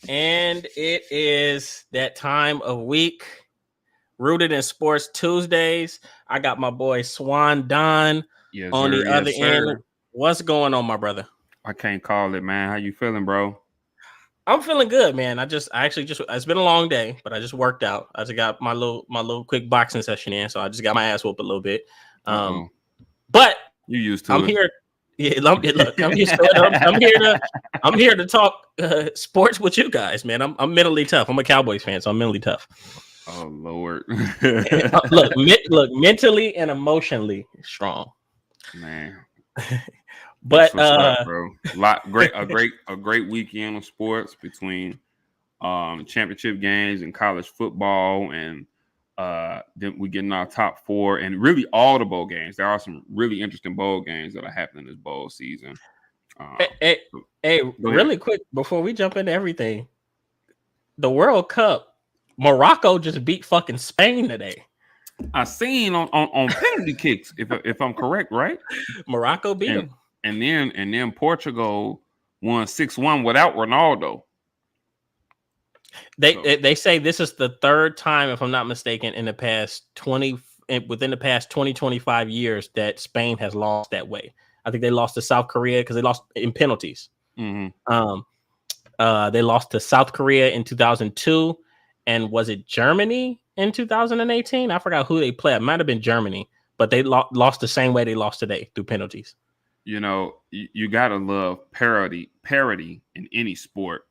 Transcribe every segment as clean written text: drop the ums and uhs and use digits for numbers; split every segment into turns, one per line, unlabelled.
And it is that time of week, Rooted in Sports Tuesdays. I got my boy Swan Don
Yes,
on
sir.
the other
Yes,
end.
sir.
What's going on, my brother?
I can't call it, man. How you feeling, bro?
I'm feeling good, man. I actually just it's been a long day, but I just worked out. I just got my little quick boxing session in, so I just got my ass whooped a little bit. Um,
Uh-oh.
but
You used
I'm
to it.
here. Yeah, look, I'm used to it. I'm here to talk sports with you guys, man. I'm mentally tough. I'm a Cowboys fan, so I'm mentally tough.
Oh, Lord.
Look, mentally and emotionally strong.
Man, that's
But
what's up, bro. A great weekend of sports between championship games and college football, and then we getting our top four and really all the bowl games. There are some really interesting bowl games that are happening this bowl season.
hey, hey,
So
hey,
go ahead.
really quick before we jump into everything, the World Cup, Morocco just beat fucking Spain today.
I seen on penalty kicks, if I'm correct, right?
Morocco beat
And
them.
and then Portugal won 6-1 without Ronaldo. So
They say this is the third time, if I'm not mistaken, in the past 20 within the past 25 years that Spain has lost that way. I think they lost to South Korea because they lost in penalties.
mm-hmm.
They lost to South Korea in 2002, and was it Germany in 2018? I forgot who they played. It might have been Germany, but they lost the same way they lost today through penalties.
You gotta love parity in any sport,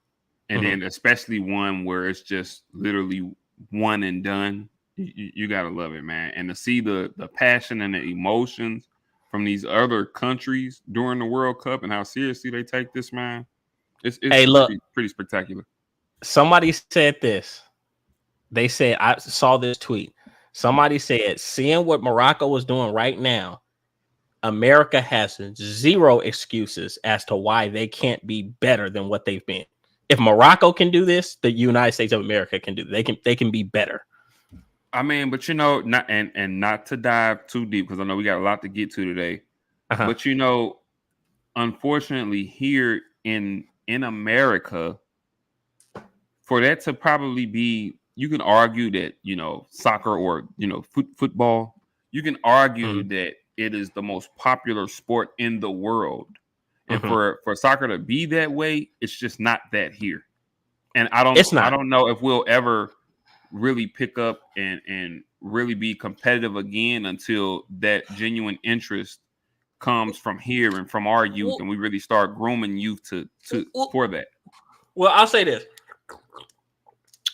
and then especially one where it's just literally one and done. You gotta love it, man. And to see the passion and the emotions from these other countries during the World Cup and how seriously they take this, man, it's
Hey, look,
pretty spectacular.
somebody said this. They said, I saw this tweet. Somebody said, seeing what Morocco is doing right now, America has zero excuses as to why they can't be better than what they've been. If Morocco can do this, the United States of America can do. They can be better.
I mean, but not to dive too deep because I know we got a lot to get to today.
Uh-huh.
But unfortunately, here in America, for that to probably be, you can argue that soccer or football, you can argue that it is the most popular sport in the world, and for soccer to be that way, it's just not that here. And I don't know if we'll ever really pick up and really be competitive again until that genuine interest comes from here and from our youth, and we really start grooming youth to for that.
Well, I'll say this.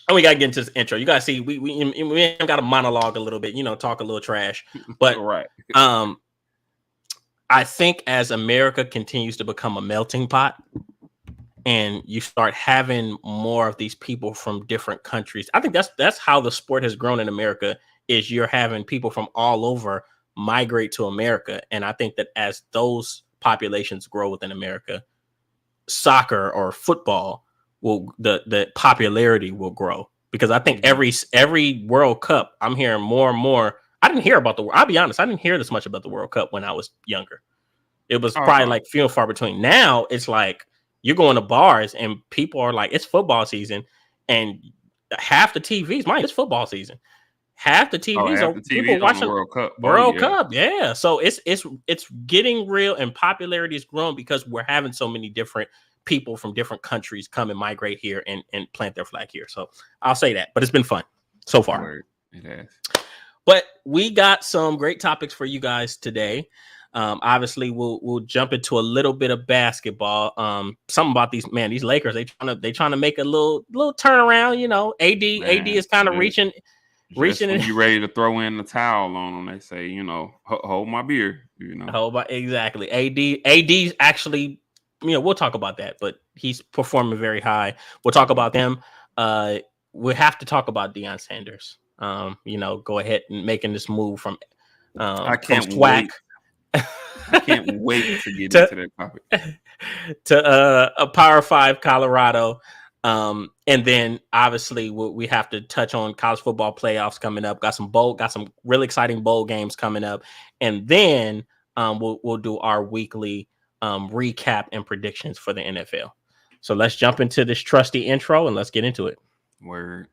And we gotta get into this intro. You guys see, we got to monologue a little bit, talk a little trash. But
right.
I think as America continues to become a melting pot, and you start having more of these people from different countries, I think that's how the sport has grown in America. Is you're having people from all over migrate to America, and I think that as those populations grow within America, soccer or football the popularity will grow, because I think every World Cup I'm hearing more and more. I'll be honest, I didn't hear this much about the World Cup when I was younger. It was probably like few and far between. Now it's like you're going to bars and people are like, it's football season, and half the TVs, it's football season. Half the TVs are people watching
the World Cup.
World Cup, yeah. So it's getting real, and popularity is growing because we're having so many different people from different countries come and migrate here and plant their flag here. So I'll say that, but it's been fun so far.
It has.
But we got some great topics for you guys today. Obviously, we'll jump into a little bit of basketball. Something about these Lakers. They trying to make a little turnaround. AD is kind of reaching.
When you ready to throw in the towel on them, they say, hold my beer.
Exactly. AD's actually. We'll talk about that, but he's performing very high. We'll talk about them. We have to talk about Deion Sanders. Go ahead and making this move from.
I can't wait. I can't wait to get into that topic.
To a Power 5 Colorado. And then obviously we have to touch on college football playoffs coming up. Got some really exciting bowl games coming up, and then we'll do our weekly recap and predictions for the NFL. So let's jump into this trusty intro and let's get into it.
Word.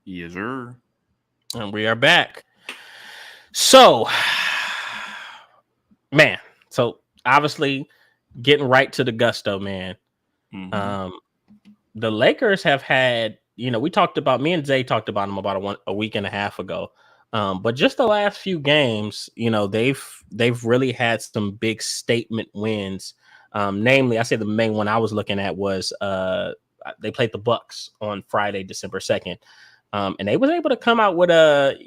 Yes, sir.
And we are back. So, man, so obviously getting right to the gusto, man.
Mm-hmm.
The Lakers have had, we talked about, me and Zay talked about them about a week and a half ago. But just the last few games, they've really had some big statement wins. Namely, I say the main one I was looking at was they played the Bucks on Friday, December 2nd. And they was able to come out with a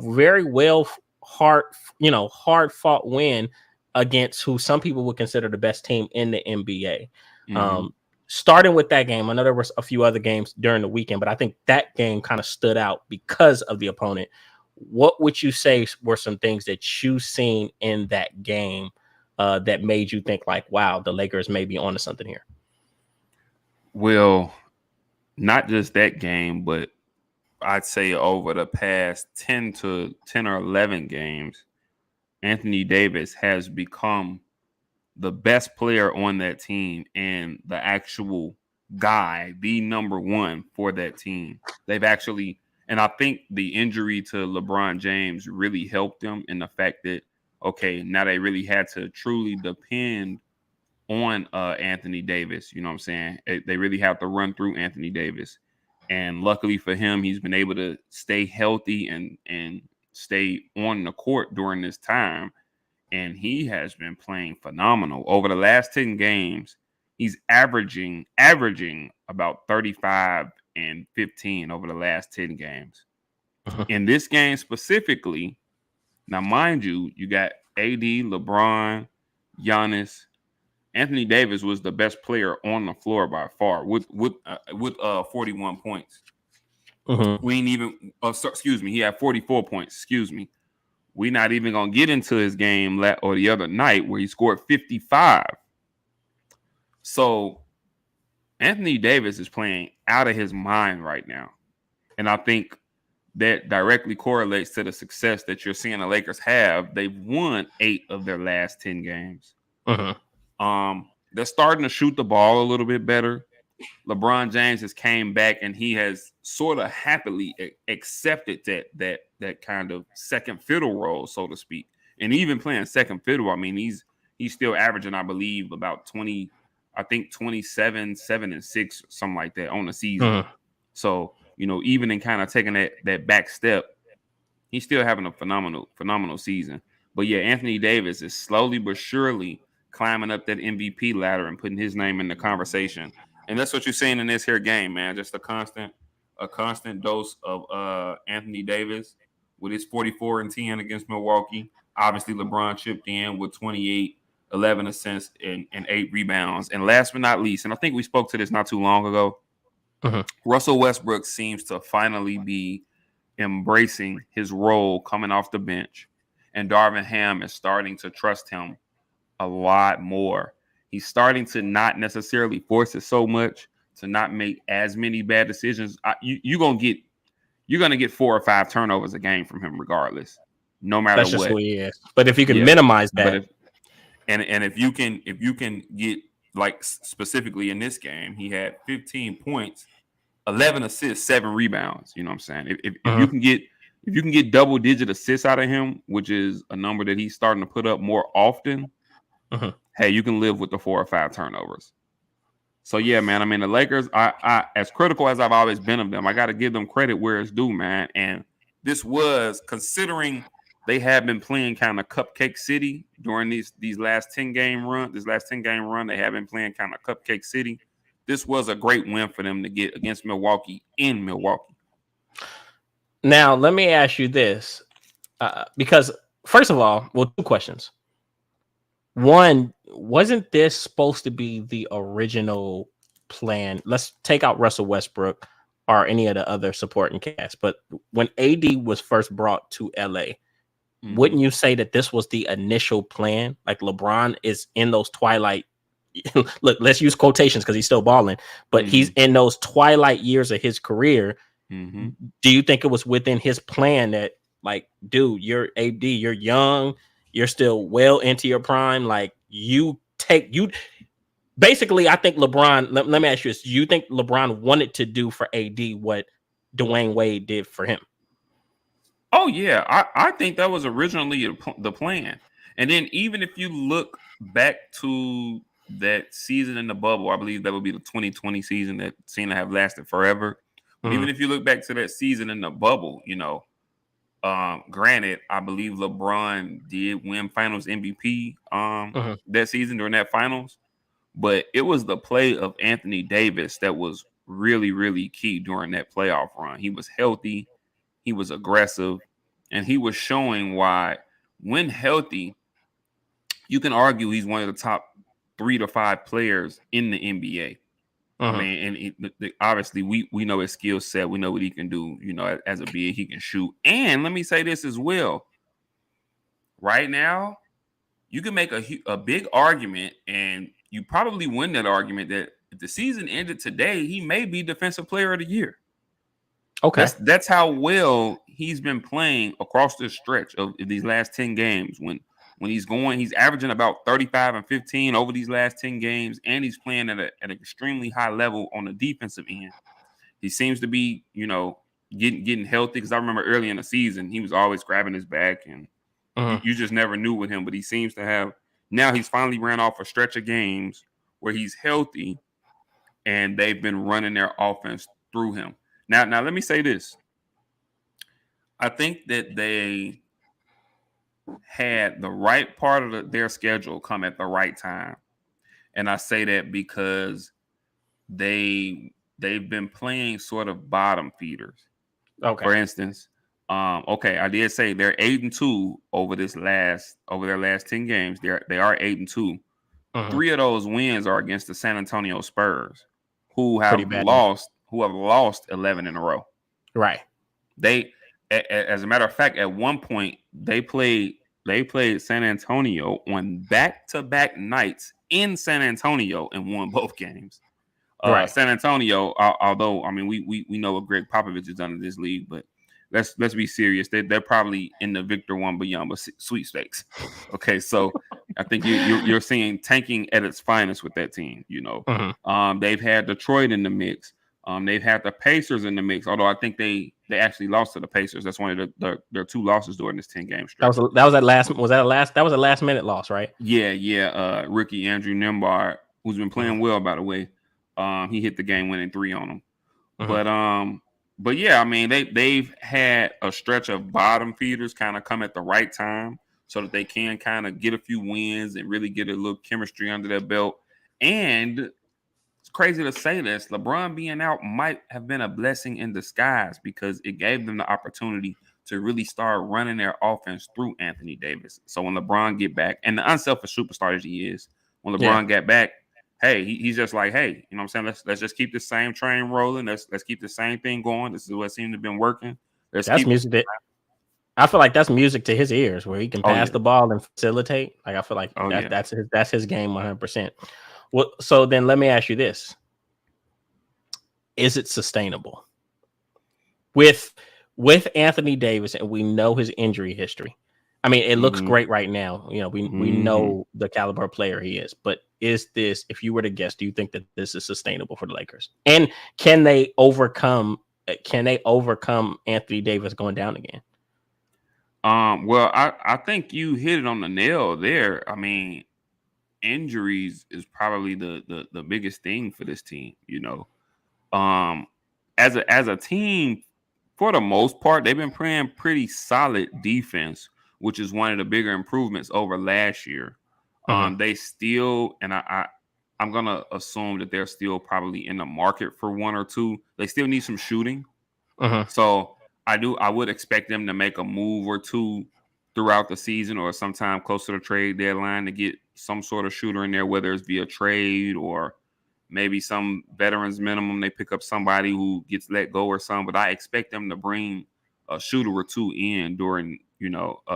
very hard fought win against who some people would consider the best team in the NBA.
Mm-hmm.
Starting with that game, I know there was a few other games during the weekend, but I think that game kind of stood out because of the opponent. What would you say were some things that you seen in that game that made you think like, wow, the Lakers may be onto something here?
Well, not just that game, but I'd say over the past 10 or 11 games, Anthony Davis has become the best player on that team and the actual guy, the number one for that team. They've actually, and I think the injury to LeBron James really helped them in the fact that, okay, now they really had to truly depend on Anthony Davis. You know what I'm saying? They really have to run through Anthony Davis. And luckily for him, he's been able to stay healthy and stay on the court during this time. And he has been playing phenomenal. Over the last 10 games, he's averaging about 35 and 15 over the last 10 games. In this game specifically, now mind you, you got AD, LeBron, Giannis. Anthony Davis was the best player on the floor by far with 41 points.
Mm-hmm.
We ain't even. Excuse me. He had 44 points. Excuse me. We're not even gonna get into his game or the other night where he scored 55. So Anthony Davis is playing out of his mind right now, and I think that directly correlates to the success that you're seeing the Lakers have. They've won 8 of their last 10 games.
Mm-hmm.
They're starting to shoot the ball a little bit better. LeBron James has came back and he has sort of happily accepted that kind of second fiddle role, so to speak. And even playing second fiddle, I mean, he's still averaging, I believe, about 27, 7 and 6, something like that on the season.
Mm-hmm.
So, even in kind of taking that back step, he's still having a phenomenal season. But yeah, Anthony Davis is slowly but surely climbing up that MVP ladder and putting his name in the conversation. And that's what you're seeing in this here game, man. Just a constant dose of Anthony Davis with his 44 and 10 against Milwaukee. Obviously, LeBron chipped in with 28, 11 assists, and 8 rebounds. And last but not least, and I think we spoke to this not too long ago, Russell Westbrook seems to finally be embracing his role coming off the bench. And Darvin Ham is starting to trust him a lot more. He's starting to not necessarily force it so much, to not make as many bad decisions. You're gonna get 4 or 5 turnovers a game from him, regardless, no matter
That's just
what.
who he is. But if you can minimize that,
if you can get, like, specifically in this game, he had 15 points, 11 assists, 7 rebounds. You know what I'm saying? If you can get double digit assists out of him, which is a number that he's starting to put up more often. Hey, you can live with the 4 or 5 turnovers. So yeah, man. I mean, the Lakers, I as critical as I've always been of them, I got to give them credit where it's due, man. And this was, considering they have been playing kind of cupcake city during these last 10 game run. This last 10 game run, they have been playing kind of cupcake city. This was a great win for them to get against Milwaukee in Milwaukee.
Now, let me ask you this, because first of all, 2 questions. One, wasn't this supposed to be the original plan? Let's take out Russell Westbrook or any of the other supporting cast. But when AD was first brought to LA,
Mm-hmm.
wouldn't you say that this was the initial plan? Like LeBron is in those twilight look, let's use quotations because he's still balling, but he's
Mm-hmm.
in those twilight years of his career.
Mm-hmm.
Do you think it was within his plan that, like, dude, you're AD, you're young, you're still well into your prime, like you basically, I think LeBron, let me ask you this. You think LeBron wanted to do for AD what Dwayne Wade did for him?
Oh yeah, I think that was originally the plan. And then even if you look back to that season in the bubble, I believe that would be the 2020 season that seemed to have lasted forever. But
Mhm,
even if you look back to that season in the bubble, granted, I believe LeBron did win Finals MVP
mhm,
that season during that Finals, but it was the play of Anthony Davis that was really really key during that playoff run. He was healthy, he was aggressive, and he was showing why, when healthy, you can argue he's one of the top 3 to 5 players in the NBA. I
mhm.
mean, and obviously we know his skill set. We know what he can do. As a big, he can shoot. And let me say this as well. Right now, you can make a big argument, and you probably win that argument, that if the season ended today, he may be Defensive Player of the Year.
Okay.
That's how well he's been playing across this stretch of these last 10 games. When he's averaging about 35 and 15 over these last 10 games, and he's playing at an extremely high level on the defensive end. He seems to be, getting healthy, because I remember early in the season he was always grabbing his back, and
Mhm,
you just never knew with him. But he seems to have, now he's finally ran off a stretch of games where he's healthy, and they've been running their offense through him. Now let me say this. I think that they had the right part of their schedule come at the right time. And I say that because they've been playing sort of bottom feeders.
okay.
For instance, okay, I did say they're 8-2 over their last 10 games. They are 8-2.
Mhm.
3 of those wins are against the San Antonio Spurs,
Pretty bad number.
who have lost 11 in a row.
Right.
They, as a matter of fact, at one point they played San Antonio on back-to-back nights in San Antonio and won both games.
Right.
San Antonio, although I mean we know what Greg Popovich has done in this league, but let's be serious. They're probably in the Victor Wembanyama sweepstakes. Okay, so I think you're seeing tanking at its finest with that team.
Mhm.
They've had Detroit in the mix. They've had the Pacers in the mix. Although I think they actually lost to the Pacers. That's one of their 2 losses during this 10-game stretch.
That was a last minute loss, right?
Yeah. Rookie Andrew Nembhard, who's been playing well, by the way. He hit the game-winning 3 on them.
Mhm,
But yeah, I mean they've had a stretch of bottom feeders kind of come at the right time, so that they can kind of get a few wins and really get a little chemistry under their belt. And it's crazy to say this, LeBron being out might have been a blessing in disguise, because it gave them the opportunity to really start running their offense through Anthony Davis. So when LeBron get back, and the unselfish superstar that he is, when
yeah.
LeBron got back, hey, he's just like, hey, you know what I'm saying? Let's just keep the same train rolling. Let's keep the same thing going. This is what seemed to have been working. Let's
That's
keep it.
music that I feel like that's music to his ears, where he can
Oh
pass
yeah.
the ball and facilitate. Like, I feel like
Oh yeah.
that's his game 100%. Well, so then let me ask you this: is it sustainable with Anthony Davis, and we know his injury history? I mean, it looks
Mm-hmm.
great right now. We
Mm-hmm.
know the caliber of player he is, but is this, if you were to guess, do you think that this is sustainable for the Lakers? And can they overcome? Can they overcome Anthony Davis going down again?
Well, I think you hit it on the nail there. I mean, injuries is probably the biggest thing for this team. Um, as a team, for the most part, they've been playing pretty solid defense, which is one of the bigger improvements over last year.
Mhm,
They still, and I'm gonna assume that they're still probably in the market for one or two. They still need some shooting.
mhm.
So I would expect them to make a move or two throughout the season, or sometime close to the trade deadline, to get some sort of shooter in there, whether it's via trade or maybe some veterans minimum. They pick up somebody who gets let go or something. But I expect them to bring a shooter or two in during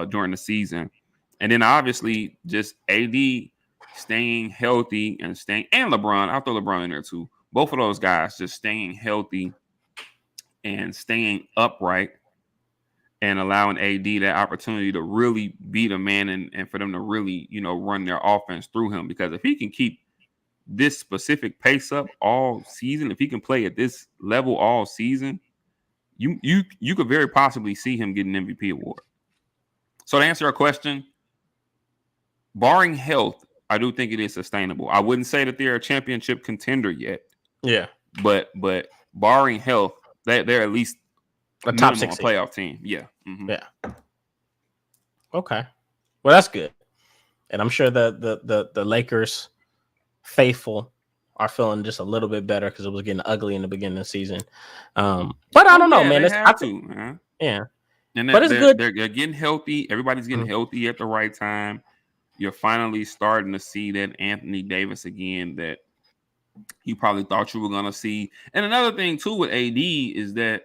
during the season. And then obviously just AD staying healthy and LeBron. I'll throw LeBron in there too. Both of those guys just staying healthy and staying upright and allowing AD that opportunity to really be the man and for them to really, run their offense through him. Because if he can keep this specific pace up all season, if he can play at this level all season, you could very possibly see him get an MVP award. So to answer our question, barring health, I do think it is sustainable. I wouldn't say that they're a championship contender yet.
Yeah.
But barring health, they're at least
a top 6
playoff team. Yeah. Mm-hmm.
Yeah. Okay. Well, that's good. And I'm sure the Lakers faithful are feeling just a little bit better because it was getting ugly in the beginning of the season. But I don't know, man.
Man.
Yeah.
And
but it's good.
They're getting healthy. Everybody's getting healthy at the right time. You're finally starting to see that Anthony Davis again that you probably thought you were going to see. And another thing, too, with AD is that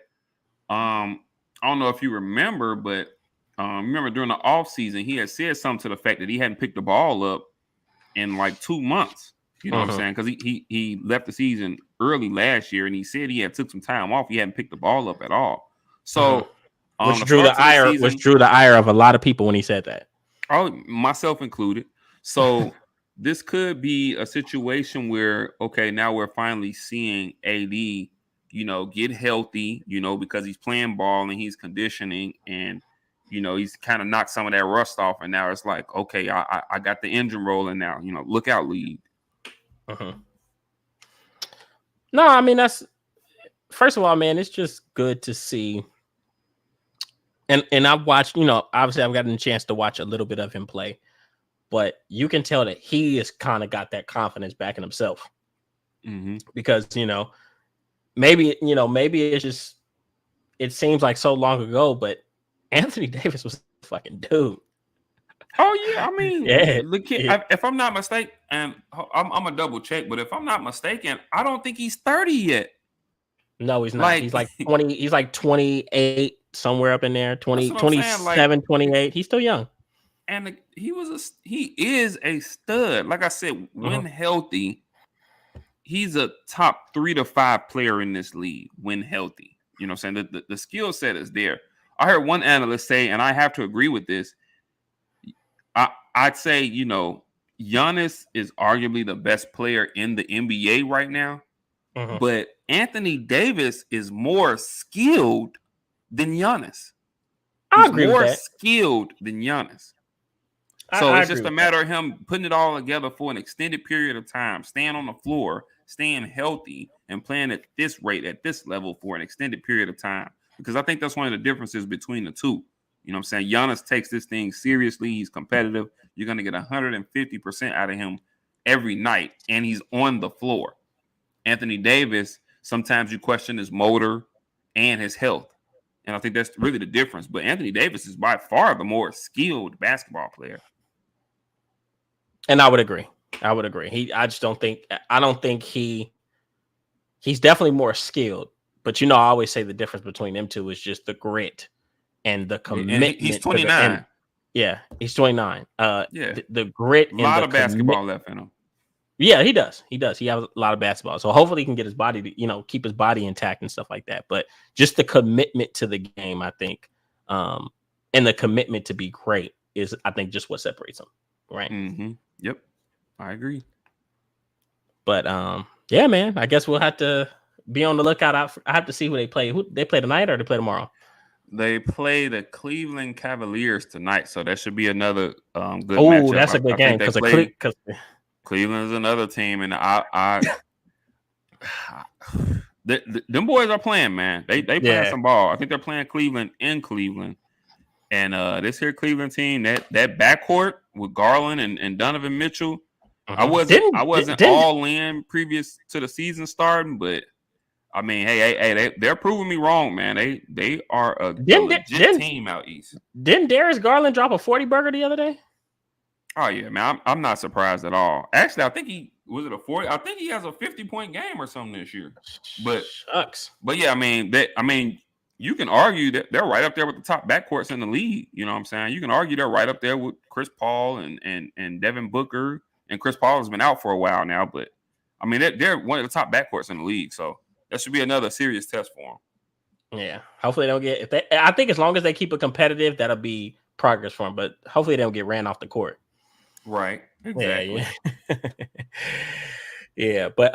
I don't know if you remember, but remember during the offseason, he had said something to the fact that he hadn't picked the ball up in like 2 months. You know what I'm saying? Because he left the season early last year, and he said he had took some time off. He hadn't picked the ball up at all. So
which drew the ire of a lot of people when he said that.
Oh, myself included. So this could be a situation where, okay, now we're finally seeing AD, get healthy, because he's playing ball and he's conditioning and, he's kind of knocked some of that rust off. And now it's like, okay, I got the engine rolling now, look out, lead.
No, I mean, first of all, man, it's just good to see. And I've watched, obviously I've gotten a chance to watch a little bit of him play, but you can tell that he has kind of got that confidence back in himself. Because, maybe it's just, it seems like so long ago, but Anthony Davis was a fucking dude.
Oh, yeah. I mean, the kid, if I'm not mistaken, and I'm a double check, but if I'm not mistaken, I don't think he's 30 yet.
No, he's not. He's like 20. He's like 28, somewhere up in there. 27, 28. He's still young.
And he is a stud. Like I said, when healthy, he's a top 3 to 5 player in this league when healthy. You know what I'm saying? The skill set is there. I heard one analyst say, and I have to agree with this, I'd say, Giannis is arguably the best player in the NBA right now. But Anthony Davis is more skilled than Giannis.
I agree with that.
More skilled than Giannis. So it's just a matter of him putting it all together for an extended period of time, staying on the floor, staying healthy, and playing at this rate, at this level for an extended period of time. Because I think that's one of the differences between the two. You know what I'm saying? Giannis takes this thing seriously. He's competitive. You're going to get 150% out of him every night, and he's on the floor. Anthony Davis, sometimes you question his motor and his health. And I think that's really the difference. But Anthony Davis is by far the more skilled basketball player.
And I would agree. I don't think he's definitely more skilled. But, I always say the difference between them two is just the grit and the commitment.
And he's 29.
Yeah, he's 29.
Yeah.
The grit.
A lot of basketball left in him.
Yeah, he does. He has a lot of basketball. So hopefully he can get his body to, keep his body intact and stuff like that. But just the commitment to the game, I think, and the commitment to be great is, I think, just what separates them. Right.
Yep. I agree.
But yeah, man, I guess we'll have to be on the lookout. I have to see who they play. Who they play tonight or they play tomorrow?
They play the Cleveland Cavaliers tonight, so that should be another good matchup.
Oh, that's a good game because
Cleveland is another team, and them boys are playing, man. They playing some ball. I think they're playing Cleveland in Cleveland, and this here Cleveland team that backcourt with Garland and Donovan Mitchell. I wasn't all in previous to the season starting, but I mean, hey, they're proving me wrong, man. They are a legit team out east.
Didn't Darius Garland drop a 40 burger the other day?
Oh yeah, man. I'm not surprised at all. Actually, I think he was it a 40. I think he has a 50-point game or something this year. But
shucks.
But yeah, I mean, you can argue that they're right up there with the top backcourts in the league. You know what I'm saying? You can argue they're right up there with Chris Paul and Devin Booker. And Chris Paul has been out for a while now, but I mean they're one of the top backcourts in the league. So that should be another serious test for them.
Yeah. Hopefully they don't get I think as long as they keep it competitive, that'll be progress for them. But hopefully they don't get ran off the court.
Right. Exactly.
Yeah. Yeah, but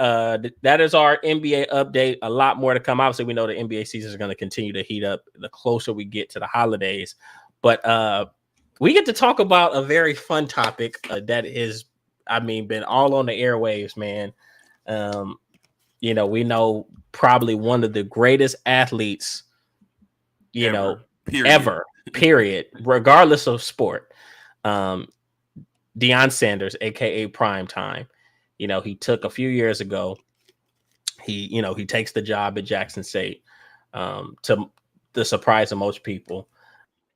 that is our NBA update. A lot more to come. Obviously, we know the NBA season is going to continue to heat up the closer we get to the holidays. But we get to talk about a very fun topic that is, been all on the airwaves, man. We know probably one of the greatest athletes, ever, period, regardless of sport. Deion Sanders, aka Prime Time. He took a few years ago. He takes the job at Jackson State to the surprise of most people.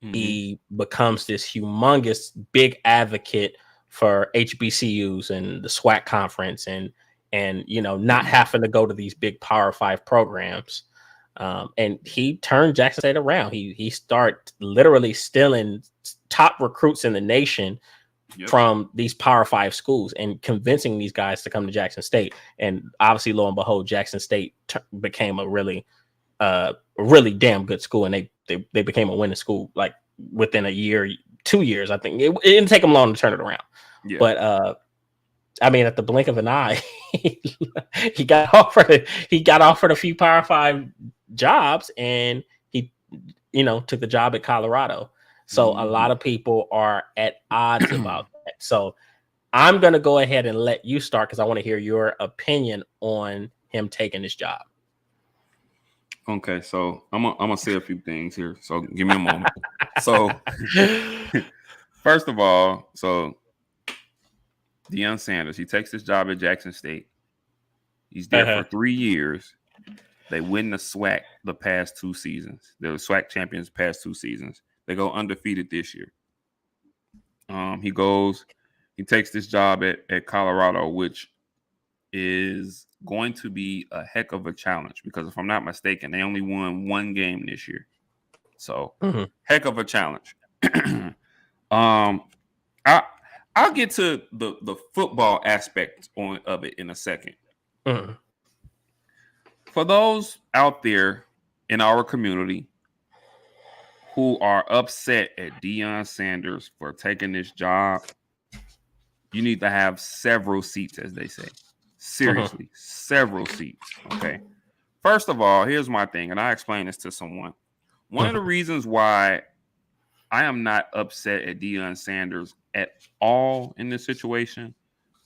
Mm-hmm. He becomes this humongous big advocate for HBCUs and the SWAC conference and not having to go to these big Power 5 programs. And he turned Jackson State around. He started literally stealing top recruits in the nation from these Power 5 schools and convincing these guys to come to Jackson State. And obviously, lo and behold, Jackson State became a really damn good school. And they became a winning school like within a year, 2 years. I think it didn't take them long to turn it around. Yeah. But at the blink of an eye, he got offered a few Power 5 jobs, and he took the job at Colorado. So a lot of people are at odds about that. So I'm going to go ahead and let you start because I want to hear your opinion on him taking this job.
Okay, so I'm gonna say a few things here. So give me a moment. So first of all, Deion Sanders, he takes this job at Jackson State. He's there for 3 years. They win the SWAC the past 2 seasons. They were SWAC champions the past 2 seasons. They go undefeated this year. He takes this job at Colorado, which is going to be a heck of a challenge because if I'm not mistaken, they only won 1 game this year. So heck of a challenge. I'll get to the football aspect of it in a second. For those out there in our community who are upset at Deion Sanders for taking this job, you need to have several seats, as they say. Seriously, several seats. Okay. First of all, here's my thing, and I explained this to someone. One of the reasons why I am not upset at Deion Sanders at all in this situation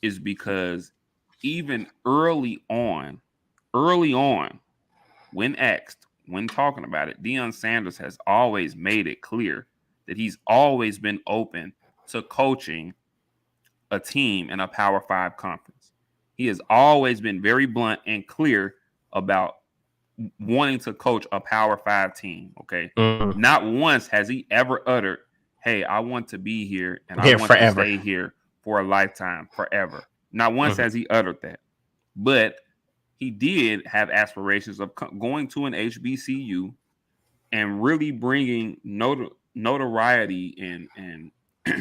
is because even early on, when asked, when talking about it, Deion Sanders has always made it clear that he's always been open to coaching a team in a Power 5 conference. He has always been very blunt and clear about wanting to coach a Power 5 team, okay? Not once has he ever uttered, hey, I want to be here and I want to stay here for a lifetime, forever. Not once has he uttered that. But he did have aspirations of going to an HBCU and really bringing notoriety and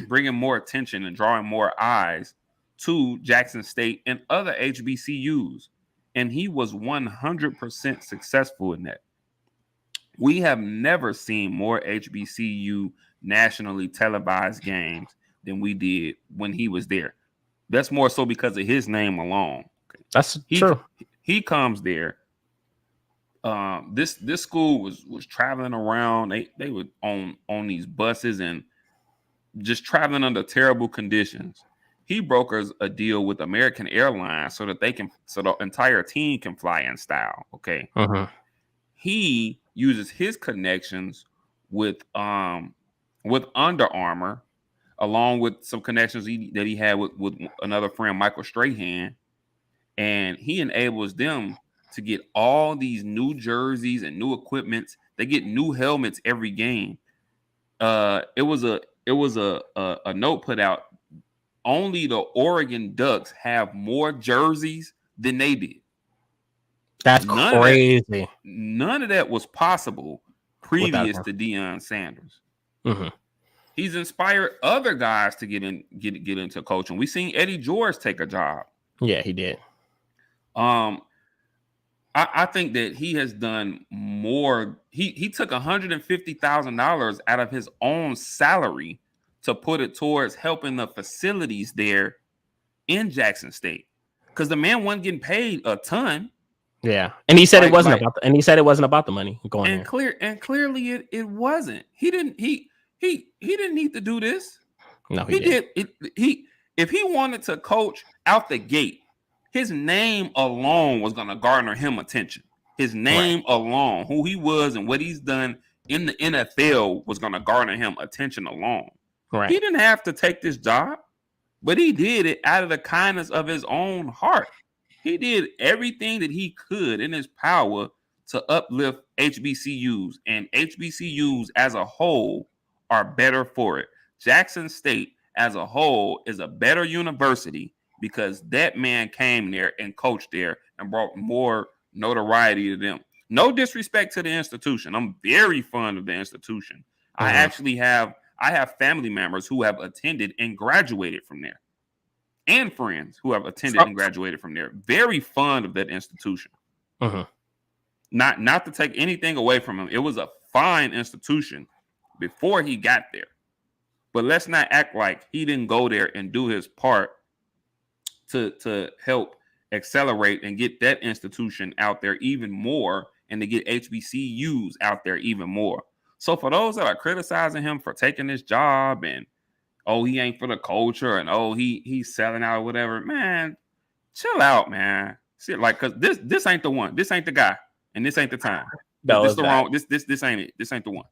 bringing more attention and drawing more eyes to Jackson State and other HBCUs. And he was 100% successful in that. We have never seen more HBCU nationally televised games than we did when he was there. That's more so because of his name alone.
That's true.
He comes there. This school was traveling around. They were on these buses and just traveling under terrible conditions. He brokers a deal with American Airlines so that the entire team can fly in style. Okay. He uses his connections with Under Armour, along with some connections that he had with another friend, Michael Strahan, and he enables them to get all these new jerseys and new equipments. They get new helmets every game. It was a note put out. Only the Oregon Ducks have more jerseys than they did.
That's crazy.
None of that was possible previous to Deion Sanders.
Mm-hmm.
He's inspired other guys to get into coaching. We seen Eddie George take a job.
Yeah, he did.
I think that he has done more. He took $150,000 out of his own salary to put it towards helping the facilities there in Jackson State, because the man wasn't getting paid a ton.
Yeah, and he said it wasn't about. And he said it wasn't about the money going there.
Clearly it wasn't. He didn't need to do this.
No,
he did. If he wanted to coach out the gate, his name alone was going to garner him attention. His name alone, who he was and what he's done in the NFL, was going to garner him attention alone.
Right.
He didn't have to take this job, but he did it out of the kindness of his own heart. He did everything that he could in his power to uplift HBCUs, and HBCUs as a whole are better for it. Jackson State as a whole is a better university because that man came there and coached there and brought more notoriety to them. No disrespect to the institution. I'm very fond of the institution. Mm-hmm. I have family members who have attended and graduated from there, and friends who have attended and graduated from there. Very fond of that institution.
Mm-hmm.
Not to take anything away from him. It was a fine institution before he got there. But let's not act like he didn't go there and do his part to help accelerate and get that institution out there even more, and to get HBCUs out there even more. So for those that are criticizing him for taking this job and, oh, he ain't for the culture, and oh, he's selling out or whatever, man, chill out, man. See, like, cause this ain't the one. This ain't the guy, and this ain't the time.
No,
this the wrong. This ain't it. This ain't the one.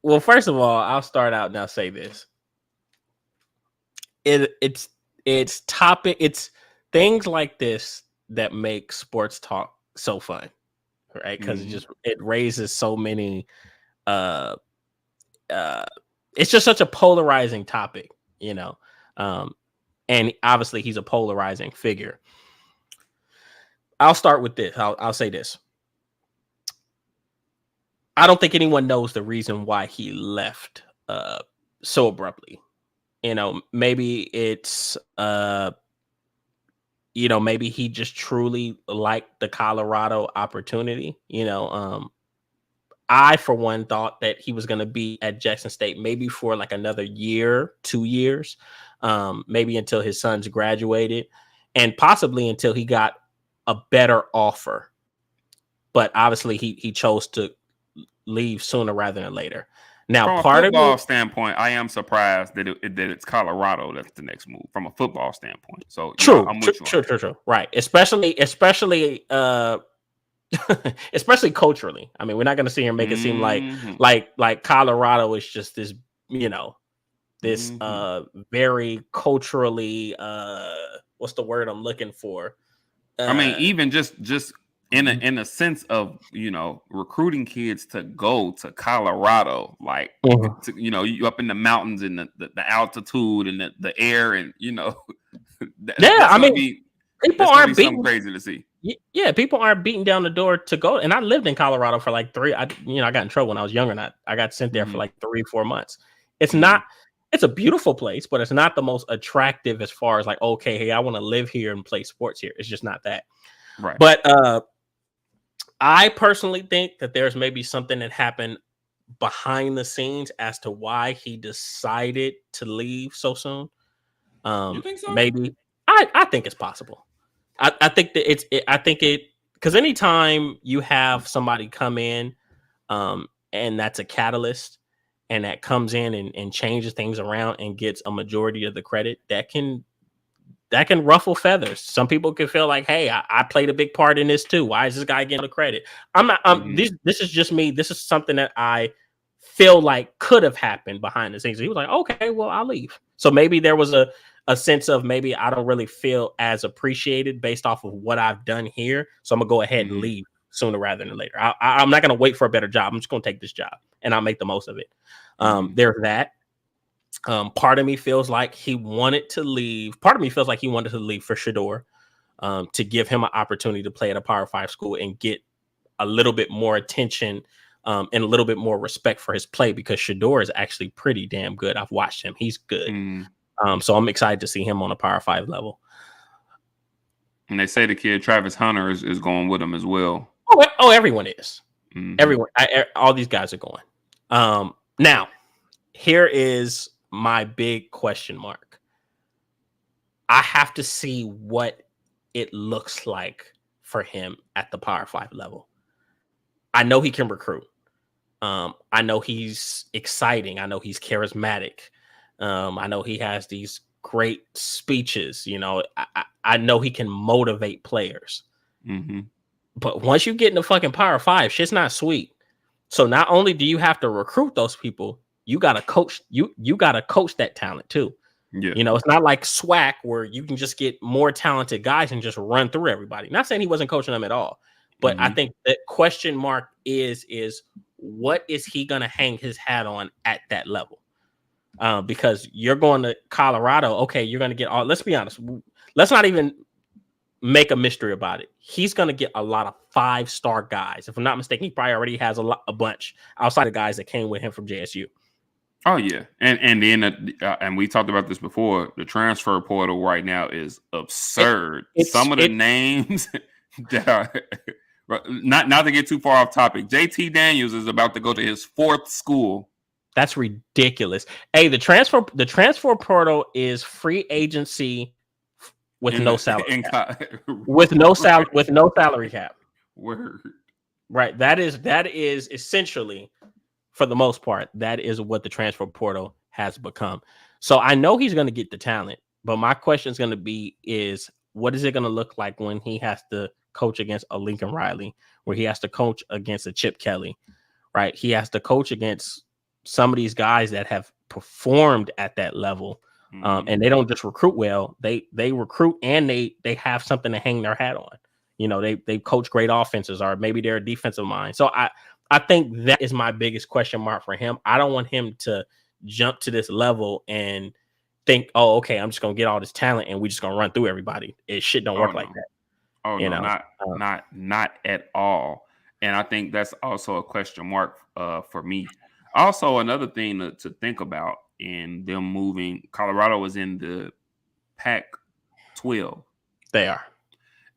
Well, first of all, I'll start out and I'll say this. It's things like this that make sports talk so fun, right? Because it raises so many. It's just such a polarizing topic, you know. And obviously he's a polarizing figure. I'll start with this. I'll say this. I don't think anyone knows the reason why he left so abruptly. You know, maybe it's maybe he just truly liked the Colorado opportunity. You know, I for one thought that he was going to be at Jackson State maybe for like another year, 2 years, maybe until his sons graduated, and possibly until he got a better offer. But obviously he chose to leave sooner rather than later. Now,
from a football standpoint, I am surprised that it's Colorado that's the next move from a football standpoint. So
true. Right. Especially especially culturally. I mean, we're not going to sit here and make it seem like Colorado is just this, you know, this very culturally what's the word I'm looking for?
I mean, even just in a sense of, you know, recruiting kids to go to Colorado, like you up in the mountains and the altitude and the air, and you know,
people aren't beating
something crazy to see.
Yeah, people aren't beating down the door to go. And I lived in Colorado for like I got in trouble when I was younger, and I got sent there for like 3-4 months. It's not. It's a beautiful place, but it's not the most attractive as far as like, okay, hey, I want to live here and play sports here. It's just not that.
Right.
But I personally think that there's maybe something that happened behind the scenes as to why he decided to leave so soon.
You think so?
Maybe I think it's possible. I think that because anytime you have somebody come in, and that's a catalyst, and that comes in and changes things around and gets a majority of the credit, that can ruffle feathers. Some people can feel like, hey, I played a big part in this too. Why is this guy getting the credit? I'm not. This is just me. This is something that I feel like could have happened behind the scenes. He was like, okay, well, I'll leave. So maybe there was a sense of maybe I don't really feel as appreciated based off of what I've done here. So I'm gonna go ahead and leave sooner rather than later. I'm not gonna wait for a better job. I'm just gonna take this job and I'll make the most of it. There's that. Part of me feels like he wanted to leave. Part of me feels like he wanted to leave for Shedeur. to give him an opportunity to play at a Power 5 school and get a little bit more attention and a little bit more respect for his play, because Shedeur is actually pretty damn good. I've watched him. He's good. So I'm excited to see him on a Power 5 level.
And they say the kid Travis Hunter is going with him as well.
Oh, everyone is. Everyone. All these guys are going. Now, here is my big question mark. I have to see what it looks like for him at the Power 5 level. I know he can recruit. I know he's exciting. I know he's charismatic. I know he has these great speeches. You know, I know he can motivate players. But once you get in the fucking Power 5, shit's not sweet. So not only do you have to recruit those people, you gotta coach. You gotta coach that talent too.
Yeah.
You know, it's not like SWAC where you can just get more talented guys and just run through everybody. Not saying he wasn't coaching them at all, but I think that question mark is what is he gonna hang his hat on at that level? Because you're going to Colorado, okay, you're gonna get all. Let's be honest. Let's not even make a mystery about it. He's going to get a lot of 5-star guys. If I'm not mistaken, he probably already has a bunch outside of guys that came with him from JSU.
Oh yeah, and then and we talked about this before. The transfer portal right now is absurd. Some of the names that are not to get too far off topic. JT Daniels is about to go to his 4th school.
That's ridiculous. Hey, the transfer portal is free agency. With no salary cap. With no salary cap.
Word.
Right. That is essentially, for the most part, that is what the transfer portal has become. So I know he's going to get the talent, but my question is going to be is what is it going to look like when he has to coach against a Lincoln Riley, where he has to coach against a Chip Kelly, right? He has to coach against some of these guys that have performed at that level. And they don't just recruit well. They recruit and they have something to hang their hat on. You know, they coach great offenses, or maybe they're a defensive mind. So I think that is my biggest question mark for him. I don't want him to jump to this level and think, oh, okay, I'm just gonna get all this talent and we're just gonna run through everybody. Shit don't work like that.
Oh no, not at all. And I think that's also a question mark for me. Also, another thing to think about in them moving, Colorado was in the Pac-12.
They are.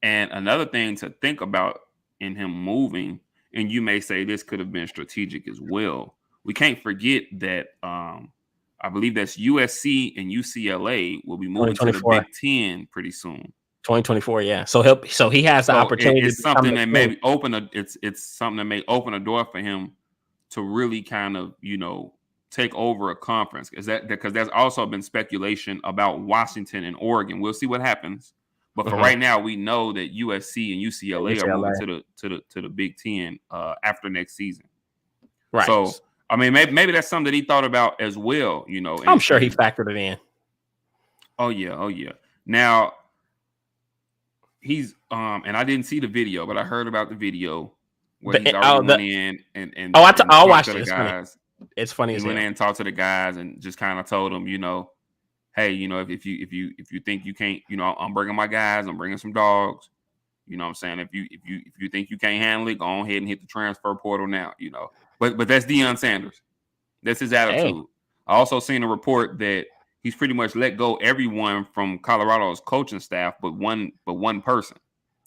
And another thing to think about in him moving, and you may say this could have been strategic as well. We can't forget that I believe that's USC and UCLA will be moving to the Big Ten pretty soon.
2024, yeah. So he has the opportunity.
It's something that may open it's something that may open a door for him to really kind of, you know, take over a conference, because there's also been speculation about Washington and Oregon. We'll see what happens, but for right now, we know that USC and UCLA are moving to the Big Ten after next season.
Right.
So I mean, maybe that's something that he thought about as well. You know,
I'm sure he factored it in.
Oh yeah. Now he's and I didn't see the video, but I heard about the video where he's already went in and
I'll watch it. Guys. It's funny.
He went in and talked to the guys and just kind of told them, you know, hey, you know, if you think you can't, you know, I'm bringing my guys, I'm bringing some dogs. You know what I'm saying? If you think you can't handle it, go on ahead and hit the transfer portal now, you know. But that's Deion Sanders. That's his attitude. Hey. I also seen a report that he's pretty much let go everyone from Colorado's coaching staff but one person.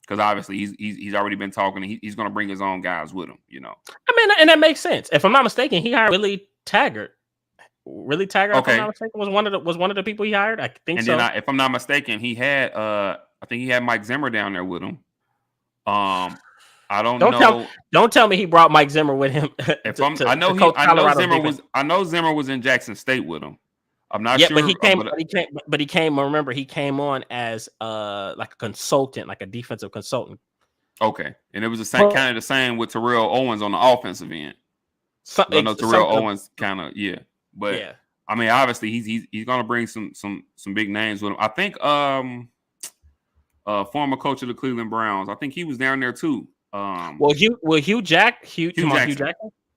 Because obviously he's already been talking. He's going to bring his own guys with him, you know.
I mean, and that makes sense. If I'm not mistaken, he hired Willie Taggart. Willie Taggart,
okay.
If I'm not mistaken, was one of the people he hired. I think so.
And then if I'm not mistaken, he had I think he had Mike Zimmer down there with him. I don't know.
Don't tell me he brought Mike Zimmer with him.
I know Zimmer was in Jackson State with him. I'm not sure.
But he came. Remember, he came on as like a consultant, like a defensive consultant.
Okay, and it was the same kind of the same with Terrell Owens on the offensive end. I know Terrell Owens kind of but yeah. I mean, obviously he's going to bring some big names with him. I think former coach of the Cleveland Browns. I think he was down there too.
Hugh Jackson.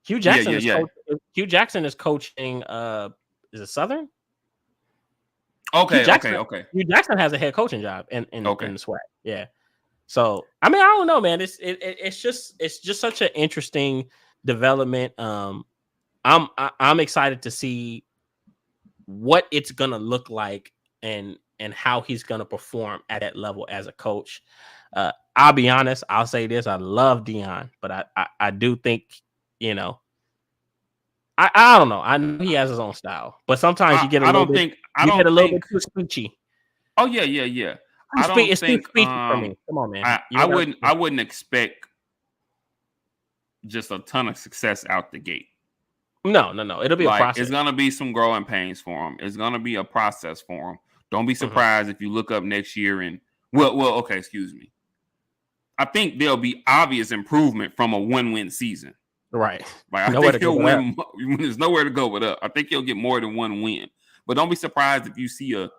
Hugh Jackson is coaching. Is it Southern?
Okay, okay.
Hugh Jackson has a head coaching job in
Okay.
the SWAC. Yeah. So I mean, I don't know, man. It's just such an interesting development. I'm excited to see what it's gonna look like and how he's gonna perform at that level as a coach. I'll be honest. I'll say this: I love Deion, but I do think, you know, I don't know. I know he has his own style, but sometimes you get a
I
little
don't
bit
think I don't
a little
think
bit too speechy.
oh yeah. I don't
It's too
think
speechy for me. Come on, man.
I wouldn't expect just a ton of success out the gate.
No. It'll be a
Like,
process.
it's gonna be some growing pains for him. It's gonna be a process for him. Don't be surprised if you look up next year and okay, excuse me. I think there'll be obvious improvement from a 1-win season.
Right.
Like, I think he'll win when there's nowhere to go but up. I think he'll get more than one win. But don't be surprised if you see a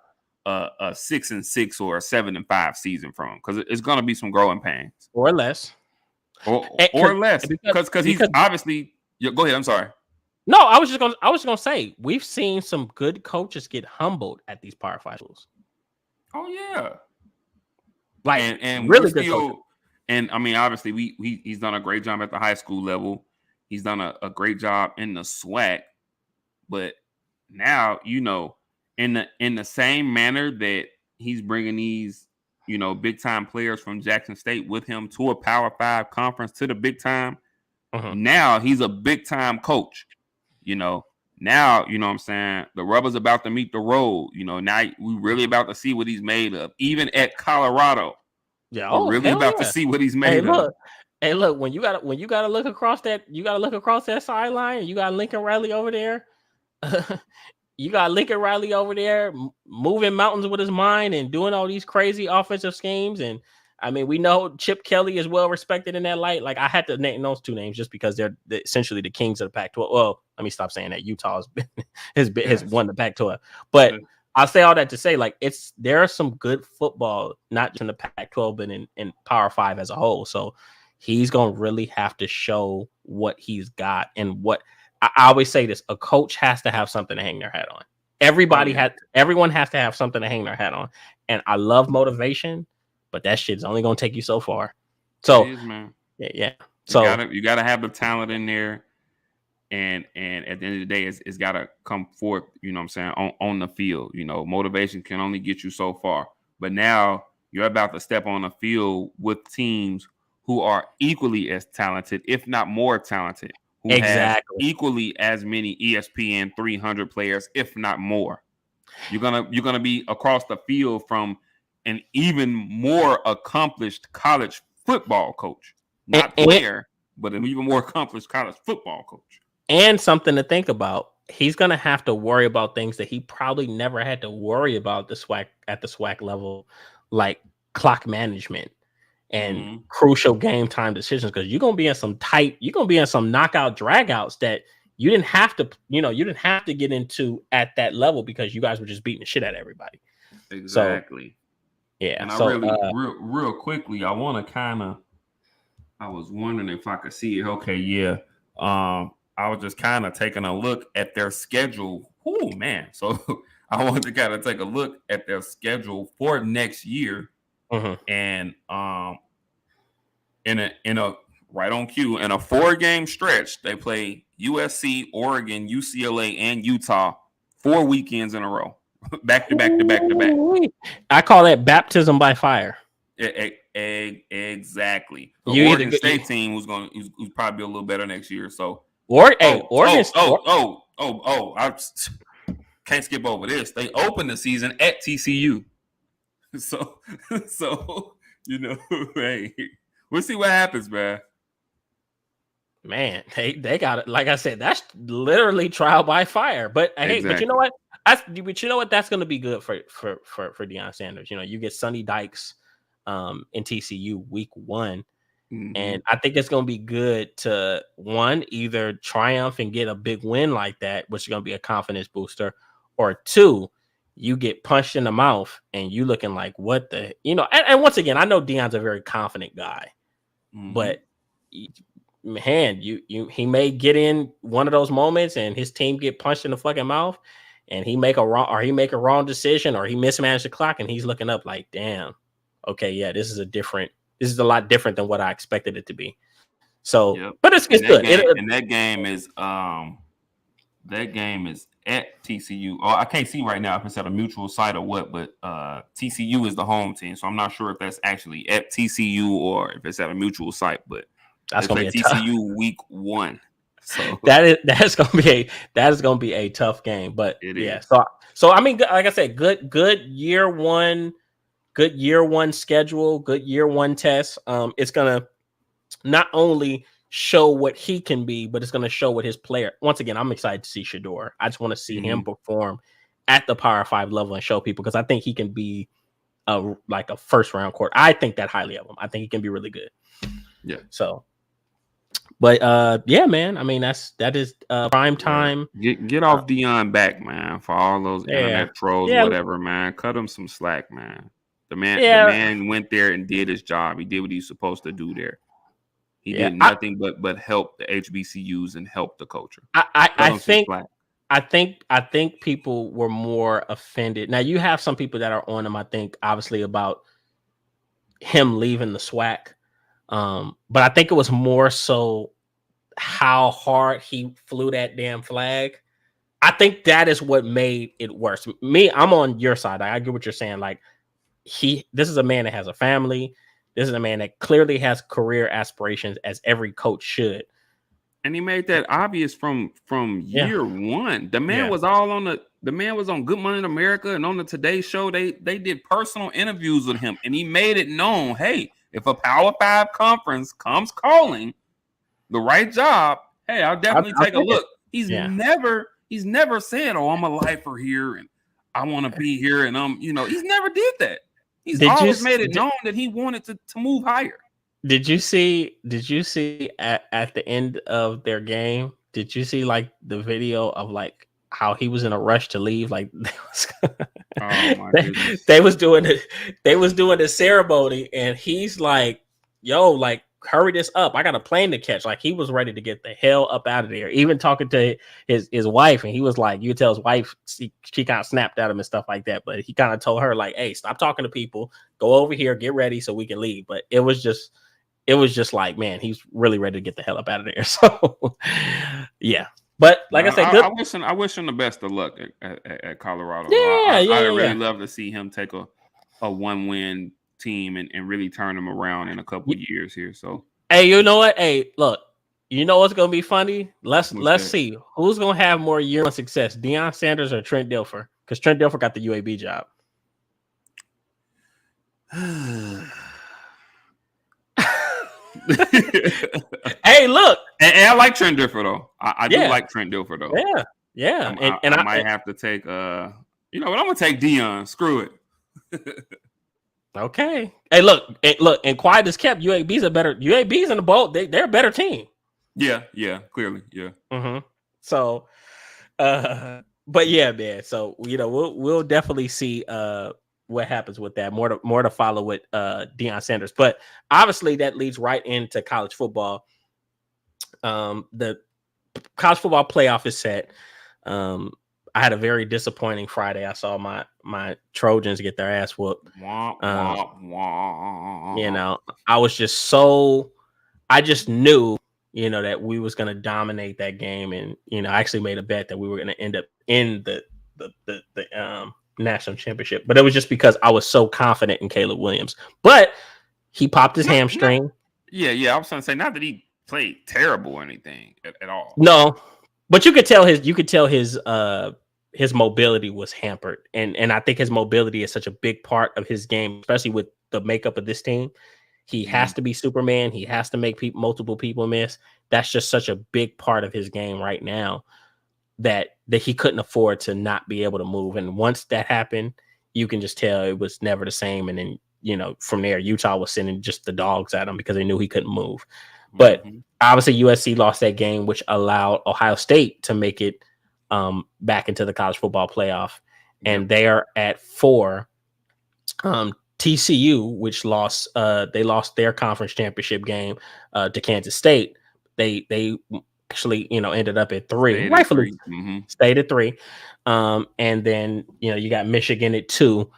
6-6 or a 7-5 season from him, because it's gonna be some growing pains.
Or less.
Or less. Because he's obviously go ahead. I'm sorry.
No, I was just gonna say we've seen some good coaches get humbled at these Power 5 schools.
Oh yeah,
like
and
really good coaches.
And I mean, obviously, he's done a great job at the high school level. He's done a great job in the SWAC, but now, you know, in the same manner that he's bringing these, you know, big time players from Jackson State with him to a Power 5 conference, to the big time. Now he's a big time coach. You know, now, you know what I'm saying, the rubber's about to meet the road. You know, now we really about to see what he's made of. Even at Colorado, we're really about to see what he's made of.
Hey, look, when you gotta look across that sideline, you got Lincoln Riley over there. You got Lincoln Riley over there moving mountains with his mind and doing all these crazy offensive schemes. And I mean, we know Chip Kelly is well respected in that light. Like, I had to name those two names just because they're essentially the kings of the Pac-12. Well, let me stop saying that. Utah has won the Pac-12, but I'll say all that to say, like, there are some good football, not just in the Pac-12, but in Power 5 as a whole. So he's gonna really have to show what he's got. And what I always say this: a coach has to have something to hang their hat on. Everyone has to have something to hang their hat on. And I love motivation, but that shit's only gonna take you so far. So,
man.
Yeah. So
you gotta have the talent in there, and at the end of the day, it's gotta come forth. You know what I'm saying, on the field. You know, motivation can only get you so far. But now you're about to step on the field with teams who are equally as talented, if not more talented. Who have equally as many ESPN 300 players, if not more. You're gonna be across the field from an even more accomplished college football coach, not player, but an even more accomplished college football coach.
And something to think about: he's gonna have to worry about things that he probably never had to worry about at the SWAC level, like clock management and crucial game time decisions, because you're gonna be in some knockout dragouts that you didn't have to get into at that level because you guys were just beating the shit out of everybody.
Exactly.
So, yeah.
And I really real quickly, I was wondering if I could see it. Okay, yeah. I was just kind of taking a look at their schedule. Oh man. So I wanted to kind of take a look at their schedule for next year. And in a right on cue, in a 4-game stretch, they play USC, Oregon, UCLA, and Utah 4 weekends in a row, back to back.
I call that baptism by fire.
Exactly. The Oregon State team who's probably a little better next year. So
Oregon.
I can't skip over this. They open the season at TCU. So you know, hey, we'll see what happens, man.
Man, they got it. Like I said, that's literally trial by fire. But hey, but you know what? That's going to be good for Deion Sanders. You know, you get Sonny Dykes in TCU week 1. And I think it's going to be good to, one, either triumph and get a big win like that, which is going to be a confidence booster, or 2, you get punched in the mouth and you looking like, what the, you know, and once again, I know Deion's a very confident guy, but man, he may get in one of those moments and his team get punched in the fucking mouth and he make a wrong decision, or he mismanaged the clock, and he's looking up like, damn, okay, yeah, this is a lot different than what I expected it to be. So,
Yep.
but it's good.
That game is at TCU. Oh, I can't see right now if it's at a mutual site or what, but TCU is the home team, so I'm not sure if that's actually at TCU or if it's at a mutual site. But
that's gonna be
TCU week 1. So
that is gonna be a tough game. But yeah,
is.
So I mean, like I said, good year one schedule, good year one test. It's gonna not only show what he can be, but it's going to show what his player. Once again, I'm excited to see Shedeur. I just want to see him perform at the Power 5 level and show people, because I think he can be like a first round court. I think that highly of him. I think he can be really good.
Yeah.
So, but yeah, man. I mean, that is prime time.
Get off Deion back, man. For all those internet trolls, whatever, man. Cut him some slack, man. The man went there and did his job. He did what he's supposed to do there. He did nothing but help the HBCUs and help the culture.
I think people were more offended. Now you have some people that are on him, I think, obviously, about him leaving the SWAC. But I think it was more so how hard he flew that damn flag. I think that is what made it worse. Me, I'm on your side. I get what you're saying. Like, this is a man that has a family. This is a man that clearly has career aspirations, as every coach should.
And he made that obvious from year one. The man was all on the man was on Good Morning America and on the Today Show. They did personal interviews with him, and he made it known, hey, if a Power 5 conference comes calling the right job, hey, I'll definitely take a look. He's never said, oh, I'm a lifer here and I want to be here, and he's never did that. He's always made it known that he wanted to move higher.
Did you see at the end of their game? Did you see like the video of like how he was in a rush to leave? Like
oh my goodness.
They was doing the ceremony, and he's like, yo, like, hurry this up. I got a plane to catch. Like, he was ready to get the hell up out of there. Even talking to his wife, and he was like, you could tell his wife, she kind of snapped at him and stuff like that. But he kind of told her like, hey, stop talking to people. Go over here, get ready so we can leave. But it was just like, man, he's really ready to get the hell up out of there. So yeah. But like I said,
I wish him the best of luck at Colorado.
I
really love to see him take a 1-win team and really turn them around in a couple of years here. So
hey, you know what? Hey, look, you know what's gonna be funny? Let's see who's gonna have more year one success, Deion Sanders or Trent Dilfer? Because Trent Dilfer got the UAB job. Hey, look,
and I like Trent Dilfer though. I do like Trent Dilfer though.
Yeah.
I might have to take I'm gonna take Deion. Screw it.
Okay. Hey, look, and quiet as kept, UAB's in the bowl. They're a better team.
Yeah, clearly, yeah.
Mm-hmm. So, but yeah, man. So we'll definitely see what happens with that. More to follow with Deion Sanders. But obviously, that leads right into college football. The college football playoff is set. I had a very disappointing Friday. I saw my Trojans get their ass whooped. I was just I just knew, that we was going to dominate that game. And, I actually made a bet that we were going to end up in the national championship, but it was just because I was so confident in Caleb Williams, but he popped his hamstring.
Yeah. I was going to say, not that he played terrible or anything at all.
No, but you could tell his mobility was hampered. And I think his mobility is such a big part of his game, especially with the makeup of this team. He has to be Superman. He has to make multiple people miss. That's just such a big part of his game right now that he couldn't afford to not be able to move. And once that happened, you can just tell it was never the same. And then, from there, Utah was sending just the dogs at him because they knew he couldn't move. But obviously USC lost that game, which allowed Ohio State to make it back into the college football playoff. And they are at 4. TCU, which lost their conference championship game to Kansas State. They actually, ended up at 3,
Stayed at
rightfully
3. Mm-hmm.
stayed at 3. And then, you got Michigan at 2,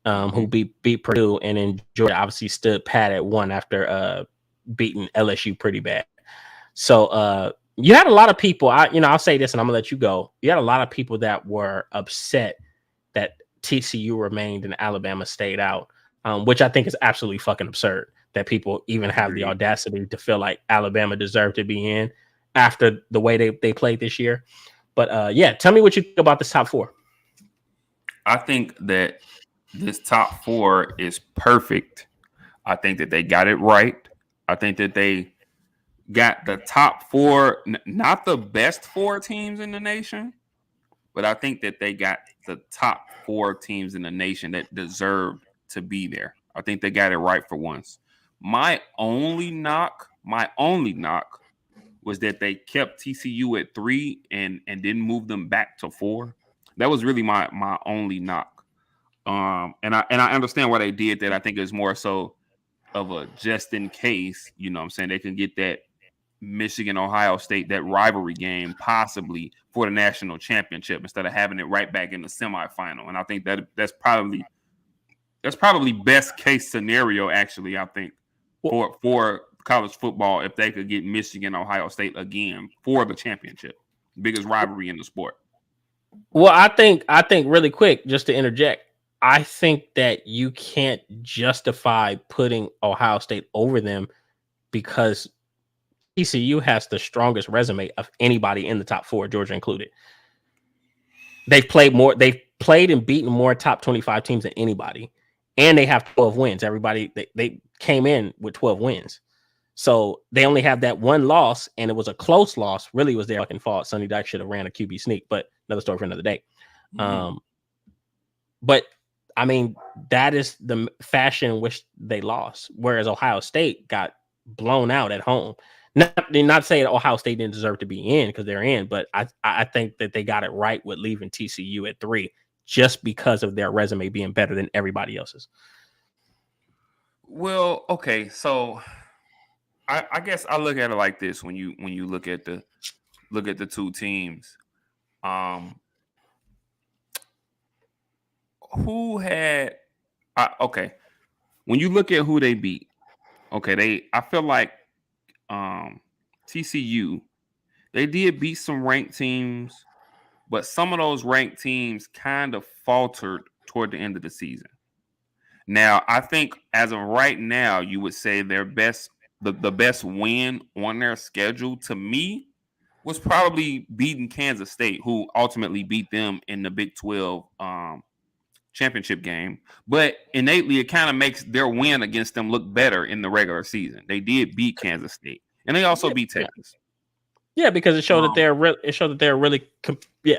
who beat Purdue, and then Georgia obviously stood pat at 1 after beating LSU pretty bad. So you had a lot of people. I'll say this, and I'm gonna let you go. You had a lot of people that were upset that TCU remained and Alabama stayed out, which I think is absolutely fucking absurd. That people even have the audacity to feel like Alabama deserved to be in after the way they played this year. But yeah, tell me what you think about this top 4.
I think that this top 4 is perfect. I think that they got it right. I think that they got the top 4, not the best 4 teams in the nation, but I think that they got the top 4 teams in the nation that deserved to be there. I think they got it right for once. My only knock was that they kept TCU at 3 and didn't move them back to 4. That was really my only knock. And I understand why they did that. I think it's more so of a just in case, what I'm saying, they can get that Michigan, Ohio State, that rivalry game possibly for the national championship instead of having it right back in the semifinal. And I think that's probably best case scenario, actually, I think, for college football, if they could get Michigan, Ohio State again for the championship, biggest rivalry in the sport.
Well, I think really quick, just to interject, I think that you can't justify putting Ohio State over them because TCU has the strongest resume of anybody in the top 4, Georgia included. They've played and beaten more top 25 teams than anybody, and they have 12 wins. Everybody they came in with 12 wins. So they only have that one loss, and it was a close loss. Really, it was their fucking fault. Sonny Dykes should have ran a QB sneak, but another story for another day. But I mean, that is the fashion in which they lost. Whereas Ohio State got blown out at home. Not saying Ohio State didn't deserve to be in because they're in, but I think that they got it right with leaving TCU at 3 just because of their resume being better than everybody else's.
Well, okay, so I guess I look at it like this when you look at the 2 teams. Who had okay, when you look at who they beat, okay, I feel like TCU, they did beat some ranked teams, but some of those ranked teams kind of faltered toward the end of the season. Now, I think as of right now, you would say their best the best win on their schedule to me was probably beating Kansas State, who ultimately beat them in the Big 12 championship game. But innately, it kind of makes their win against them look better in the regular season. They did beat Kansas State, and they also beat Texas.
Yeah, because it showed that they're really yeah.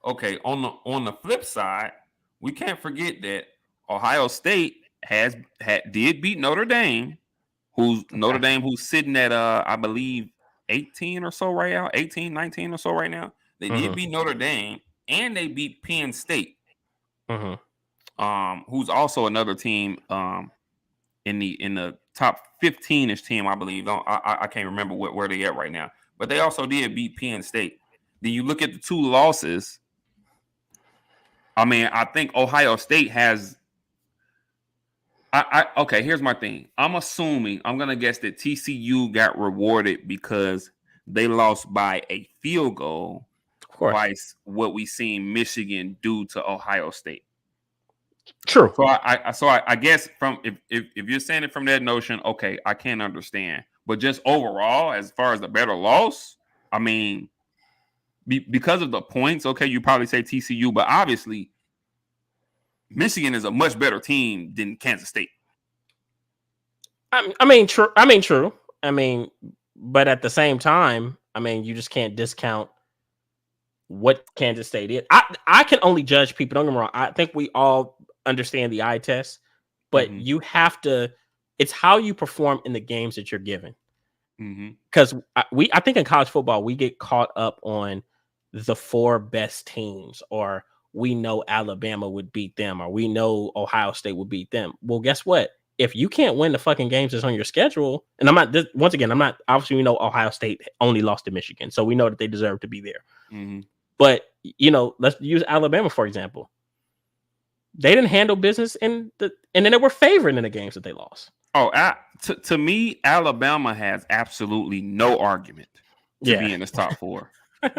Okay, on the flip side, we can't forget that Ohio State did beat Notre Dame, who's sitting at I believe 18 or so right now, 18, 19 or so right now. They did beat Notre Dame, and they beat Penn State. Who's also another team in the top 15ish team, I believe. I can't remember where they at right now, but they also did beat Penn State. Then you look at the 2 losses. I mean, I think Ohio State has. Okay, here's my thing. I'm gonna guess that TCU got rewarded because they lost by a field goal. Twice what we seen Michigan do to Ohio State.
True.
So I guess from if you're saying it from that notion, okay, I can understand. But just overall, as far as the better loss, I mean, because of the points, okay, you probably say TCU, but obviously Michigan is a much better team than Kansas State.
I mean, true. I mean, but at the same time, I mean, you just can't discount what Kansas State is. I can only judge people. Don't get me wrong. I think we all understand the eye test, but you have to. It's how you perform in the games that you're given. Because I think in college football we get caught up on the 4 best teams, or we know Alabama would beat them, or we know Ohio State would beat them. Well, guess what? if you can't win the fucking games that's on your schedule, and once again, I'm not, obviously we know Ohio State only lost to Michigan, so we know that they deserve to be there.
Mm-hmm.
But, let's use Alabama, for example. They didn't handle business and then they were favored in the games that they lost.
Oh, to me, Alabama has absolutely no argument to be in this top 4.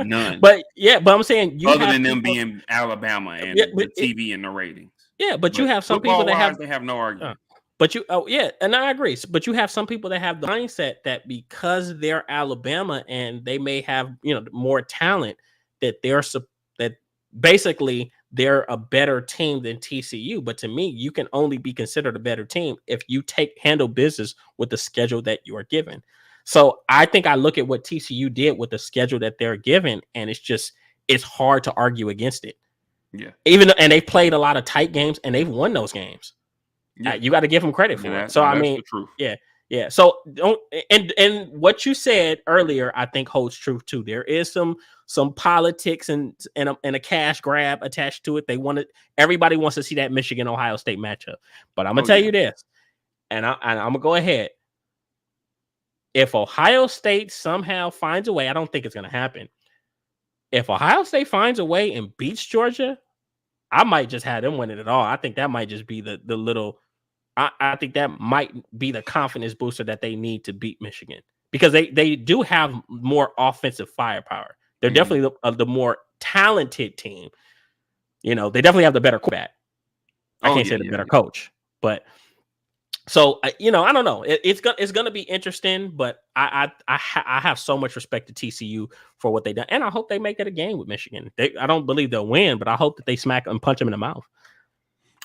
None.
But I'm saying
other than them being Alabama and the TV and the ratings.
Yeah, but you have some people that
they have no argument.
And I agree. But you have some people that have the mindset that because they're Alabama and they may have more talent, that that basically they're a better team than TCU. But to me, you can only be considered a better team if you handle business with the schedule that you are given. So I think I look at what TCU did with the schedule that they're given, and it's hard to argue against it.
Yeah.
And they played a lot of tight games and they've won those games. Yeah. You got to give them credit for it. So I mean, yeah. So and what you said earlier, I think holds true too. There is some politics and a cash grab attached to it. Everybody wants to see that Michigan Ohio State matchup. But I'm gonna tell you this, and I'm gonna go ahead. If Ohio State somehow finds a way, I don't think it's gonna happen. If Ohio State finds a way and beats Georgia, I might just have them win it at all. I think that might just be the little. I think that might be the confidence booster that they need to beat Michigan, because they do have more offensive firepower. They're definitely the more talented team. They definitely have the better quarterback. I can't say the better coach, but so I don't know. It's gonna be interesting, but I have so much respect to TCU for what they done, and I hope they make it a game with Michigan. I don't believe they'll win, but I hope that they smack and punch them in the mouth.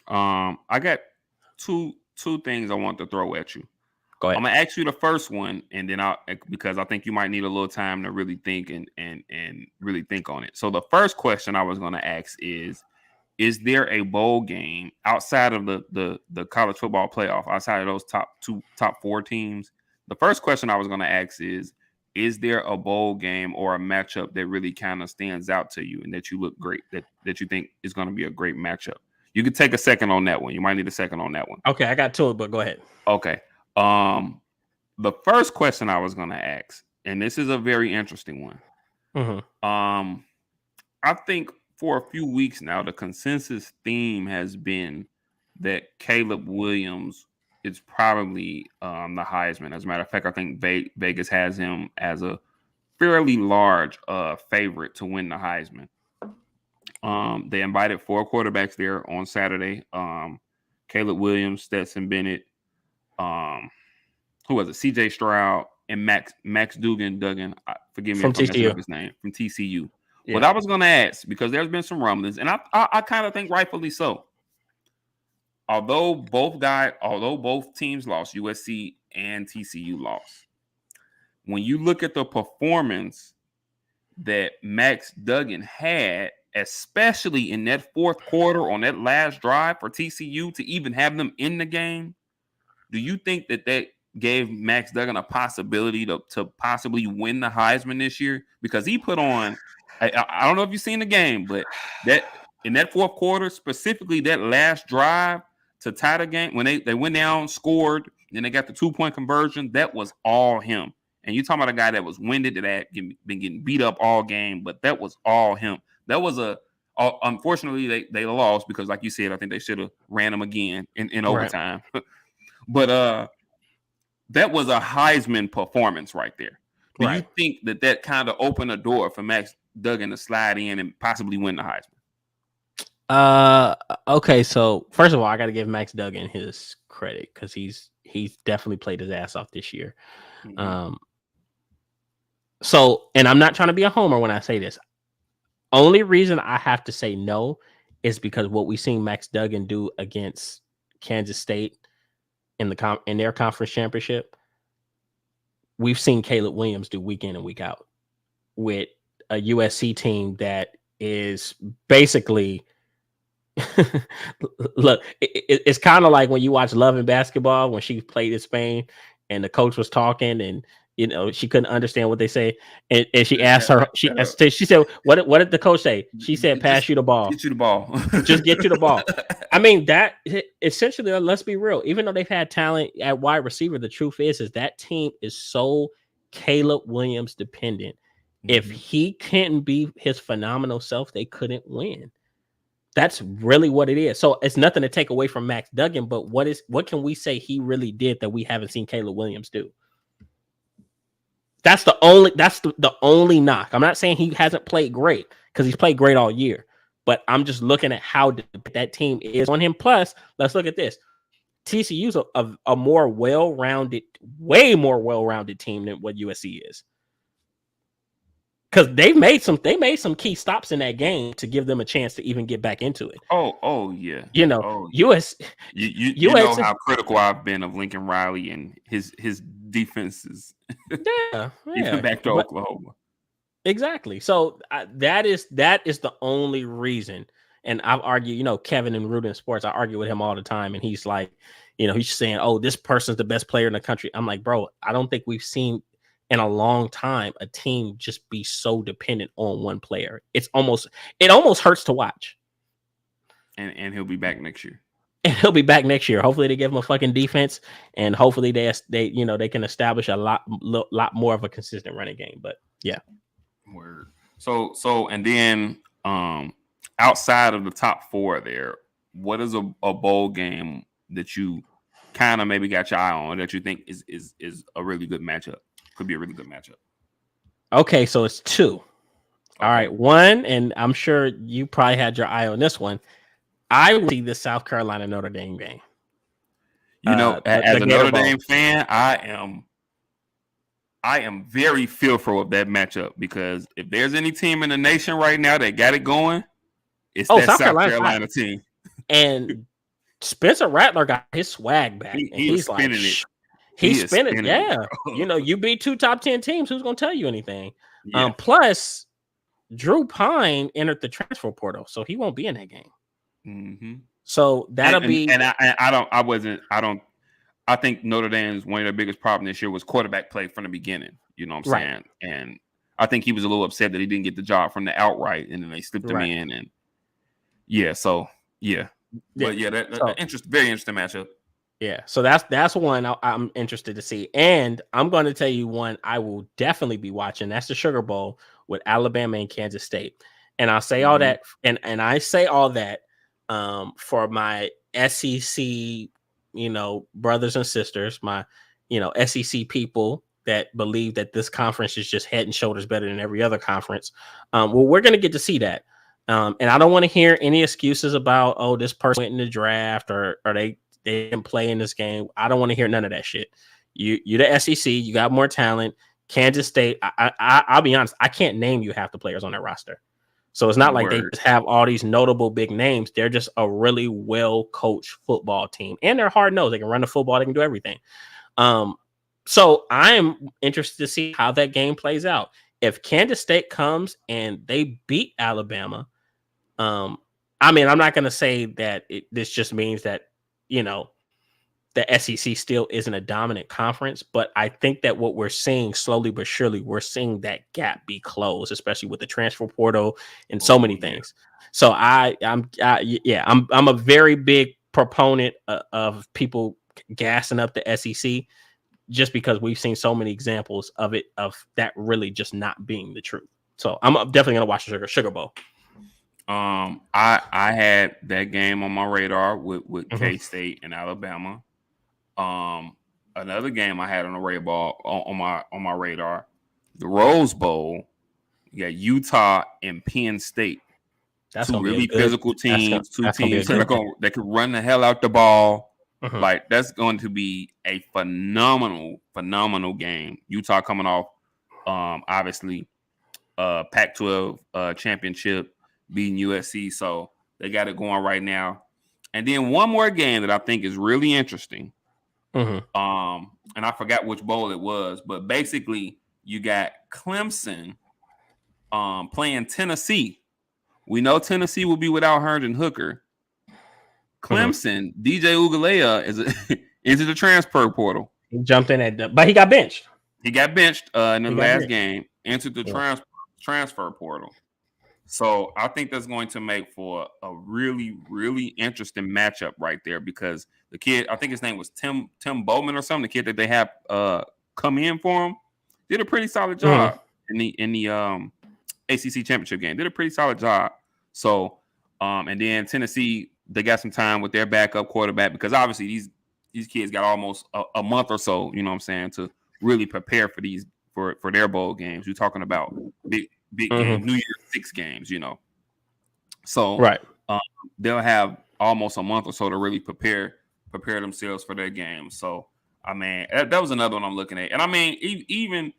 I got two things I want to throw at you.
Go ahead.
I'm gonna ask you the first one, and then because I think you might need a little time to really think and really think on it. So the first question I was gonna ask is there a bowl game outside of the college football playoff, outside of those top 4 teams? The first question I was gonna ask is there a bowl game or a matchup that really kind of stands out to you and that you look great, that you think is gonna be a great matchup? You could take a second on that one. You might need a second on that one.
Okay, I got 2, but go ahead.
Okay. The first question I was going to ask, and this is a very interesting one.
Mm-hmm.
I think for a few weeks now, the consensus theme has been that Caleb Williams is probably the Heisman. As a matter of fact, I think Vegas has him as a fairly large favorite to win the Heisman. They invited 4 quarterbacks there on Saturday. Caleb Williams, Stetson Bennett, who was it? CJ Stroud and Max Duggan. Forgive me
from
if I'm messing up
TCU.
his name, from TCU.
Yeah.
What I was going to ask, because there's been some rumblings, and I kind of think rightfully so. Although both teams lost, USC and TCU lost. When you look at the performance that Max Duggan had, especially in that fourth quarter on that last drive for TCU to even have them in the game, do you think that gave Max Duggan a possibility to possibly win the Heisman this year? Because he put on, I don't know if you've seen the game, but that in that fourth quarter, specifically that last drive to tie the game, when they went down, scored, then they got the 2-point conversion, that was all him. And you're talking about a guy that was winded, that had been getting beat up all game, but that was all him. That was unfortunately they lost because, like you said, I think they should have ran him again in overtime. Right. But that was a Heisman performance right there. Do you think that kind of opened a door for Max Duggan to slide in and possibly win the Heisman?
Okay, so first of all, I got to give Max Duggan his credit because he's definitely played his ass off this year. Mm-hmm. So, and I'm not trying to be a homer when I say this. Only reason I have to say no is because what we've seen Max Duggan do against Kansas State in their conference championship, we've seen Caleb Williams do week in and week out with a USC team that is basically look, it's kind of like when you watch Love and Basketball when she played in Spain and the coach was talking and You know, she couldn't understand what they say, and she asked her. She
Yeah.
she said, What did the coach say?" She said, "Pass
Just
you the ball.
get you the ball.
Just get you the ball." I mean, that essentially. Let's be real. Even though they've had talent at wide receiver, the truth is that team is so Caleb Williams dependent. If he couldn't be his phenomenal self, they couldn't win. That's really what it is. So it's nothing to take away from Max Duggan, but what can we say he really did that we haven't seen Caleb Williams do? That's the only knock. I'm not saying he hasn't played great because he's played great all year, but I'm just looking at how that team is on him. Plus, let's look at this. TCU's a more well-rounded, way more well-rounded team than what USC is. Because they made some key stops in that game to give them a chance to even get back into it.
Oh yeah.
You know,
Oh,
US
you know how critical I've been of Lincoln Riley and his defenses.
Yeah,
Even back to Oklahoma.
Exactly. So that is the only reason. And I've argued, you know, Kevin and Root in Sports, I argue with him all the time, and he's like, you know, he's saying, "Oh, this person's the best player in the country." I'm like, bro, I don't think we've seen in a long time a team just be so dependent on one player. It almost hurts to watch.
And he'll be back next year.
And he'll be back next year. Hopefully they give him a fucking defense, and hopefully they you know, they can establish a lot more of a consistent running game. But yeah.
Word. So and then outside of the top four there, what is a bowl game that you kind of maybe got your eye on that you think is a really good matchup? Could be a really good matchup.
Okay, so it's two. Okay. All right, one, and I'm sure you probably had your eye on this one. I will see the South Carolina Notre Dame game.
You know, as a Notre Dame fan, I am very fearful of that matchup because if there's any team in the nation right now that got it going, it's that South Carolina team.
And Spencer Rattler got his swag back. He's spinning like, it. He's spinning. Yeah. You know, you beat two top 10 teams. Who's going to tell you anything? Yeah. Plus, Drew Pine entered the transfer portal, so he won't be in that game.
Mm-hmm.
So that'll be.
And I think Notre Dame's one of their biggest problems this year was quarterback play from the beginning. You know what I'm saying? And I think he was a little upset that he didn't get the job from the outright, and then they slipped him in. And but very interesting matchup.
Yeah, so that's one I'm interested to see, and I'm going to tell you one I will definitely be watching. That's the Sugar Bowl with Alabama and Kansas State, and I'll say all that, and I say all that for my SEC, you know, brothers and sisters, my, you know, SEC people that believe that this conference is just head and shoulders better than every other conference. Well, we're going to get to see that, and I don't want to hear any excuses about, oh, this person went in the draft or they didn't play in this game. I don't want to hear none of that shit. You're the SEC. You got more talent. Kansas State. I'll be honest. I can't name you half the players on that roster. So it's not like they just have all these notable big names. They're just a really well coached football team, and they're hard nosed. They can run the football. They can do everything. So I'm interested to see how that game plays out. If Kansas State comes and they beat Alabama, I mean, I'm not going to say that this just means that, you know, the SEC still isn't a dominant conference, but I think that what we're seeing slowly but surely, we're seeing that gap be closed, especially with the transfer portal and so many things. So I'm a very big proponent of people gassing up the SEC just because we've seen so many examples of that really just not being the truth. So I'm definitely going to watch the Sugar Bowl.
I had that game on my radar with K-State and Alabama. Another game I had on the radar on my radar, the Rose Bowl. You got Utah and Penn State.
That's
two really physical teams. Two teams that could run the hell out the ball. Like, that's going to be a phenomenal game. Utah coming off, obviously, Pac-12 championship, beating USC, so they got it going right now. And then one more game that I think is really interesting. And I forgot which bowl it was, but basically you got Clemson playing Tennessee. We know Tennessee will be without Herndon Hooker. Clemson, DJ Ugalea is into the transfer portal.
He jumped in but he got benched.
He got benched in the last
benched.
game, entered the transfer portal. So I think that's going to make for a really, really interesting matchup right there because the kid, I think his name was Tim Bowman or something, the kid that they have come in for him, did a pretty solid job in the ACC championship game. Did a pretty solid job. So and then Tennessee, they got some time with their backup quarterback because obviously these kids got almost a month or so, you know what I'm saying, to really prepare for these for their bowl games. You're talking about big games, New Year's 6 games, you know. So they'll have almost a month or so to really prepare themselves for their games. So I mean, that was another one I'm looking at. And I mean, even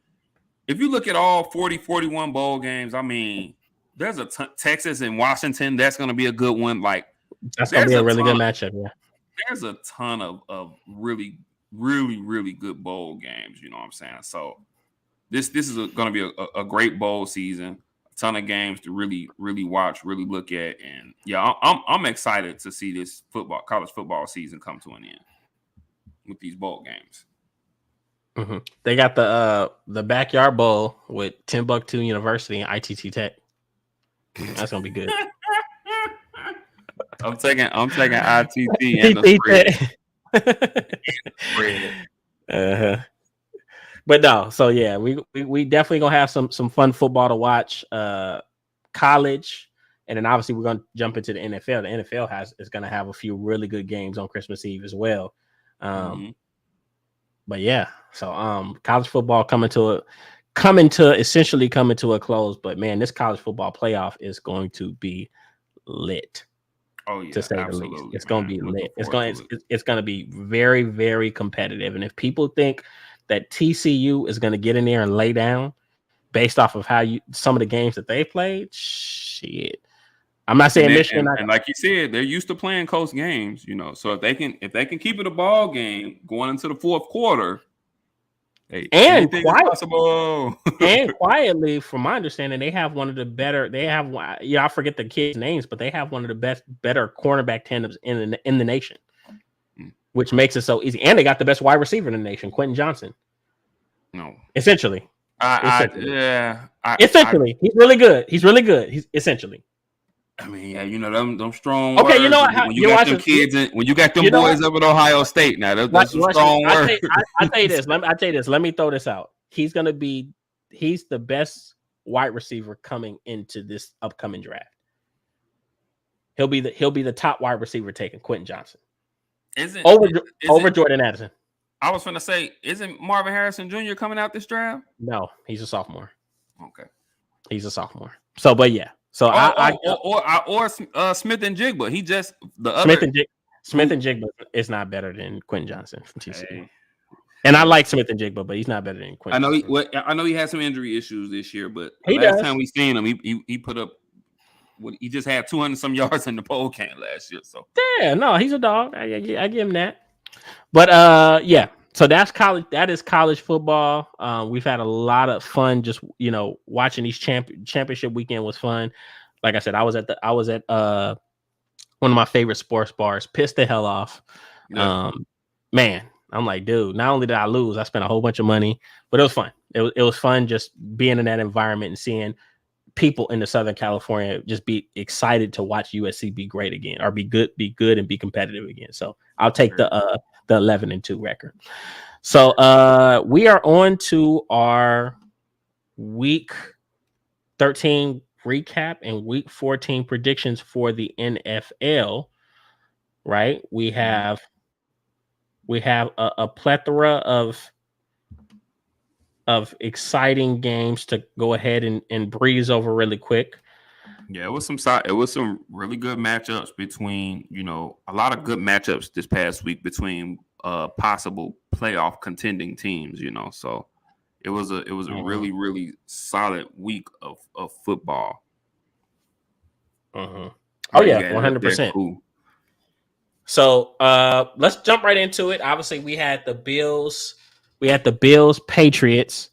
if you look at all 41 bowl games, I mean, there's a Texas and Washington. That's going to be a good one. Like
that's going to be a really good matchup. Yeah,
there's a ton of really, really, really good bowl games. You know what I'm saying? So this is going to be a great bowl season. A ton of games to really, really watch, really look at, and yeah, I'm excited to see this college football season come to an end with these bowl games.
Mm-hmm. They got the backyard bowl with Timbuktu University and ITT Tech. That's gonna be good.
I'm taking ITT and the
spread. But no, so yeah, we definitely gonna have some fun football to watch. College, and then obviously we're gonna jump into the NFL. The NFL is gonna have a few really good games on Christmas Eve as well. But yeah, so college football coming to essentially coming to a close. But man, this college football playoff is going to be lit.
Oh yeah,
to say the least, it's going to be lit. It's going to be very, very competitive. And if people think that TCU is going to get in there and lay down based off of some of the games that they played, shit. I'm not saying Michigan.
And like you said, they're used to playing close games, you know. So if they can keep it a ball game going into the fourth quarter, hey,
and quietly, from my understanding, they have one of the better. They have, I forget the kids' names, but they have one of the better cornerback tandems in the nation, which makes it so easy. And they got the best wide receiver in the nation, Quentin Johnson.
No,
essentially,
essentially,
he's really good. He's really good. He's essentially.
I mean, yeah, you know them strong.
Okay,
words.
You know what?
When you got them kids, when you got them boys up at Ohio State, now that's some strong words.
I tell you this. Let me throw this out. He's the best wide receiver coming into this upcoming draft. He'll be the top wide receiver taken, Quentin Johnson. Over Jordan Addison.
I was going to say, isn't Marvin Harrison Jr. coming out this draft?
No, he's a sophomore.
Okay,
he's a sophomore. So, but yeah. So
or Smith and Jigba. He just
Smith and Jigba is not better than Quentin Johnson from TCU. Hey. And I like Smith and Jigba, but he's not better than Quentin.
I know he had some injury issues this year, but last time we seen him, he put up. He just had 200 some yards in the bowl game last year. So
yeah, no, he's a dog. I give him that. But yeah. So that's college. That is college football. We've had a lot of fun. Just watching these championship weekend was fun. Like I said, I was at one of my favorite sports bars. Pissed the hell off. Yeah. Man, I'm like, dude. Not only did I lose, I spent a whole bunch of money, but it was fun. It was fun just being in that environment and seeing people in the Southern California just be excited to watch USC be great again, or be good and be competitive again. So I'll take the 11-2 record. So we are on to our week 13 recap and week 14 predictions for the NFL. Right? We have a plethora of exciting games to go ahead and breeze over really quick.
Yeah, it was some really good matchups between, a lot of good matchups this past week between possible playoff contending teams, So it was a really, really solid week of football.
Oh yeah, 100%. Cool. So let's jump right into it. Obviously, we had the Bills Patriots.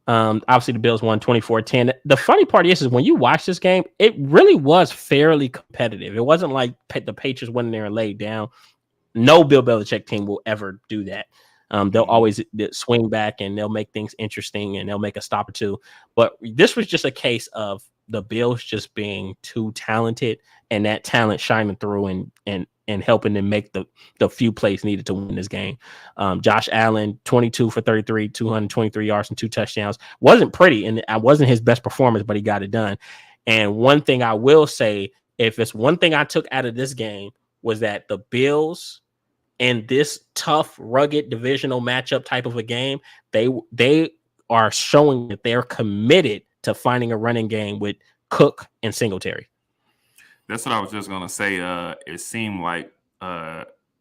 Obviously the Bills won 24-10. The funny part is when you watch this game, it really was fairly competitive. It wasn't like the Patriots went in there and laid down. No Bill Belichick team will ever do that. They'll always swing back and they'll make things interesting and they'll make a stop or two. But this was just a case of the Bills just being too talented and that talent shining through and helping them make the few plays needed to win this game. Josh Allen, 22 for 33, 223 yards and 2 touchdowns. Wasn't pretty, and I wasn't his best performance, but he got it done. And one thing I will say, if it's one thing I took out of this game, was that the Bills in this tough, rugged divisional matchup type of a game, they are showing that they're committed to finding a running game with Cook and Singletary.
That's what I was just gonna say. It seemed like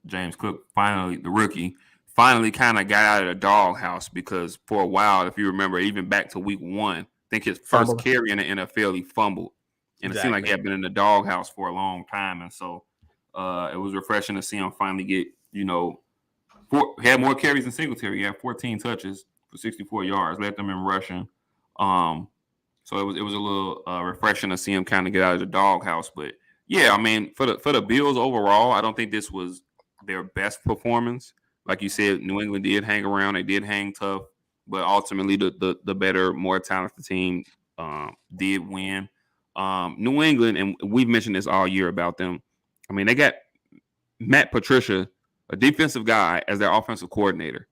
James Cook finally, the rookie, finally kind of got out of the doghouse, because for a while, if you remember, even back to week 1, I think his first carry in the NFL, he fumbled, and it seemed like he had been in the doghouse for a long time, and so it was refreshing to see him finally get, he had more carries than Singletary. He had 14 touches for 64 yards, led them in rushing. So it was a little refreshing to see him kind of get out of the doghouse. But yeah, I mean, for the Bills overall, I don't think this was their best performance. Like you said, New England did hang around, they did hang tough, but ultimately the better, more talented team did win. New England, and we've mentioned this all year about them. I mean, they got Matt Patricia, a defensive guy, as their offensive coordinator.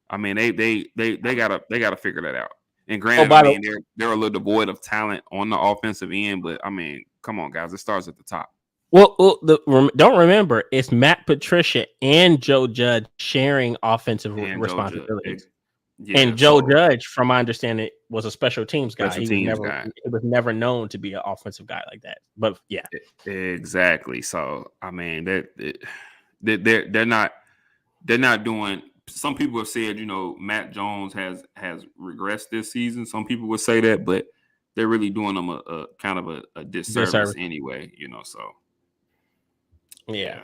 I mean, they gotta figure that out. And granted, they're a little devoid of talent on the offensive end, but I mean, come on, guys, it starts at the top.
Well, don't remember, it's Matt Patricia and Joe Judge sharing offensive responsibilities. And Joe Judge, from my understanding, was a special teams guy. He was never known to be an offensive guy like that. But yeah,
exactly. So I mean, they're not doing. Some people have said, Matt Jones has regressed this season. Some people would say that, but they're really doing them a kind of a disservice anyway. So
yeah.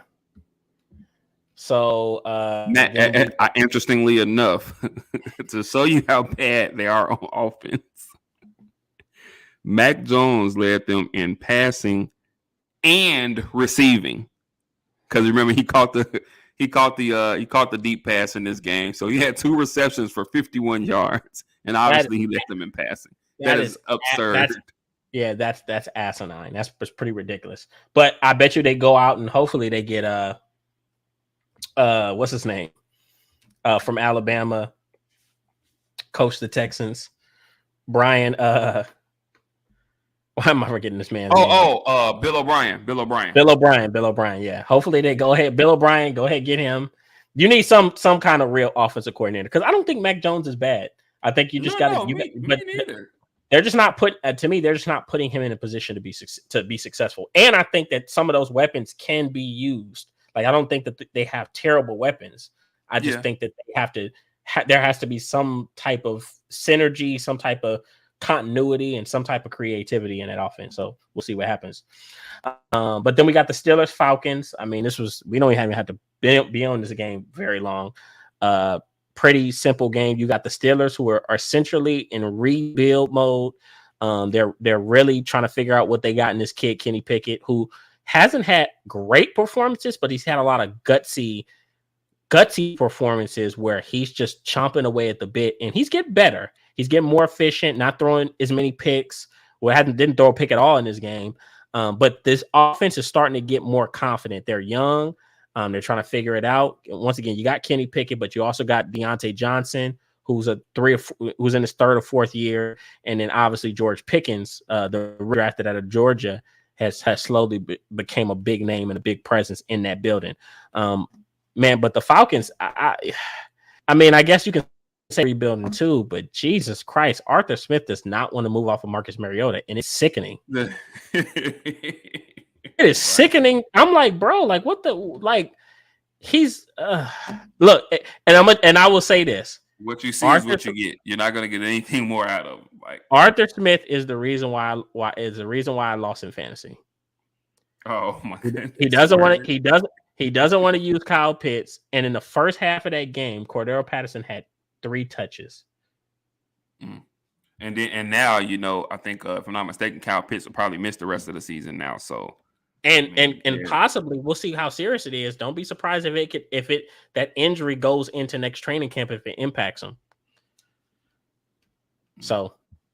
So,
interestingly enough, to show you how bad they are on offense, Mac Jones led them in passing and receiving. Because remember, he caught the deep pass in this game, so he had 2 receptions for 51 yards, and obviously he led them in passing. That is absurd.
That's asinine. That's pretty ridiculous. But I bet you they go out and hopefully they get what's his name? From Alabama, coach the Texans. Brian, why am I forgetting this man's name?
Bill O'Brien. Bill
O'Brien, yeah. Hopefully they go ahead. Bill O'Brien, go ahead, get him. You need some kind of real offensive coordinator, because I don't think Mac Jones is bad. I think you just got to. But they're just not they're just not putting him in a position to be successful. And I think that some of those weapons can be used. Like, I don't think that they have terrible weapons. I just think that they have to. There has to be some type of synergy, some type of continuity, and some type of creativity in that offense. So we'll see what happens. But then we got the Steelers Falcons. I mean, we don't even have to be on this game very long. Pretty simple game. You got the Steelers, who are essentially in rebuild mode. They're really trying to figure out what they got in this kid, Kenny Pickett, who hasn't had great performances, but he's had a lot of gutsy performances where he's just chomping away at the bit, and he's getting better. He's getting more efficient, not throwing as many picks. Didn't throw a pick at all in this game. But this offense is starting to get more confident. They're young. They're trying to figure it out. Once again, you got Kenny Pickett, but you also got Deontay Johnson, who's in his 3rd or 4th year, and then obviously George Pickens, the drafted out of Georgia, has slowly became a big name and a big presence in that building. Man, but the Falcons, I mean, I guess you can say rebuilding too, but Jesus Christ, Arthur Smith does not want to move off of Marcus Mariota, and it's sickening. It is sickening. I'm like, bro, like what he's look, and I will say this.
What you see is what you get. You're not gonna get anything more out of him. Like,
Arthur Smith is the reason why I lost in fantasy.
Oh my goodness.
He doesn't want to use Kyle Pitts, and in the first half of that game, Cordero Patterson had 3 touches.
And now, I think if I'm not mistaken, Kyle Pitts will probably miss the rest of the season now. So
And possibly we'll see how serious it is. Don't be surprised if that injury goes into next training camp if it impacts him. So,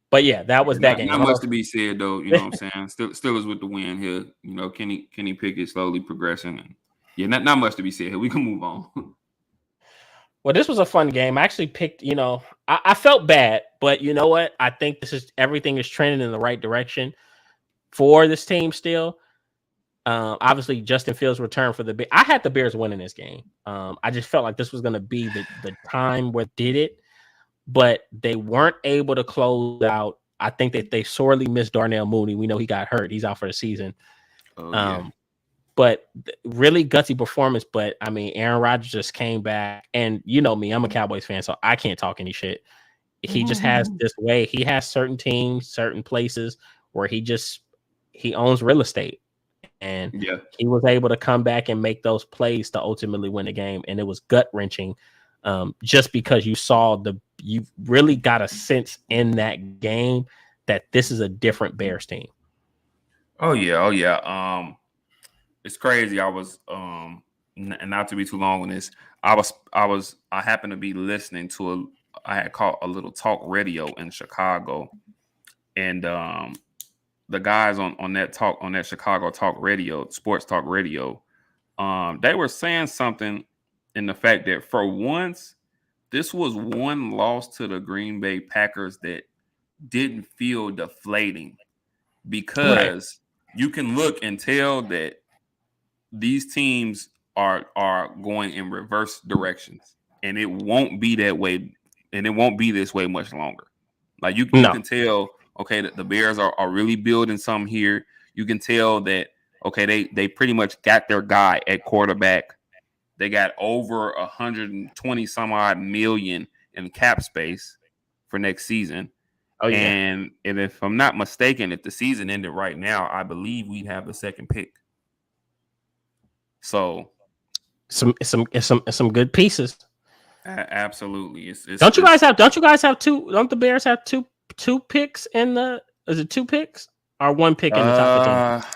but yeah, that was that game.
Not much to be said though. You know what I'm saying? Steelers with the win here. You know, Kenny Pickett slowly progressing, and yeah, not much to be said here. We can move on.
Well, this was a fun game. I actually picked. I felt bad, but you know what? I think everything is trending in the right direction for this team still. Obviously, Justin Fields' return for the Bears. I had the Bears winning this game. I just felt like this was going to be the time where did it, but they weren't able to close out. I think that they sorely missed Darnell Mooney. We know he got hurt; he's out for the season. But really gutsy performance. But I mean, Aaron Rodgers just came back, and you know me, I'm a Cowboys fan, so I can't talk any shit. He just has this way. He has certain teams, certain places where he owns real estate. And he was able to come back and make those plays to ultimately win the game. And it was gut wrenching just because you really got a sense in that game that this is a different Bears team.
Oh yeah. It's crazy. I was and not to be too long on this. I happened to be listening to I had caught a little talk radio in Chicago, and the guys on that Chicago talk radio, sports talk radio, they were saying something in the fact that for once, this was one loss to the Green Bay Packers that didn't feel deflating, because you can look and tell that these teams are going in reverse directions, and it won't be that way, and it won't be this way much longer. Like you can tell. Okay, the Bears are really building some here. You can tell that, okay, they pretty much got their guy at quarterback. They got over 120 some odd million in cap space for next season. Oh, yeah. And if I'm not mistaken, if the season ended right now, I believe we'd have the second pick. So
some good pieces.
Absolutely.
Don't you guys have two? Don't the Bears have two picks is it two picks or one pick in the top 15?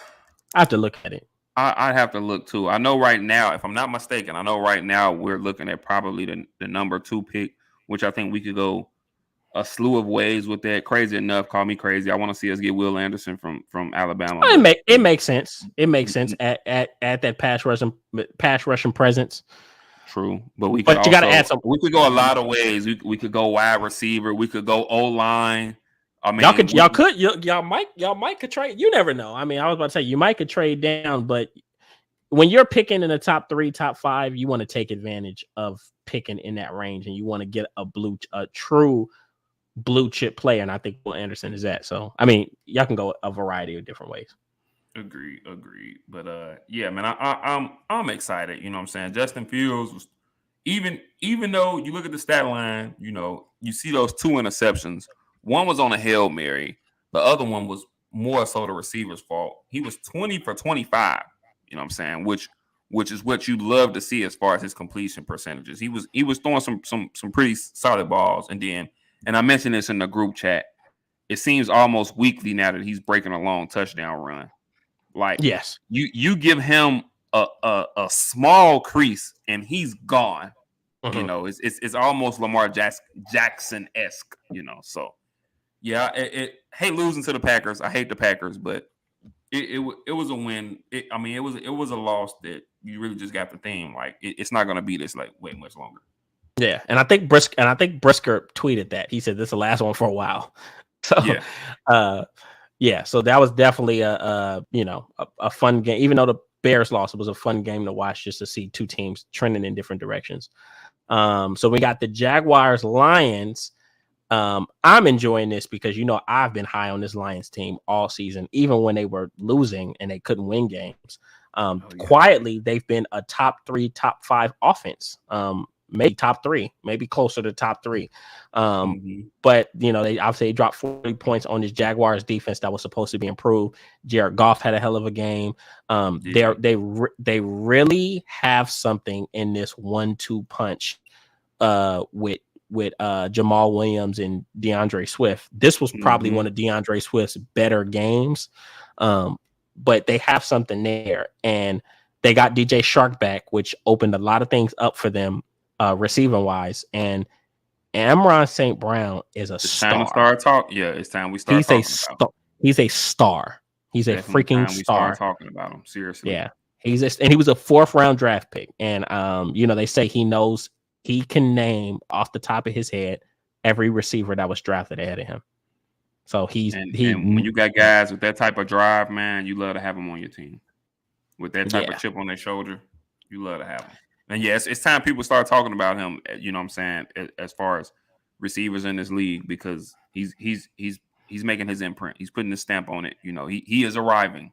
I have to look at it.
I'd have to look too. I know right now, if I'm not mistaken, we're looking at probably the number 2 pick, which I think we could go a slew of ways with that. Crazy enough, call me crazy. I want to see us get Will Anderson from Alabama.
It makes sense. It makes sense at that pass rushing presence.
True, but you got to add some. We could go a lot of ways. We could go wide receiver. We could go O-line. I mean,
y'all might could trade. You never know. I mean, I was about to say you might could trade down, but when you're picking in the top 3, top 5, you want to take advantage of picking in that range, and you want to get a true blue chip player. And I think Will Anderson is that. So, I mean, y'all can go a variety of different ways.
Agreed. But yeah, man, I'm excited. You know what I'm saying? Justin Fields was even though you look at the stat line, you know, you see those 2 interceptions. One was on a Hail Mary. The other one was more so the receiver's fault. He was 20 for 25. You know what I'm saying? Which is what you'd love to see as far as his completion percentages. He was throwing some pretty solid balls. And I mentioned this in the group chat. It seems almost weekly now that he's breaking a long touchdown run. Like, yes, you give him a small crease and he's gone. You know, it's almost Lamar Jackson-esque, you know. So yeah, it hate losing to the Packers. I hate the Packers, but it was a win. It was a loss that you really just got the theme. Like it's not gonna be this like way much longer.
Yeah, and I think Brisker tweeted that. He said this is the last one for a while. So yeah, so that was definitely a fun game. Even though the Bears lost, it was a fun game to watch just to see 2 teams trending in different directions. So we got the Jaguars Lions. I'm enjoying this because I've been high on this Lions team all season, even when they were losing and they couldn't win games. Quietly, they've been a top 3, top 5 offense. Maybe top 3, maybe closer to top 3. But they obviously dropped 40 points on this Jaguars defense that was supposed to be improved. Jared Goff had a hell of a game. They really have something in this 1-2 punch with Jamal Williams and DeAndre Swift. This was probably one of DeAndre Swift's better games. but they have something there, and they got DJ Shark back, which opened a lot of things up for them, receiving wise. And Amon St. Brown is a
It's time to
star.
start talk. Yeah, it's time we start
He's a
talking about him.
star. He's a star. He's a
Definitely
freaking
time we start
star.
talking about him. Seriously.
Yeah. And he was a 4th round draft pick. And they say he can name off the top of his head every receiver that was drafted ahead of him. So
and when you got guys with that type of drive, man, you love to have them on your team. With that type of chip on their shoulder, you love to have them. And yes, it's time people start talking about him. You know what I'm saying? As far as receivers in this league, because he's making his imprint. He's putting his stamp on it. You know, he is arriving.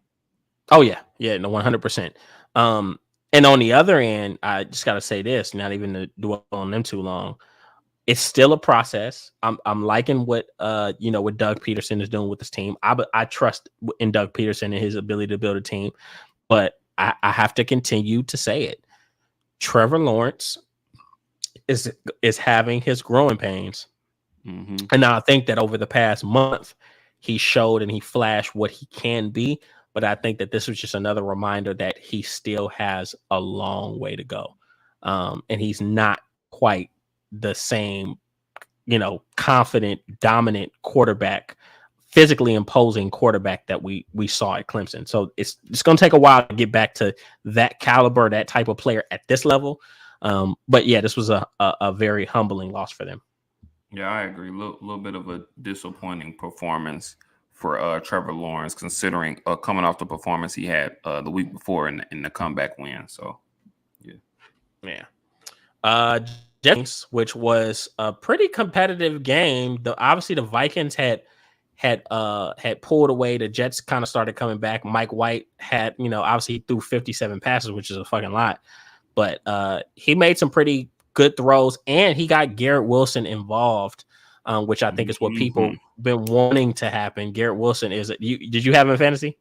Oh yeah, no, 100%. And on the other end, I just got to say this, not even to dwell on them too long. It's still a process. I'm liking what what Doug Peterson is doing with this team. I trust in Doug Peterson and his ability to build a team, but I have to continue to say it. Trevor Lawrence is having his growing pains, and now I think that over the past month he showed and he flashed what he can be. But I think that this was just another reminder that he still has a long way to go, and he's not quite the same, confident, dominant quarterback, physically imposing quarterback that we saw at Clemson. So it's going to take a while to get back to that caliber, that type of player at this level. But yeah, this was a very humbling loss for them.
Yeah, I agree. Little bit of a disappointing performance for Trevor Lawrence, considering coming off the performance he had the week before in the comeback win. So
yeah. Which was a pretty competitive game. Obviously the Vikings had pulled away. The Jets kind of started coming back. Mike White had, obviously he threw 57 passes, which is a fucking lot, but he made some pretty good throws, and he got Garrett Wilson involved, which I think is what people been wanting to happen. Garrett Wilson did you have him in fantasy?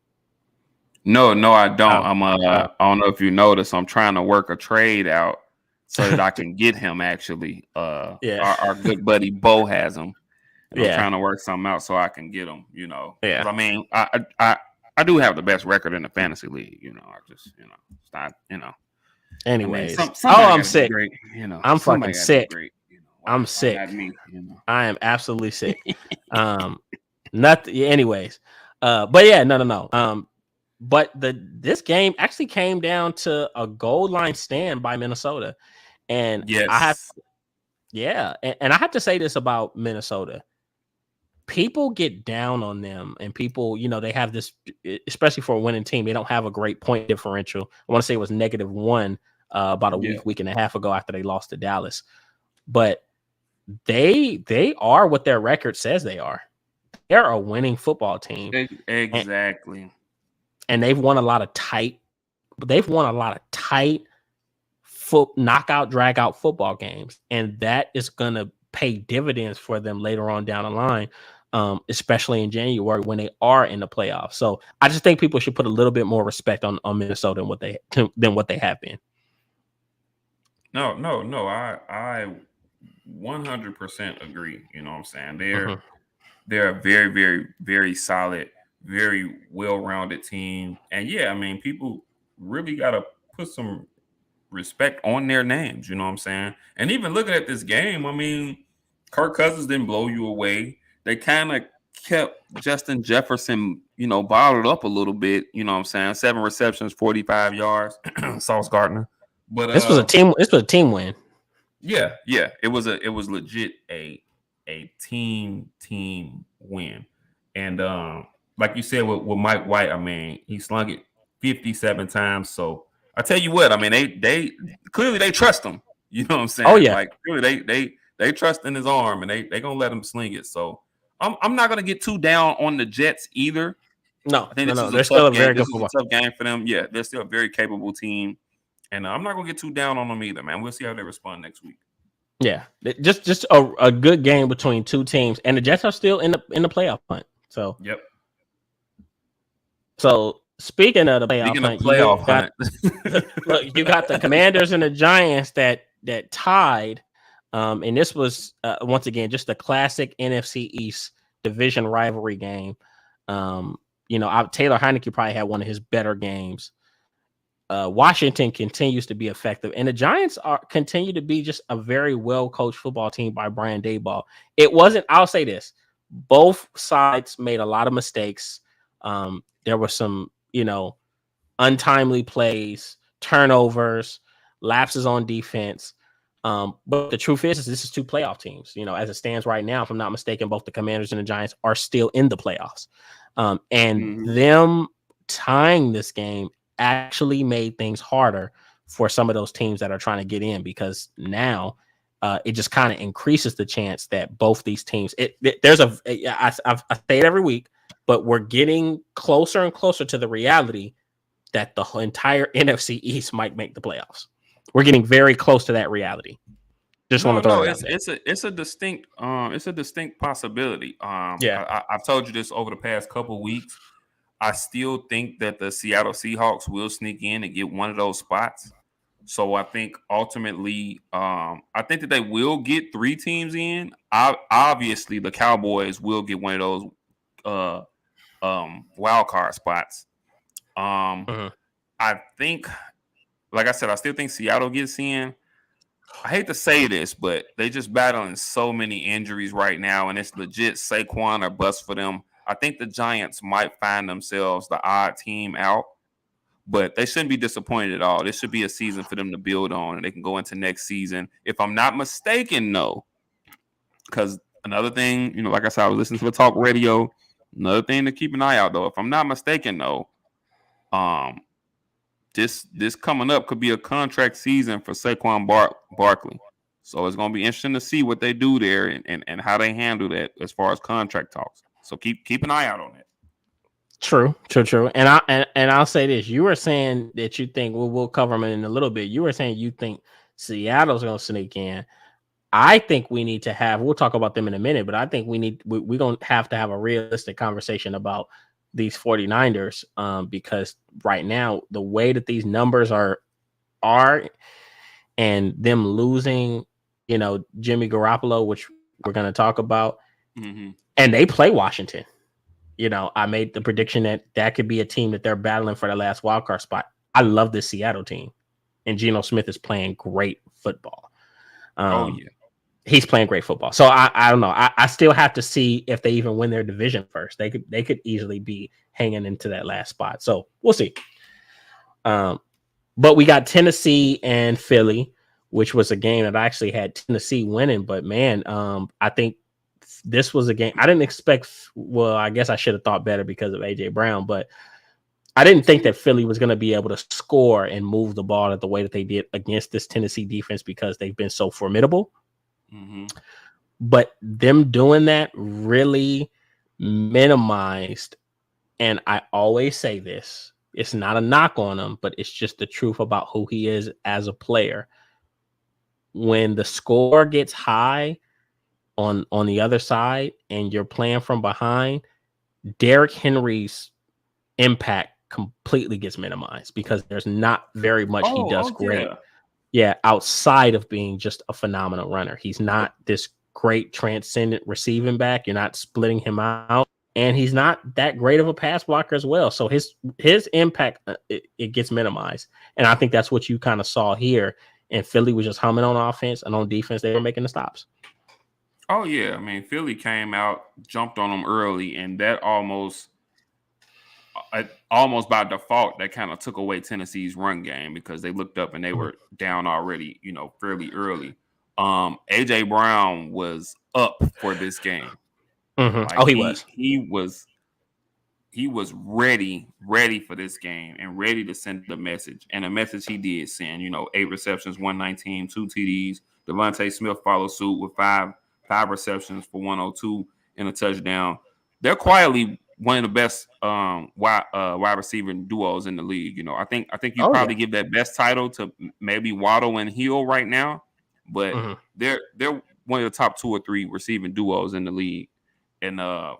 No, I don't. I don't know if you noticed, I'm trying to work a trade out so that I can get him. Actually, our good buddy Bo has him, and I'm trying to work something out so I can get him. I mean, I do have the best record in the fantasy league. I just, it's not,
Anyways,
I mean,
I'm sick.
Great,
I'm fucking sick.
Great,
I'm sick.
Not me,
I am absolutely sick. Anyways, but yeah, no. But this game actually came down to a goal line stand by Minnesota. And
yes.
I have to say this about Minnesota. People get down on them, and people, they have this, especially for a winning team, they don't have a great point differential. I want to say it was -1 about a week and a half ago after they lost to Dallas. But they are what their record says they are. They're a winning football team.
Exactly.
And they've won a lot of tight knockout, drag out football games, and that is going to pay dividends for them later on down the line, especially in January when they are in the playoffs. So I just think people should put a little bit more respect on Minnesota than what they have been.
No, I 100% agree. You know what I'm saying? They're a very, very, very solid, very well-rounded team, and I mean, people really got to put some respect on their names, you know what I'm saying? And even looking at this game, I mean, Kirk Cousins didn't blow you away. They kind of kept Justin Jefferson, bottled up a little bit, you know what I'm saying? 7 receptions, 45 yards, Sauce Gardner. But
this was a team win.
Yeah. It was legit a team win. And like you said with Mike White, I mean, he slung it 57 times, so I tell you what, I mean, they clearly they trust him. You know what I'm saying?
Oh yeah.
Like clearly they trust in his arm, and they gonna let him sling it. So I'm not gonna get too down on the Jets either.
No,
I think this is
they're still a very good
football. Tough game for them. Yeah, they're still a very capable team, and I'm not gonna get too down on them either, man. We'll see how they respond next week.
Yeah, just a good game between two teams, and the Jets are still in the playoff hunt. So
yep.
So speaking of the playoff hunt, you got the Commanders and the Giants that tied, and this was once again just a classic NFC East division rivalry game. Taylor Heineke probably had one of his better games. Washington continues to be effective, and the Giants continue to be just a very well coached football team by Brian Daboll. It wasn't. I'll say this: both sides made a lot of mistakes. There were some, untimely plays, turnovers, lapses on defense. But the truth is this is two playoff teams. As it stands right now, if I'm not mistaken, both the Commanders and the Giants are still in the playoffs. And them tying this game actually made things harder for some of those teams that are trying to get in, because now it just kind of increases the chance that both these teams. I say it every week, but we're getting closer and closer to the reality that the entire NFC East might make the playoffs. We're getting very close to that reality. Just want to throw it out there.
It's a distinct possibility. I've told you this over the past couple of weeks. I still think that the Seattle Seahawks will sneak in and get one of those spots. So I think ultimately, I think that they will get 3 teams in. Obviously, the Cowboys will get one of those wild card spots. I think, like I said, I still think Seattle gets in. I hate to say this, but they just battling so many injuries right now, and it's legit Saquon or bust for them. I think the Giants might find themselves the odd team out, but they shouldn't be disappointed at all. This should be a season for them to build on, and they can go into next season. If I'm not mistaken, no. Because another thing, like I said, I was listening to the talk radio. Another thing to keep an eye out, though. If I'm not mistaken, though, this coming up could be a contract season for Saquon Barkley. So it's going to be interesting to see what they do there and how they handle that as far as contract talks. So keep an eye out on it.
True. And I'll say this: you were saying that you think we'll cover them in a little bit. You were saying you think Seattle's going to sneak in. I think we need to have. We'll talk about them in a minute, but I think we're going to have a realistic conversation about these 49ers, because right now the way that these numbers are, and them losing, Jimmy Garoppolo, which we're going to talk about. And they play Washington. I made the prediction that could be a team that they're battling for the last wildcard spot. I love this Seattle team, and Geno Smith is playing great football. He's playing great football. So I don't know. I still have to see if they even win their division first. They could easily be hanging into that last spot. So we'll see. But we got Tennessee and Philly, which was a game that I actually had Tennessee winning. But man, I think this was a game I didn't expect. Well, I guess I should have thought better because of AJ Brown, but I didn't think that Philly was going to be able to score and move the ball the way that they did against this Tennessee defense, because they've been so formidable. But them doing that really minimized, and I always say this, it's not a knock on him, but it's just the truth about who he is as a player. When the score gets high on the other side and you're playing from behind, Derrick Henry's impact completely gets minimized, because there's not very much he does great. Yeah, outside of being just a phenomenal runner. He's not this great transcendent receiving back. You're not splitting him out, and he's not that great of a pass blocker as well. So his impact, it gets minimized. And I think that's what you kind of saw here. And Philly was just humming on offense, and on defense, they were making the stops.
Oh, yeah. I mean, Philly came out, jumped on them early, and that almost by default, that kind of took away Tennessee's run game, because they looked up and they were down already, fairly early. AJ Brown was up for this game. He was ready for this game and ready to send the message. And the message he did send, 8 receptions, 119, 2 TDs. Devontae Smith followed suit with five receptions for 102 and a touchdown. They're quietly one of the best wide receiver duos in the league. I think you probably give that best title to maybe Waddle and Hill right now, but they're one of the top 2 or 3 receiving duos in the league. And if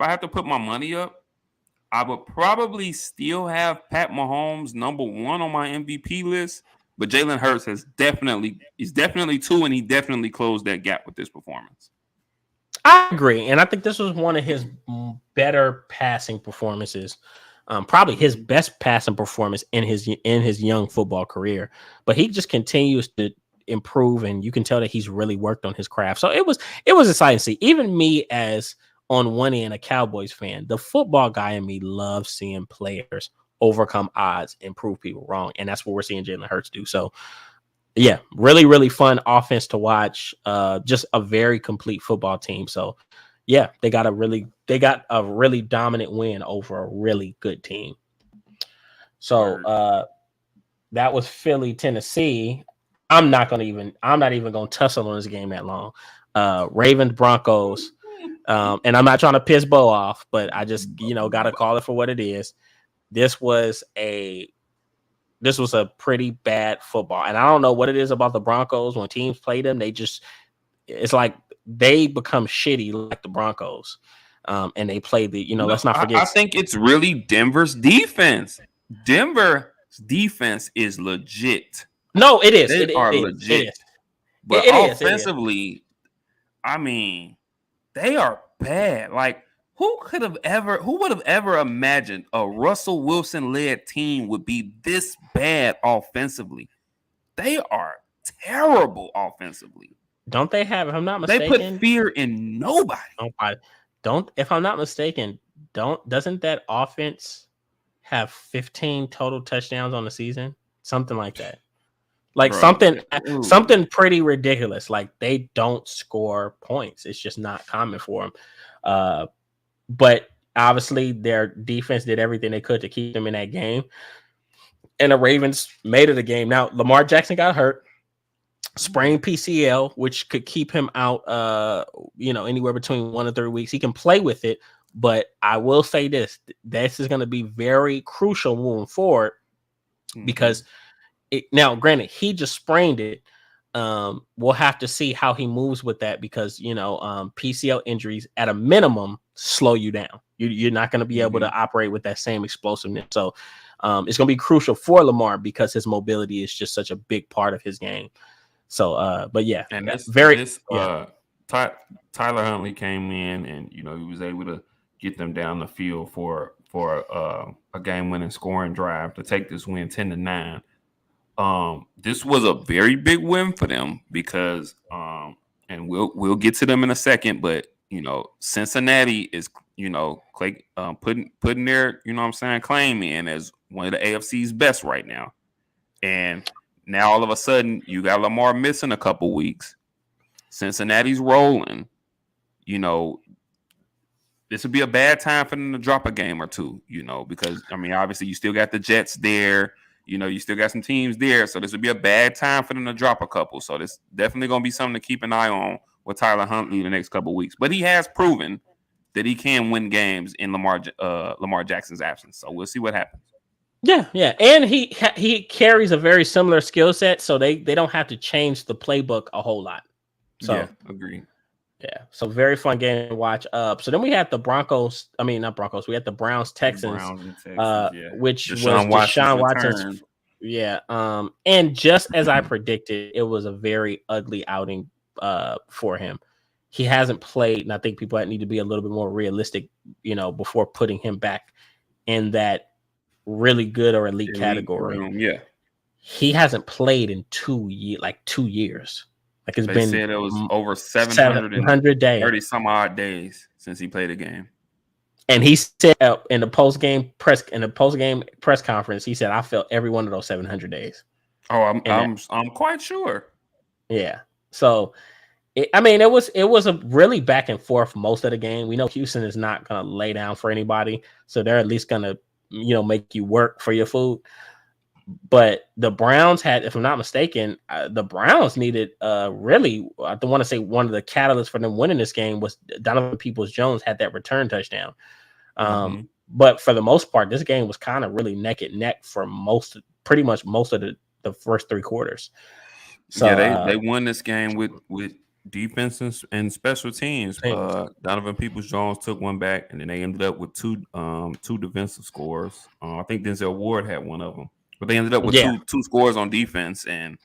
I have to put my money up, I would probably still have Pat Mahomes number 1 on my MVP list. But Jalen Hurts is definitely two, and he definitely closed that gap with this performance.
I agree, and I think this was one of his better passing performances. Probably his best passing performance in his young football career. But he just continues to improve, and you can tell that he's really worked on his craft. So it was exciting to see. Even me, as on one end a Cowboys fan, the football guy in me loves seeing players overcome odds and prove people wrong, and that's what we're seeing Jalen Hurts do. So yeah, really, really fun offense to watch. Just a very complete football team. So yeah, they got a really dominant win over a really good team. So that was Philly, Tennessee. I'm not even gonna tussle on this game that long. Ravens, Broncos. And I'm not trying to piss Bo off, but I just gotta call it for what it is. This was a pretty bad football. And I don't know what it is about the Broncos. When teams play them, it's like they become shitty like the Broncos. And they play let's not forget.
I think it's really Denver's defense. Denver's defense is legit.
No, it is.
They are legit.
It is.
But offensively, I mean, they are bad. Like, who would have ever imagined a Russell Wilson led team would be this bad offensively? They are terrible offensively.
Don't they have, if I'm not mistaken,
they put fear in nobody.
If I'm not mistaken, doesn't that offense have 15 total touchdowns on the season? Something like that. Like something pretty ridiculous. Like they don't score points. It's just not common for them. But obviously their defense did everything they could to keep them in that game. And the Ravens made it a game. Now, Lamar Jackson got hurt, sprained PCL, which could keep him out, anywhere between 1 and 3 weeks. He can play with it, but I will say this is going to be very crucial moving forward because now, granted, he just sprained it. We'll have to see how he moves with that because, PCL injuries at a minimum slow you down. You're not going to be able to operate with that same explosiveness. So it's going to be crucial for Lamar because his mobility is just such a big part of his game. So, but yeah,
and Tyler Huntley came in and, he was able to get them down the field for a game-winning scoring drive to take this win 10-9. This was a very big win for them because, and we'll get to them in a second, but Cincinnati is, putting their, claim in as one of the AFC's best right now. And now all of a sudden you got Lamar missing a couple weeks. Cincinnati's rolling. This would be a bad time for them to drop a game or two, because obviously you still got the Jets there. You still got some teams there, so this would be a bad time for them to drop a couple. So this definitely going to be something to keep an eye on with Tyler Huntley the next couple of weeks. But he has proven that he can win games in Lamar Jackson's absence. So we'll see what happens.
Yeah, and he carries a very similar skill set, so they don't have to change the playbook a whole lot. So
yeah, agree.
Yeah, so very fun game to watch. So then we had the Broncos. I mean, not Broncos. We had the Browns, Texans, which Deshaun was Deshaun Watson's. Yeah. And just as I predicted, it was a very ugly outing for him. He hasn't played, and I think people need to be a little bit more realistic, before putting him back in that really good or elite category.
Yeah.
He hasn't played in 2 years. Like
they said it was over 700
days,
30 some odd days since he played a game.
And he said in the post game press conference, he said, "I felt every one of those 700 days."
Oh, I'm quite sure.
Yeah. So, it was a really back and forth most of the game. We know Houston is not going to lay down for anybody, so they're at least going to make you work for your food. But the Browns had, if I'm not mistaken, the Browns needed really, I want to say one of the catalysts for them winning this game was Donovan Peoples-Jones had that return touchdown. But for the most part, this game was kind of really neck and neck for pretty much most of the first 3 quarters. So
yeah, they won this game with defense and special teams. Donovan Peoples-Jones took one back, and then they ended up with two defensive scores. I think Denzel Ward had one of them. But they ended up with two scores on defense, and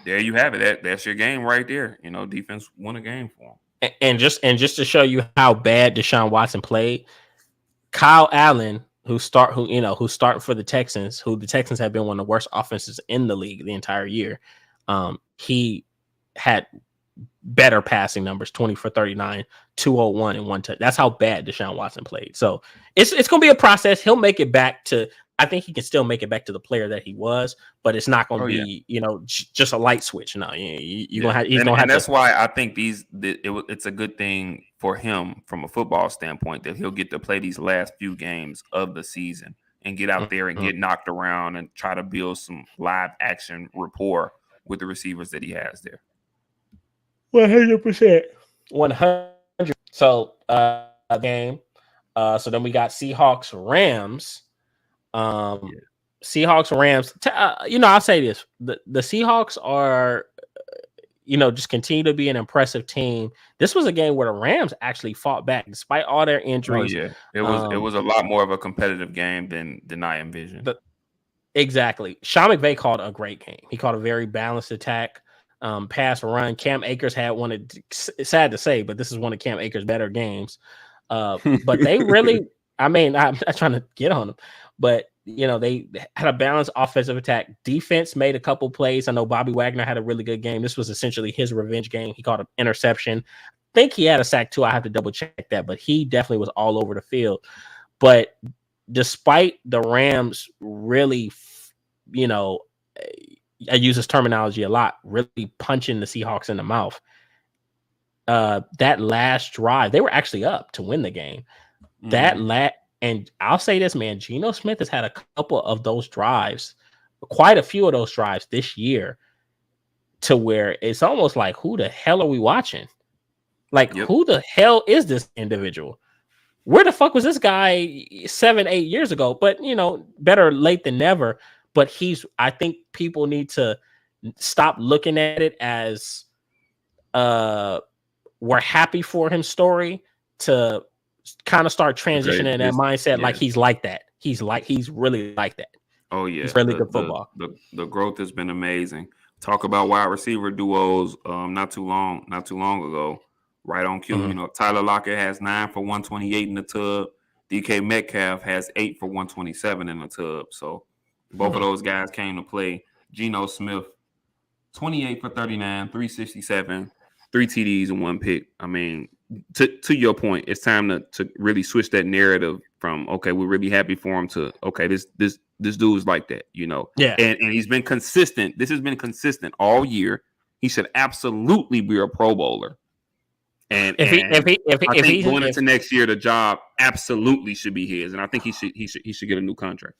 there you have it. That's your game right there. You know, defense won a game for them.
And just to show you how bad Deshaun Watson played, Kyle Allen, who's starting for the Texans, who the Texans have been one of the worst offenses in the league the entire year. He had better passing numbers, 20 for 39, 201 and one touch. That's how bad Deshaun Watson played. So it's going to be a process. He'll make it back to, I think he can still make it back to the player that he was, but it's not going to be, just a light switch. No, you're going to have, he's going to have
that's why I think it's a good thing for him from a football standpoint that he'll get to play these last few games of the season and get out there and get knocked around and try to build some live action rapport with the receivers that he has there.
100%. 100. So, game. So then we got Seahawks Rams. Seahawks Rams. I'll say this: the Seahawks are, just continue to be an impressive team. This was a game where the Rams actually fought back despite all their injuries.
Oh, yeah, it was a lot more of a competitive game than I envisioned.
Exactly. Sean McVay called a great game. He called a very balanced attack. Pass run. Cam Akers had one. It's sad to say, but this is one of Cam Akers' better games. But they really, I'm not trying to get on them, but they had a balanced offensive attack. Defense made a couple plays. I know Bobby Wagner had a really good game. This was essentially his revenge game. He caught an interception. I think he had a sack too. I have to double check that, but he definitely was all over the field. But despite the Rams really, I use this terminology a lot, really punching the Seahawks in the mouth. That last drive, they were actually up to win the game. And I'll say this, man, Geno Smith has had a couple of those drives, quite a few of those drives this year, to where it's almost like, who the hell are we watching? Like, who the hell is this individual? Where the fuck was this guy 7-8 years ago? But, better late than never. But I think people need to stop looking at it as we're happy for him story to kind of start transitioning that mindset. Like he's like that. He's really like that.
Oh yeah.
He's really good football.
The growth has been amazing. Talk about wide receiver duos not too long ago. Right on cue.
Mm-hmm.
Tyler Lockett has 9 for 128 in the tub. DK Metcalf has 8 for 127 in the tub. So both of those guys came to play. Geno Smith, 28 for 39, 367, 3 TDs and 1 pick. I mean, to your point, it's time to really switch that narrative from, okay, we're really happy for him, to, okay, this dude's like that,
Yeah.
And he's been consistent. This has been consistent all year. He should absolutely be a Pro Bowler. And if he's going into next year, the job absolutely should be his. And I think he should get a new contract.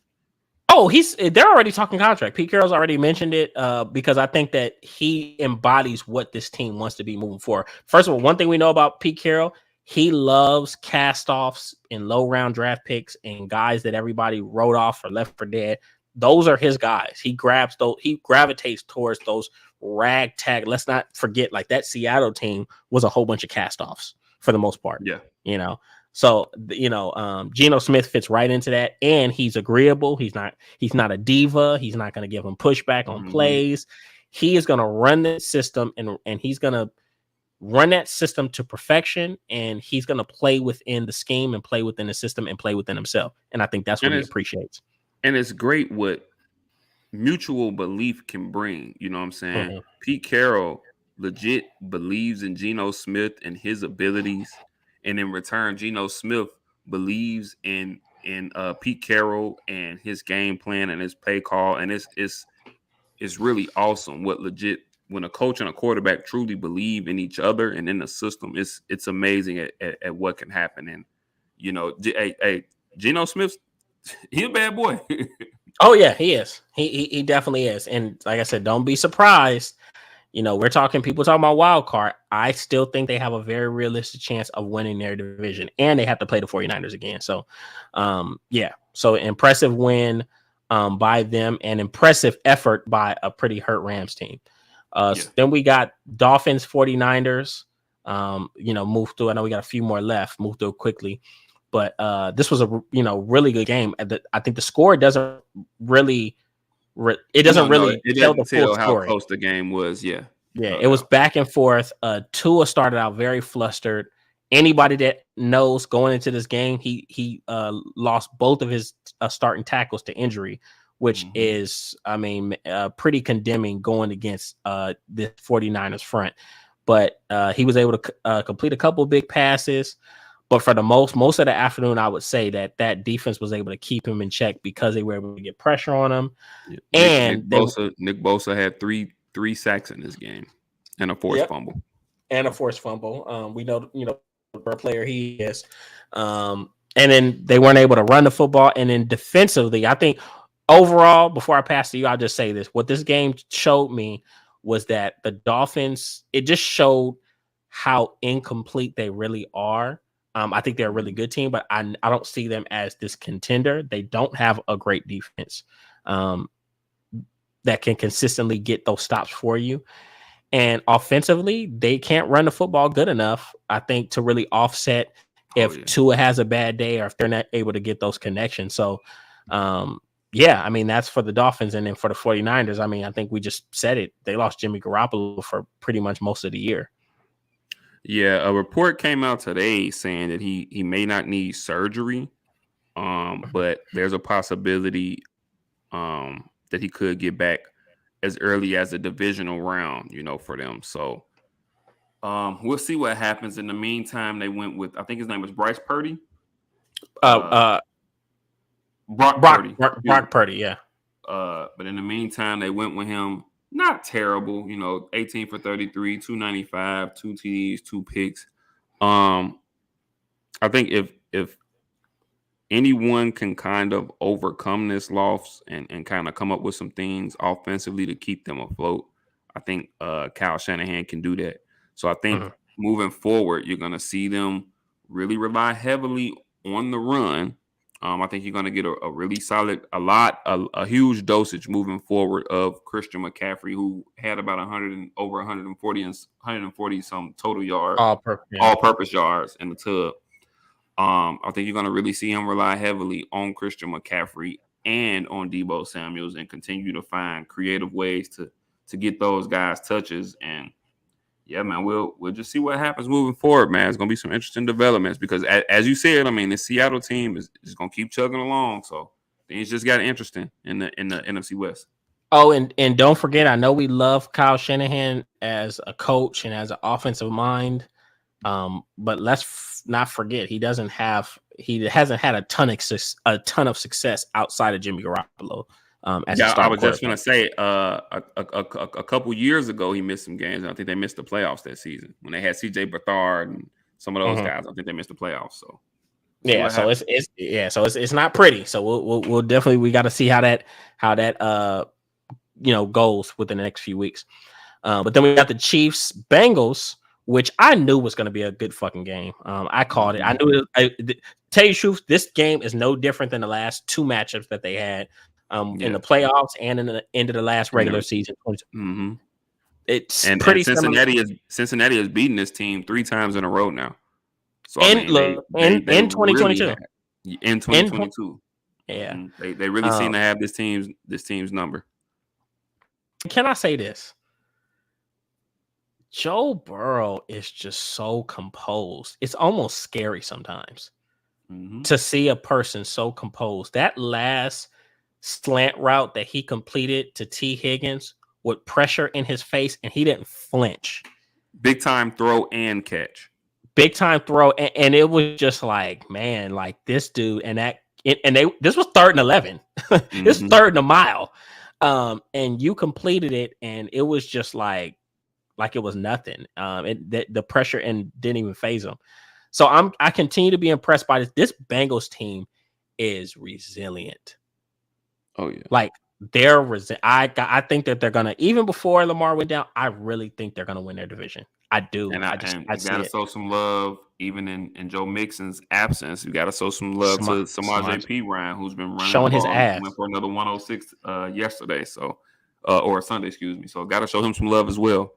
Oh, they're already talking contract. Pete Carroll's already mentioned it because I think that he embodies what this team wants to be moving forward. First of all, one thing we know about Pete Carroll, he loves cast-offs and low-round draft picks and guys that everybody wrote off or left for dead. Those are his guys. He gravitates towards those ragtag. Let's not forget, like, that Seattle team was a whole bunch of cast-offs for the most part.
Yeah.
So, Geno Smith fits right into that, and he's agreeable. He's not a diva. He's not going to give him pushback on plays. He is going to run that system, and he's going to run that system to perfection, and he's going to play within the scheme and play within the system and play within himself. And I think that's what he appreciates.
And it's great what mutual belief can bring. You know what I'm saying?
Mm-hmm.
Pete Carroll legit believes in Geno Smith and his abilities. And in return, Geno Smith believes in Pete Carroll and his game plan and his play call. And it's really awesome when a coach and a quarterback truly believe in each other and in the system. It's amazing at what can happen. And, Geno Smith, he a bad boy.
Oh, yeah, he is. He definitely is. And like I said, don't be surprised. People talking about wild card. I still think they have a very realistic chance of winning their division, and they have to play the 49ers again. So, So impressive win by them, and impressive effort by a pretty hurt Rams team. Then we got Dolphins 49ers. Move through. I know we got a few more left. Move through quickly, but this was a really good game. I think the score doesn't really it doesn't
No,
really
it
tell the
doesn't
full
tell how
story.
close the game was. Yeah,
Yeah,
no
it was
doubt.
back and forth. Tua started out very flustered. Anybody that knows going into this game, he lost both of his starting tackles to injury, which
Mhm.
is, I mean, pretty condemning going against the 49ers front. But he was able to complete a couple of big passes. But for the most of the afternoon, I would say that defense was able to keep him in check because they were able to get pressure on him,
Yeah.
and they
Nick Bosa had three sacks in this game and a forced
yep,
fumble.
and a forced fumble. We know what player he is. And then they weren't able to run the football. And then defensively, I think overall, before I pass to you, I'll just say this: what this game showed me was that the Dolphins. It just showed how incomplete they really are. I think they're a really
Mhm.
good team, but I don't see them as this contender. They don't have a great defense um, that can consistently get those stops for you. And offensively, they can't run the football good enough, I think, to really offset
Oh
if
yeah.
Tua has a bad day or if they're not able to get those connections. So, yeah, I mean, that's for the Dolphins. And then for the 49ers, I mean, I think we just said it. They lost Jimmy Garoppolo for pretty much most of the year.
Yeah, a report came out today saying that he may not need surgery, but there's a possibility that he could get back as early as the divisional round, for them. So we'll see what happens. In the meantime, they went with, I think his name was Bryce Purdy.
Uh,
Uh,
uh,
Brock
Brock,
Purdy.
Brock,
Excuse me.
Brock Purdy, yeah.
But in the meantime, they went with him. Not terrible, 18 for 33, 295, two TDs, two picks. Um, I think if anyone can kind of overcome this loss and kind of come up with some things offensively to keep them afloat, I think Kyle Shanahan can do that. So I think
Mhm.
moving forward, you're going to see them really rely heavily on the run. I think you're going to get a really solid, a huge dosage moving forward of Christian McCaffrey, who had about 100 and over 140 and 140 some total yards,
All perfect. Yeah.
all-purpose yards in the tub. I think you're going to really see him rely heavily on Christian McCaffrey and on Deebo Samuels and continue to find creative ways to get those guys touches. And yeah, man, we'll just see what happens moving forward, man. It's going to be some interesting developments because, as you said, I mean, the Seattle team is going to keep chugging along. So things just got interesting in the NFC West.
Oh, and don't forget, I know we love Kyle Shanahan as a coach and as an offensive mind. But let's not forget he hasn't had a ton of success outside of Jimmy Garoppolo as a
Yeah, I
starting
was just gonna
quarterback.
say, a couple years ago he missed some games. I think they missed the playoffs that season when they had C.J. Beathard and some of those
Mhm.
guys. I think they missed the playoffs. So see
Yeah,
what
so
happens.
it's not pretty. So we'll definitely we got to see how that goes within the next few weeks. But then we got the Chiefs Bengals, which I knew was going to be a good fucking game. I called it. I
Mhm.
knew tell you the truth, this game is no different than the last two matchups that they had in
Yeah,
the playoffs and in the end of the last
and
regular season.
mm-hmm.
It's
and
pretty similar.
Cincinnati has beaten this team 3 times in a row now. So I
And
mean
look,
they
in
really
2022,
have in
in
2022.
yeah.
They really seem
Um,
to have this team's number.
can I say this? Joe Burrow is just so composed. It's almost scary sometimes
Hmm.
to see a person so composed. That last slant route that he completed to T. Higgins with pressure in his face, and he didn't flinch.
Big time throw and catch.
Big time throw, and it was just like, man, like this dude, this was 3rd and 11. This
Hmm.
3rd and a mile, and you completed it, and it was just like it was nothing. And the pressure and didn't even phase him. So I continue to be impressed by this. This Bengals team is resilient.
Oh yeah.
Like I think that they're gonna, even before Lamar went down, I really think they're gonna win their division. I do.
And
I
you
see
gotta
it.
show some love even in Joe Mixon's absence. You gotta show some love
Smart,
to
smart,
Samaje P. Ryan, who's been running the
showing his
ball. He went
ass.
for another 106 yesterday, so or Sunday, excuse me. So gotta show him some love as well.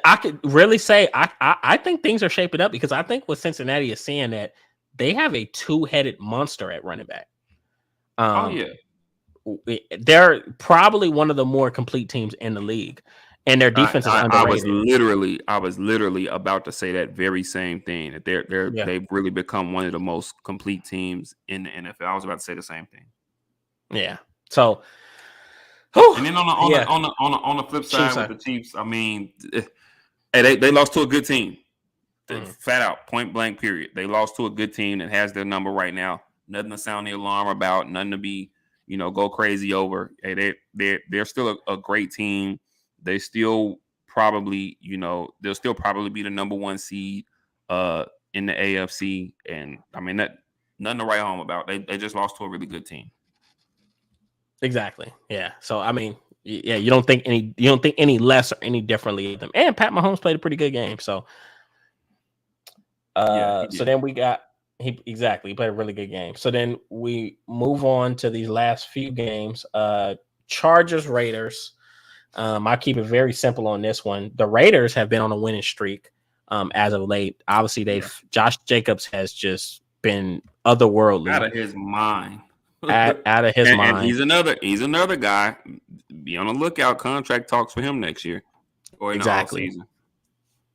I could really say I think things are shaping up because I think what Cincinnati is seeing that they have a two-headed monster at running back.
Oh
Um,
yeah.
they're probably one of the more complete teams in the league, and their defense is
I was
underrated.
literally about to say that very same thing. That
Yeah,
they've really become one of the most complete teams in the NFL. I was about to say the same thing.
yeah. So,
And then
yeah,
on the flip
Chiefs
side with
are.
the Chiefs, I mean, hey, they lost to a good team.
Mhm.
Flat out, point blank, period. They lost to a good team that has their number right now. Nothing to sound the alarm about. Nothing to be, go crazy over. Hey, they're still a great team. They still probably, they'll still probably be the number one seed in the AFC. And I mean that nothing to write home about. They just lost to a really good team.
Exactly. Yeah. So I mean, yeah, you don't think any less or any differently of them. And Pat Mahomes played a pretty good game. So
Yeah, he
so
did.
then he played a really good game. So then we move on to these last few games. Chargers Raiders. I keep it very simple on this one. The Raiders have been on a winning streak as of late. Obviously,
Yeah.
Josh Jacobs has just been otherworldly,
Out of his mind.
out of his
and
mind.
he's another guy. Be on the lookout. Contract talks for him next year or in the off
Exactly.
season.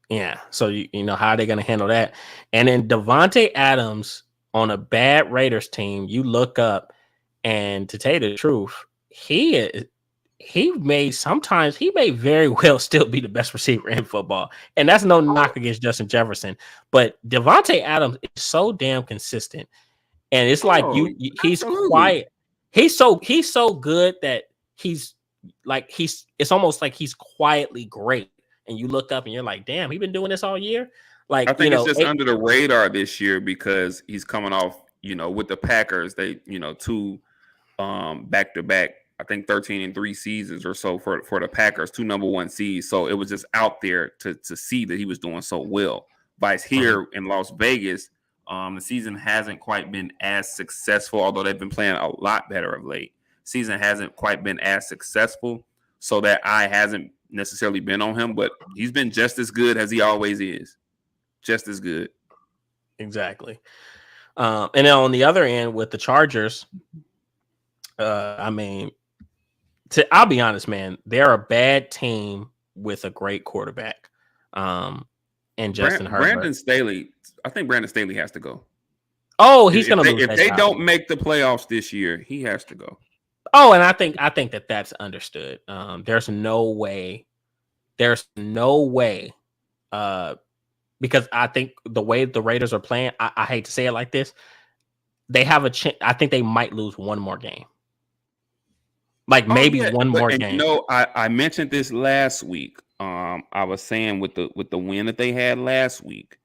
Yeah. So you know how are they going to handle that? And then Devontae Adams on a bad Raiders team, you look up, and to tell you the truth, he may very well still be the best receiver in football. And that's no knock against Justin Jefferson, but Devontae Adams is so damn consistent. And it's like
Oh,
he's
absolutely.
quiet. He's so good that it's almost like he's quietly great. And you look up and you're like, damn, he's been doing this all year.
I think it's just under the radar this year because he's coming off, with the Packers. They, two back to back, I think 13-3 seasons or so for the Packers, 2 number 1 seeds. So it was just out there to see that he was doing so well. Vice here in Las Vegas, the season hasn't quite been as successful, although they've been playing a lot better of late. Season hasn't quite been as successful, so that eye hasn't necessarily been on him, but he's been just as good as he always is. Just as good.
Exactly. And then on the other end with the Chargers, I mean, I'll be honest, man, they're a bad team with a great quarterback. And Justin Herbert.
Brandon Staley, I think Brandon Staley has to go.
Oh, he's going to lose.
If they don't make the playoffs this year, he has to go.
Oh, and I think that that's understood. There's no way. Because I think the way the Raiders are playing, I hate to say it like this, they have a chance. I think they might lose one more game. Like maybe one more game.
I mentioned this last week. I was saying with the win that they had last week,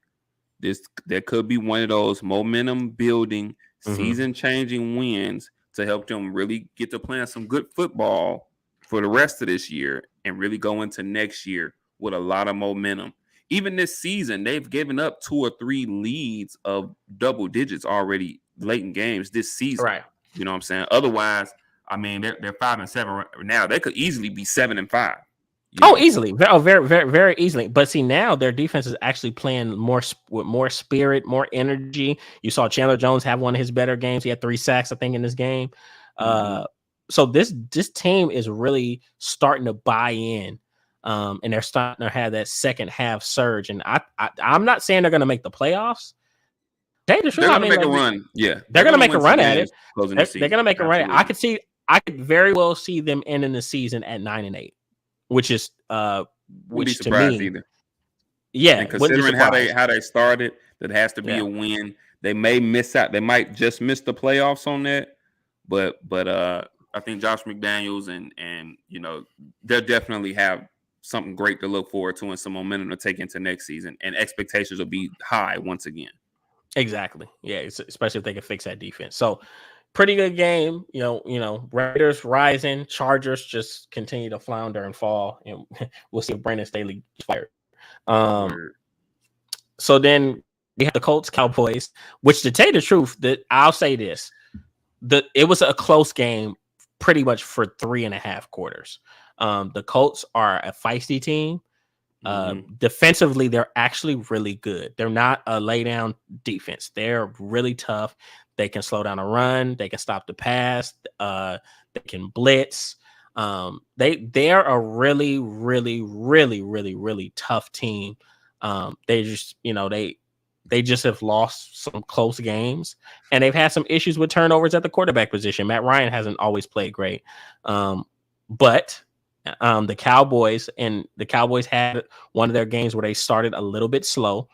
there could be one of those momentum building, season changing wins to help them really get to playing some good football for the rest of this year and really go into next year with a lot of momentum. Even this season, they've given up 2 or 3 leads of double digits already late in games this season.
Right.
You know what I'm saying? Otherwise, I mean, they're 5-7 right now. They could easily be 7-5.
Easily. Oh, very, very, very easily. But see, now their defense is actually playing with more spirit, more energy. You saw Chandler Jones have one of his better games. He had 3 sacks, I think, in this game. So this team is really starting to buy in, and they're starting to have that second half surge. And I'm not saying they're going to make the playoffs.
They're going to make a run. Yeah,
they're going to make a run at it. They're going to make a run. I could very well see them ending the season at 9-8. Which is
which to me, either.
Yeah,
and considering how they started, that has to be a win. They may miss out. They might just miss the playoffs on that. But I think Josh McDaniels and they'll definitely have something great to look forward to and some momentum to take into next season. And expectations will be high once again.
Exactly. Yeah, especially if they can fix that defense. So. Pretty good game, Raiders rising, Chargers just continue to flounder and fall, and we'll see if Brandon Staley gets fired. So then we have the Colts Cowboys, which to tell you the truth, that I'll say this, it was a close game pretty much for 3.5 quarters. The Colts are a feisty team. Defensively, they're actually really good. They're not a lay down defense. They're really tough. They can slow down a run. They can stop the pass. They can blitz. They're a really, really, really, really, really tough team. They just, they just have lost some close games, and they've had some issues with turnovers at the quarterback position. Matt Ryan hasn't always played great, but the Cowboys had one of their games where they started a little bit slow,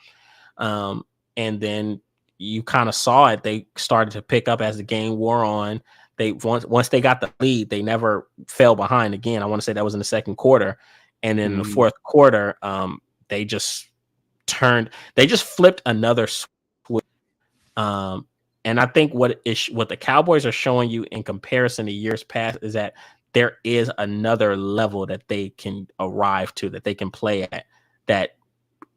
and then you kind of saw it. They started to pick up as the game wore on. They once they got the lead, they never fell behind again. I want to say that was in the second quarter, and then in the fourth quarter, they just flipped another switch. And I think what the Cowboys are showing you in comparison to years past is that there is another level that they can arrive to, that they can play at, that,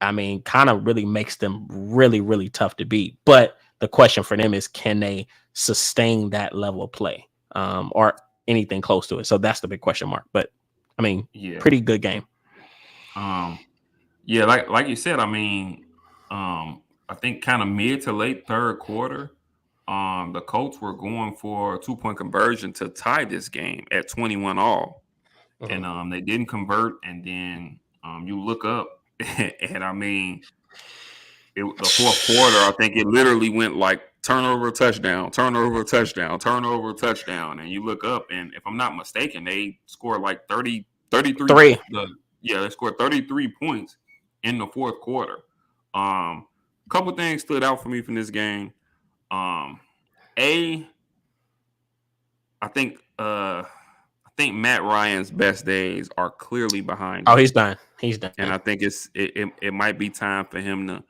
I mean, kind of really makes them really, really tough to beat. But the question for them is, can they sustain that level of play, or anything close to it? So that's the big question mark. But I mean, pretty good game.
Yeah, like you said, I mean, I think kind of mid to late third quarter, the Colts were going for a 2-point conversion to tie this game at 21 all. And they didn't convert. And then you look up and I mean, the fourth quarter, I think it literally went like turnover, touchdown, turnover, touchdown, turnover, touchdown. And you look up, and if I'm not mistaken, they scored like 33. They scored 33 points in the fourth quarter. A couple things stood out for me from this game. I think Matt Ryan's best days are clearly behind him.
Oh, he's done.
And I think it might be time for him to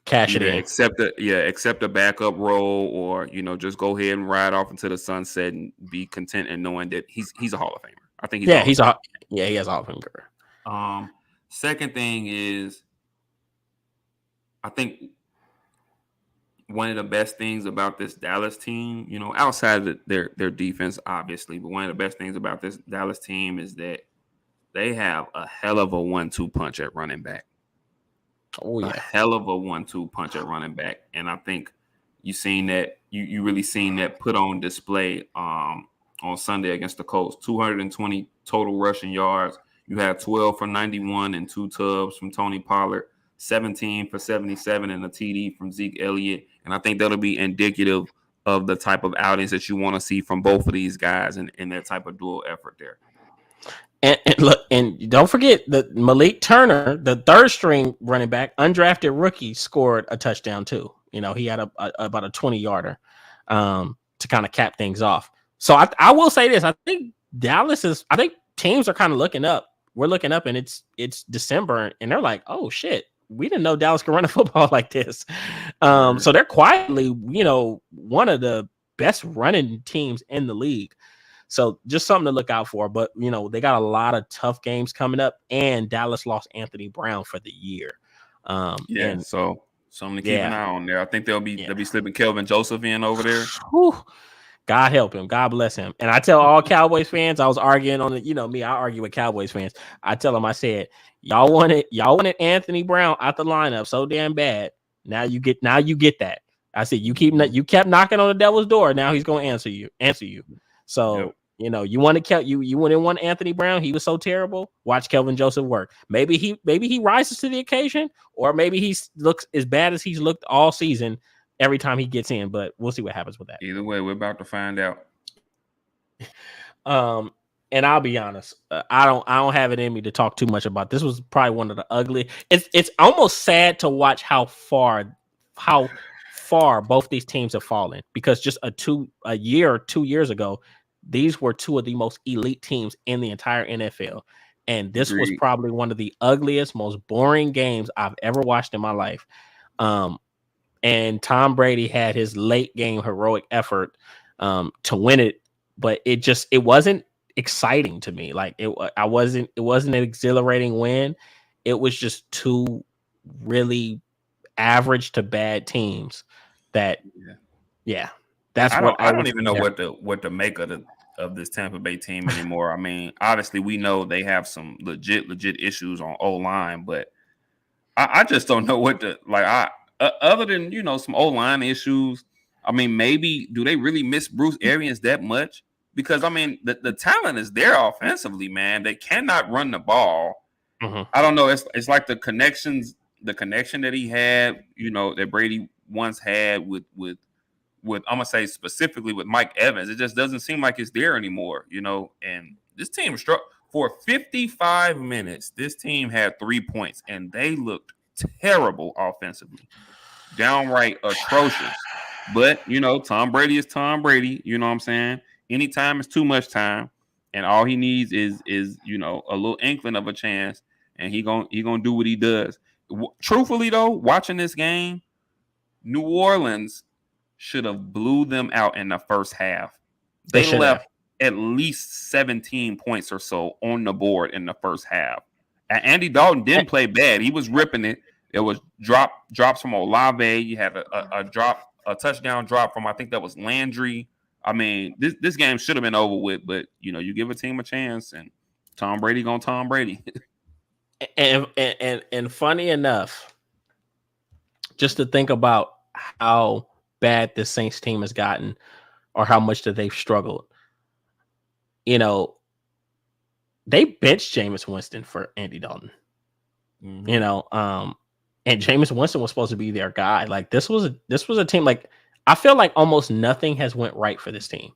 cash it in.
Accept a backup role, or just go ahead and ride off into the sunset and be content in knowing that he's a Hall of Famer. I think he has a
Hall of Fame career.
Second thing is, I think one of the best things about this Dallas team, outside of their defense, obviously, but one of the best things about this Dallas team is that they have a hell of a 1-2 punch at running back.
Oh, yeah.
A hell of a 1-2 punch at running back. And I think you seen that, you really seen that put on display on Sunday against the Colts. 220 total rushing yards. You had 12 for 91 and 2 tubs from Tony Pollard, 17 for 77 and a TD from Zeke Elliott. And I think that'll be indicative of the type of outings that you want to see from both of these guys in that type of dual effort there.
And look, and don't forget that Malik Turner, the third string running back, undrafted rookie, scored a touchdown too. He had about a 20-yarder to kind of cap things off. So I will say this: I think teams are kind of looking up. We're looking up, and it's December, and they're like, "Oh shit, we didn't know Dallas could run a football like this." So they're quietly, one of the best running teams in the league. So just something to look out for. But, they got a lot of tough games coming up, and Dallas lost Anthony Brown for the year.
So something to keep an eye on there. I think they'll be slipping Kelvin Joseph in over there.
Whew. God help him. God bless him. And I tell all Cowboys fans, I was arguing on it. Me, I argue with Cowboys fans. I tell them, I said, y'all wanted Anthony Brown out the lineup so damn bad. Now you get that. I said, you kept knocking on the devil's door. Now he's going to answer you. So, you wouldn't want Anthony Brown. He was so terrible. Watch Kelvin Joseph work. Maybe he rises to the occasion, or maybe he looks as bad as he's looked all season every time he gets in. But we'll see what happens with that.
Either way, we're about to find out.
And I'll be honest, I don't have it in me to talk too much about this. Was probably one of the ugly. It's almost sad to watch how far both these teams have fallen, because just a year or 2 years ago, these were two of the most elite teams in the entire NFL. And this was probably one of the ugliest, most boring games I've ever watched in my life. And Tom Brady had his late game heroic effort to win it, but it wasn't exciting to me. Like it wasn't an exhilarating win. It was just two really average to bad teams that, that's
I don't even know what to make of of this Tampa Bay team anymore. I mean, obviously we know they have some legit issues on O-line, but I just don't know what to like. Other than some O-line issues. I mean, maybe do they really miss Bruce Arians that much? Because I mean, the talent is there offensively, man. They cannot run the ball.
Mm-hmm.
I don't know. It's like the connection that he had, that Brady once had with I'm gonna say specifically with Mike Evans. It just doesn't seem like it's there anymore, And this team struck for 55 minutes. This team had 3 points, and they looked terrible offensively, downright atrocious. But Tom Brady is Tom Brady. You know what I'm saying? Anytime is too much time, and all he needs is a little inkling of a chance, and he gonna do what he does. Truthfully though, watching this game, New Orleans should have blew them out in the first half. They left at least 17 points or so on the board in the first half. And Andy Dalton didn't play bad. He was ripping it. It was drops from Olave. You had a touchdown drop from, I think that was Landry. I mean, this game should have been over with, but you give a team a chance, and Tom Brady gonna Tom Brady.
and funny enough, just to think about how bad this Saints team has gotten, or how much that they've struggled. They benched Jameis Winston for Andy Dalton. Mm-hmm. And Jameis Winston was supposed to be their guy. Like this was a team. Like I feel like almost nothing has went right for this team.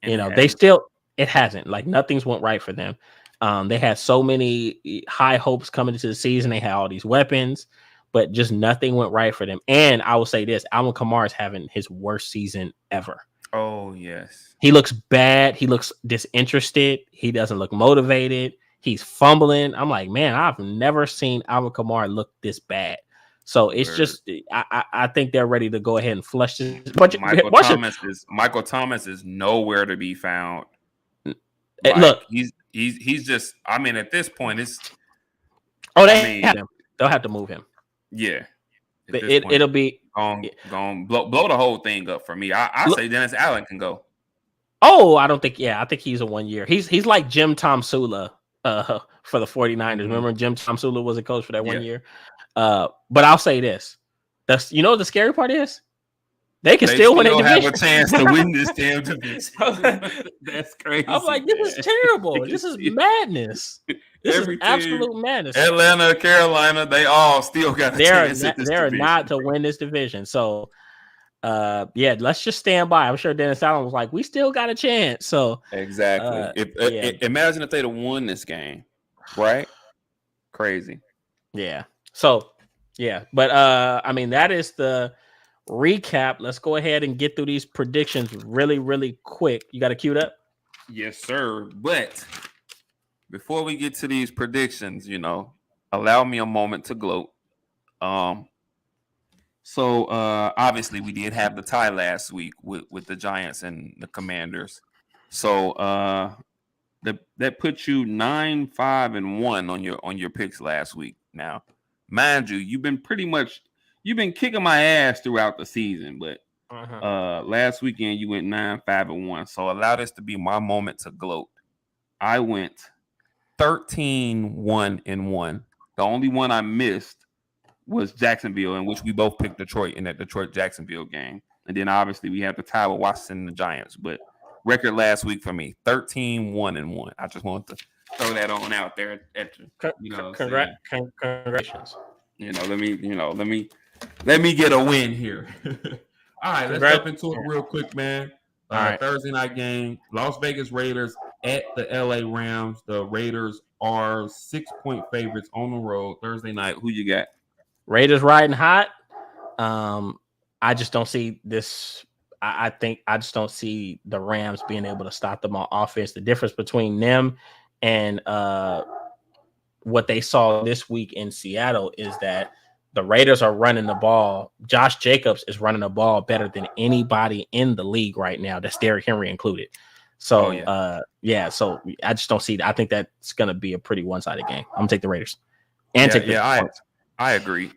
It hasn't. Like nothing's went right for them. They had so many high hopes coming into the season. They had all these weapons, but just nothing went right for them. And I will say this: Alvin Kamara is having his worst season ever.
Oh yes,
he looks bad. He looks disinterested. He doesn't look motivated. He's fumbling. I'm like, man, I've never seen Alvin Kamara look this bad. So it's just, I think they're ready to go ahead and flush this. But
Michael Thomas is nowhere to be found.
Look,
he's just. I mean, at this point, it's.
Oh, they'll have to move him.
Yeah,
it'll be
gone. Blow the whole thing up for me. I say Dennis Allen can go.
Oh, I don't think. Yeah, I think he's a 1 year. He's like Jim Tomsula for the 49ers. Mm-hmm. Remember Jim Tomsula was a coach for that 1 year. But I'll say this: what the scary part is? They still win a division.
Have a chance to win this damn division. That's crazy.
I'm like, this is terrible. This is madness. This is absolute madness.
Atlanta, Carolina, they all still got a chance.
They're not to win this division. So, let's just stand by. I'm sure Dennis Allen was like, we still got a chance. So
exactly. Imagine if they'd have won this game, right? Crazy.
Yeah. So, but I mean, that is the recap. Let's go ahead and get through these predictions really, really quick. You got it queued up?
Yes, sir. But before we get to these predictions, allow me a moment to gloat. So obviously we did have the tie last week with the Giants and the Commanders. So that puts you 9-5-1 on your picks last week. Now, mind you, you've been kicking my ass throughout the season, but last weekend you went 9-5-1. So allow this to be my moment to gloat. I went 13-1-1. The only one I missed was Jacksonville, in which we both picked Detroit in that Detroit-Jacksonville game. And then obviously we have the tie with Washington and the Giants. But record last week for me, 13-1-1. I just wanted to throw that on out there.
Congratulations.
Let me get a win here. All right, let's jump into it real quick, man. All right. Thursday night game, Las Vegas Raiders at the LA Rams. The Raiders are 6-point favorites on the road Thursday night. Who you got?
Raiders riding hot. I just don't see this. I just don't see the Rams being able to stop them on offense. The difference between them and what they saw this week in Seattle is that the Raiders are running the ball. Josh Jacobs is running the ball better than anybody in the league right now. That's Derrick Henry included. So, so I just don't see that. I think that's going to be a pretty one-sided game. I'm going to take the Raiders.
I agree.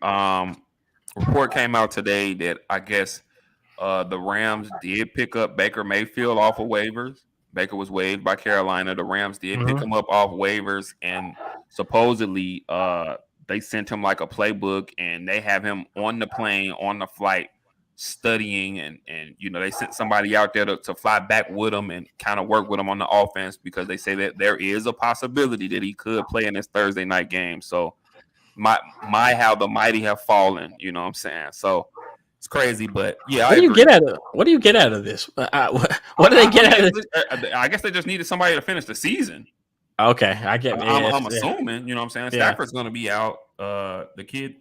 Report came out today that I guess the Rams did pick up Baker Mayfield off of waivers. Baker was waived by Carolina. The Rams did pick
Mhm.
him up off waivers, and supposedly they sent him like a playbook, and they have him on the plane, on the flight, studying, and they sent somebody out there to fly back with him and kind of work with him on the offense, because they say that there is a possibility that he could play in this Thursday night game. So my how the mighty have fallen, you know what I'm saying? So it's crazy, but yeah,
What
I
do you
agree.
get out of? What do you get out of this? What do they get out of this?
I guess they just needed somebody to finish the season.
Okay, I get.
I'm assuming, you know what I'm saying?
Yeah.
Stafford's going to be out. The kid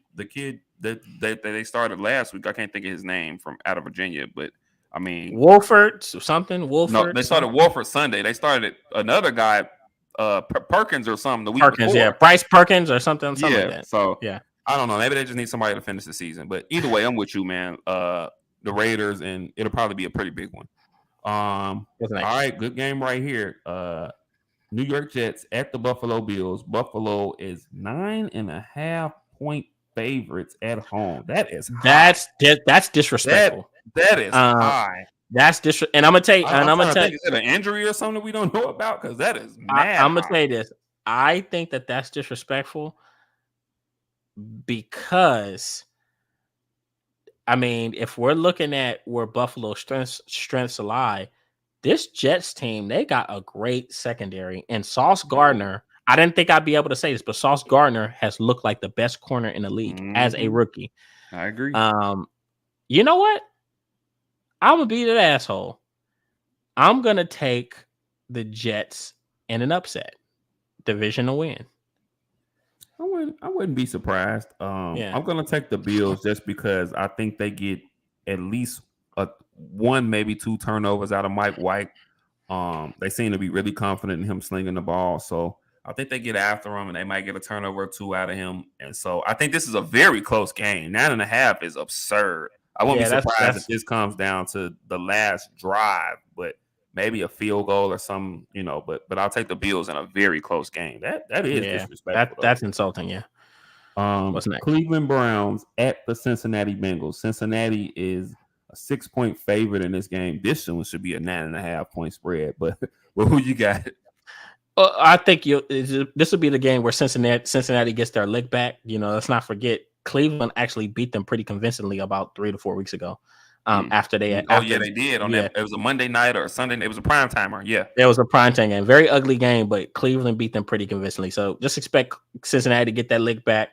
that they started last week, I can't think of his name, from out of Virginia, but I mean,
Wolford something. Wolford.
no, they started Wolford Sunday. They started another guy, Perkins or something, the week
Perkins,
before.
yeah, Bryce Perkins or something like that.
So
yeah,
I don't know. Maybe they just need somebody to finish the season. But either way, I'm with you, man. The Raiders, and it'll probably be a pretty big one. All right, good game right here. New York Jets at the Buffalo Bills. Buffalo is 9.5 point favorites at home. That is high.
That's disrespectful.
That is high.
That's and I'm gonna tell you.
I'm gonna tell you, is it an injury or something we don't know about? Because that is mad.
I'm gonna tell you this. I think that's disrespectful because, I mean, if we're looking at where Buffalo's strengths lie, this Jets team, they got a great secondary. And Sauce Gardner, I didn't think I'd be able to say this, but Sauce Gardner has looked like the best corner in the league as a rookie.
I agree.
You know what? I'm gonna be that asshole. I'm gonna take the Jets in an upset, divisional win.
I wouldn't be surprised. I'm gonna take the Bills just because I think they get at least one, maybe two turnovers out of Mike White. They seem to be really confident in him slinging the ball, so I think they get after him, and they might get a turnover or two out of him. And so I think this is a very close game. 9.5 is absurd. I won't be surprised if this comes down to the last drive, but maybe a field goal or something, But I'll take the Bills in a very close game. That is disrespectful.
That's insulting. Yeah.
What's next? Cleveland Browns at the Cincinnati Bengals. Cincinnati is a 6-point favorite in this game. This one should be a 9.5 point spread. But who you got?
I think this will be the game where Cincinnati gets their lick back. Let's not forget Cleveland actually beat them pretty convincingly about 3 to 4 weeks ago. After they
they did on that. It was a Monday night or a Sunday. It was a prime timer. Yeah,
it was a prime time game. Very ugly game, but Cleveland beat them pretty convincingly. So just expect Cincinnati to get that lick back.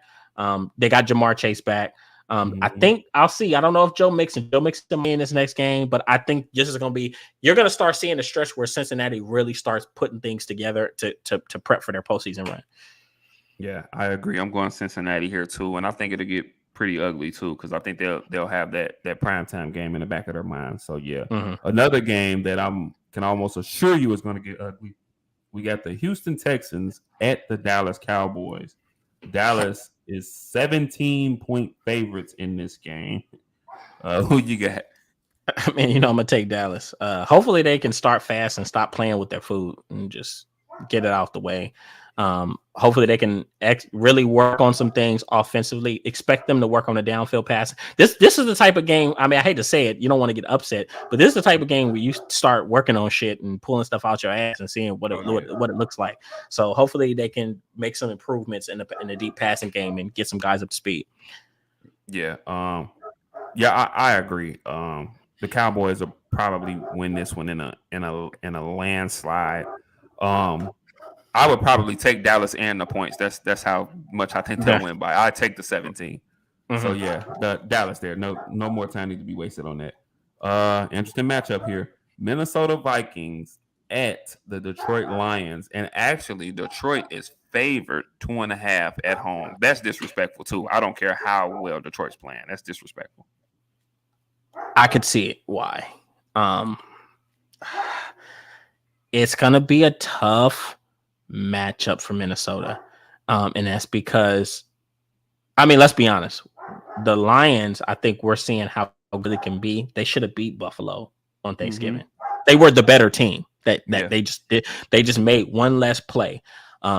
They got Jamar Chase back. I think I'll see. I don't know if Joe Mixon in this next game, but I think this is going to be. You're going to start seeing the stretch where Cincinnati really starts putting things together to prep for their postseason run.
Yeah, I agree. I'm going Cincinnati here too, and I think it'll get pretty ugly too, because I think they'll have that primetime game in the back of their mind. So yeah, another game that can almost assure you is going to get ugly. We got the Houston Texans at the Dallas Cowboys. Dallas is 17-point favorites in this game. Who you got?
I mean, I'm gonna take Dallas. Hopefully they can start fast and stop playing with their food and just get it out the way. Hopefully they can really work on some things offensively. Expect them to work on the downfield pass. This is the type of game. I mean, I hate to say it, you don't want to get upset, but this is the type of game where you start working on shit and pulling stuff out your ass and seeing what it looks like. So hopefully they can make some improvements in the deep passing game and get some guys up to speed.
Yeah. I agree. The Cowboys will probably win this one in a landslide. I would probably take Dallas and the points. That's how much I think they'll win by. I take the 17. So yeah, the Dallas there. No more time needs to be wasted on that. Interesting matchup here. Minnesota Vikings at the Detroit Lions, and actually Detroit is favored 2.5 at home. That's disrespectful too. I don't care how well Detroit's playing. That's disrespectful.
I could see it. Why? It's gonna be a tough matchup for Minnesota, and that's because, I mean, let's be honest, the Lions, I think we're seeing how good it can be. They should have beat Buffalo on Thanksgiving. They were the better team. They just made one less play.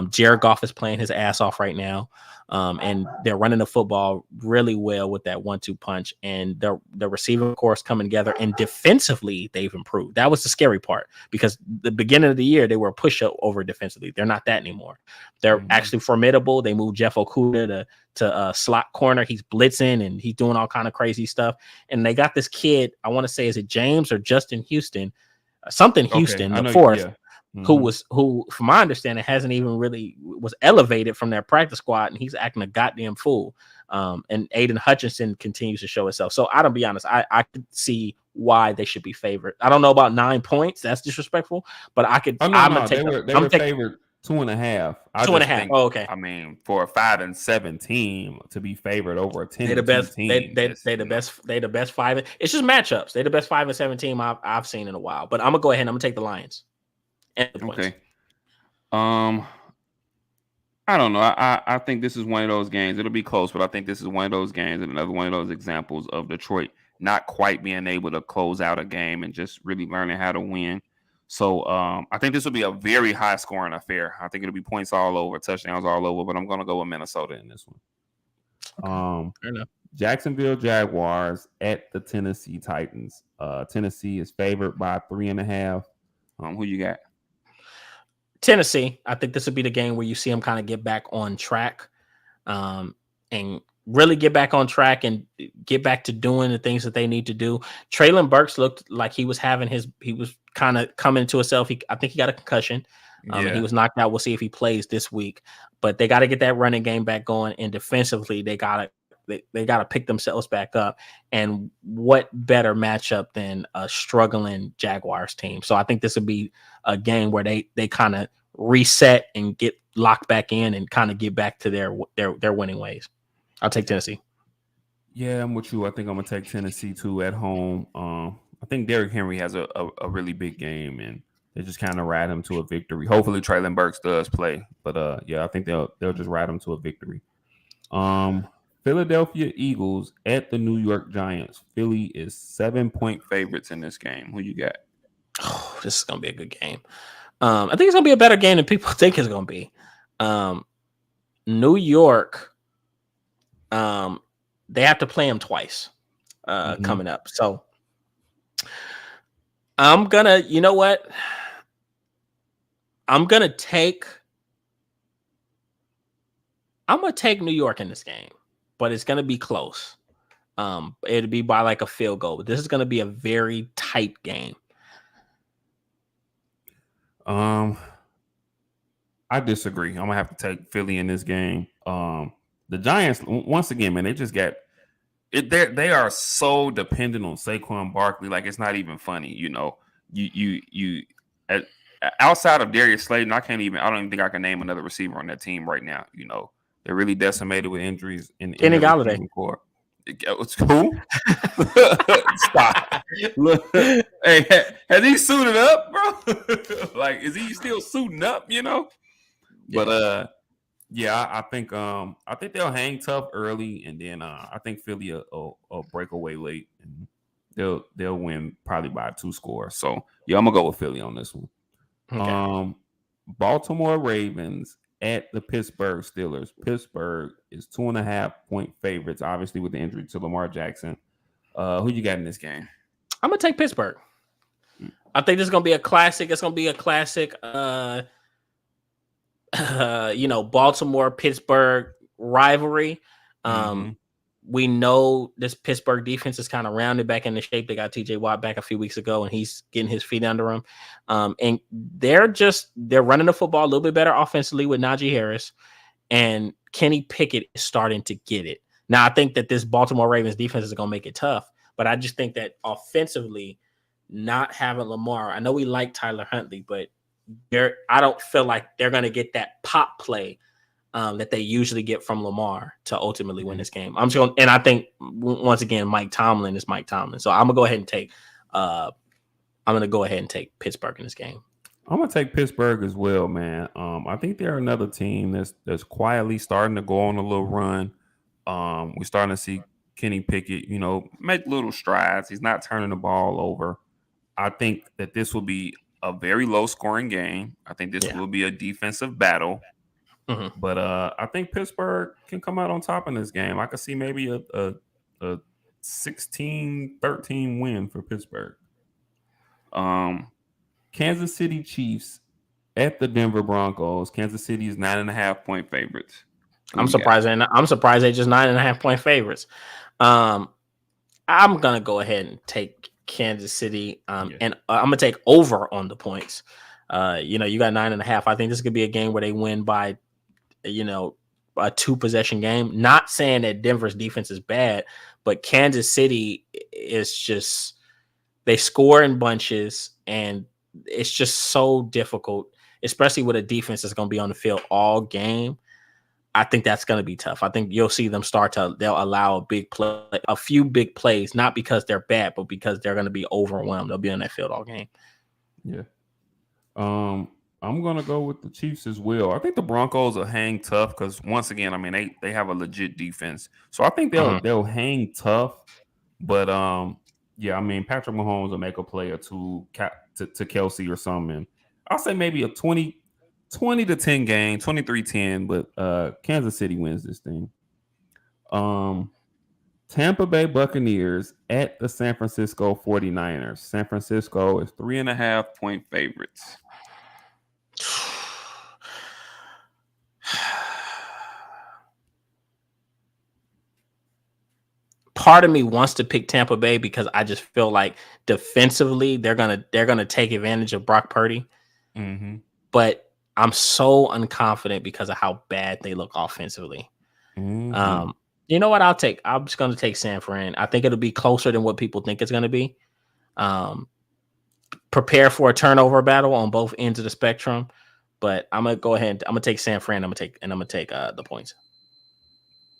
Jared Goff is playing his ass off right now. And they're running the football really well with that 1-2 punch, and the receiving course coming together. And defensively, they've improved. That was the scary part, because the beginning of the year they were a push up over defensively. They're not that anymore. They're actually formidable. They moved Jeff Okuda to slot corner. He's blitzing and he's doing all kind of crazy stuff. And they got this kid. I want to say, is it James or Justin Houston? Something Houston, the fourth. Yeah. Who, from my understanding, hasn't even really was elevated from their practice squad, and he's acting a goddamn fool. And Aiden Hutchinson continues to show itself. So I don't be honest, I could see why they should be favored. I don't know about 9 points. That's disrespectfful, but I could.
They were favored 2.5.
2.5. Oh, okay.
I mean, for a 5-7 team to be favored over a 10
they the best
team,
they the best. They the best 5. It's just matchups. They the best 5-7 team I've seen in a while. But I'm gonna go ahead and I'm gonna take the Lions.
Okay. I don't know. I think this is one of those games. It'll be close, but I think this is one of those games and another one of those examples of Detroit not quite being able to close out a game and just really learning how to win. So I think this will be a very high scoring affair. I think it'll be points all over, touchdowns all over, but I'm gonna go with Minnesota in this one.
Fair enough.
Jacksonville Jaguars at the Tennessee Titans. Tennessee is favored by 3.5. Who you got?
Tennessee. I think this would be the game where you see them kind of get back on track, and really get back on track and get back to doing the things that they need to do. Treylon Burks looked like he was kind of coming to himself. I think he got a concussion. He was knocked out. We'll see if he plays this week, but they got to get that running game back going, and defensively they got to pick themselves back up. And what better matchup than a struggling Jaguars team? So I think this would be a game where they kind of reset and get locked back in and kind of get back to their winning ways. I'll take Tennessee.
Yeah, I'm with you. I think I'm gonna take Tennessee too at home. I think Derrick Henry has a really big game, and they just kind of ride him to a victory. Hopefully Treylon Burks does play, but yeah, I think they'll just ride him to a victory. Philadelphia Eagles at the New York Giants. Philly is 7-point favorites in this game. Who you got?
Oh, this is gonna be a good game. I think it's gonna be a better game than people think it's gonna be. New York, they have to play them twice coming up. So I'm gonna, you know what? I'm gonna take New York in this game, but it's gonna be close. It'll be by like a field goal. But this is gonna be a very tight game.
I disagree. I'm gonna have to take Philly in this game. The Giants, once again, man, they just got it. They are so dependent on Saquon Barkley, like it's not even funny. You know, outside of Darius Slayton, I don't even think I can name another receiver on that team right now. You know, they're really decimated with injuries in
Kenny Galladay.
It's cool. Stop. Look, hey, has he suited up, bro? Like, is he still suiting up? You know. Yeah. But yeah, I think they'll hang tough early, and then I think Philly will break away late, and they'll win probably by 2 scores. So yeah, I'm gonna go with Philly on this one. Okay. Baltimore Ravens at the Pittsburgh Steelers. Pittsburgh is 2.5-point favorites, obviously with the injury to Lamar Jackson. Who you got in this game?
I'm gonna take Pittsburgh. I think this is gonna be a classic. It's gonna be a classic. Baltimore Pittsburgh rivalry. We know this Pittsburgh defense is kind of rounded back into shape. They got TJ Watt back a few weeks ago, and he's getting his feet under him. And they're running the football a little bit better offensively with Najee Harris, and Kenny Pickett is starting to get it. Now, I think that this Baltimore Ravens defense is going to make it tough, but I just think that offensively, not having Lamar, I know we like Tyler Huntley, but I don't feel like they're going to get that pop play that they usually get from Lamar to ultimately win this game. And I think once again, Mike Tomlin is Mike Tomlin. So I'm gonna go ahead and take Pittsburgh in this game.
I'm gonna take Pittsburgh as well, man. I think they're another team that's quietly starting to go on a little run. We're starting to see Kenny Pickett, make little strides. He's not turning the ball over. I think that this will be a very low scoring game. I think this will be a defensive battle.
Mhm.
But I think Pittsburgh can come out on top in this game. I could see maybe a 16-13 win for Pittsburgh. Um, Kansas City Chiefs at the Denver Broncos. Kansas City is 9.5-point favorites. Who
I'm
you got?
surprised. I'm surprised they're just 9.5 point favorites. Um, I'm gonna go ahead and take Kansas City.
Yeah.
And I'm gonna take over on the points. You got 9.5. I think this could be a game where they win by, you know, a 2 possession game. Not saying that Denver's defense is bad, but Kansas City is just they score in bunches, and it's just so difficult, especially with a defense that's going to be on the field all game. I think that's going to be tough. I think you'll see them they'll allow a few big plays, not because they're bad, but because they're going to be overwhelmed. They'll be on that field all game.
Yeah. I'm gonna go with the Chiefs as well. I think the Broncos will hang tough because once again, I mean they have a legit defense, so I think
Mhm.
they'll hang tough. But yeah, I mean Patrick Mahomes will make a play or two to Kelsey or something. I'll say maybe a 20-10 game, 23-10, but Kansas City wins this thing. Um, Tampa Bay Buccaneers at the San Francisco 49ers. San Francisco is 3.5-point favorites.
Part of me wants to pick Tampa Bay because I just feel like defensively they're gonna take advantage of Brock Purdy,
Mm-hmm.
but I'm so unconfident because of how bad they look offensively.
Mm-hmm.
Um, you know what? I'm just gonna take San Fran. I think it'll be closer than what people think it's gonna be. Um, Prepare for a turnover battle on both ends of the spectrum, but I'm gonna go ahead. I'm gonna take San Fran. I'm gonna take the points.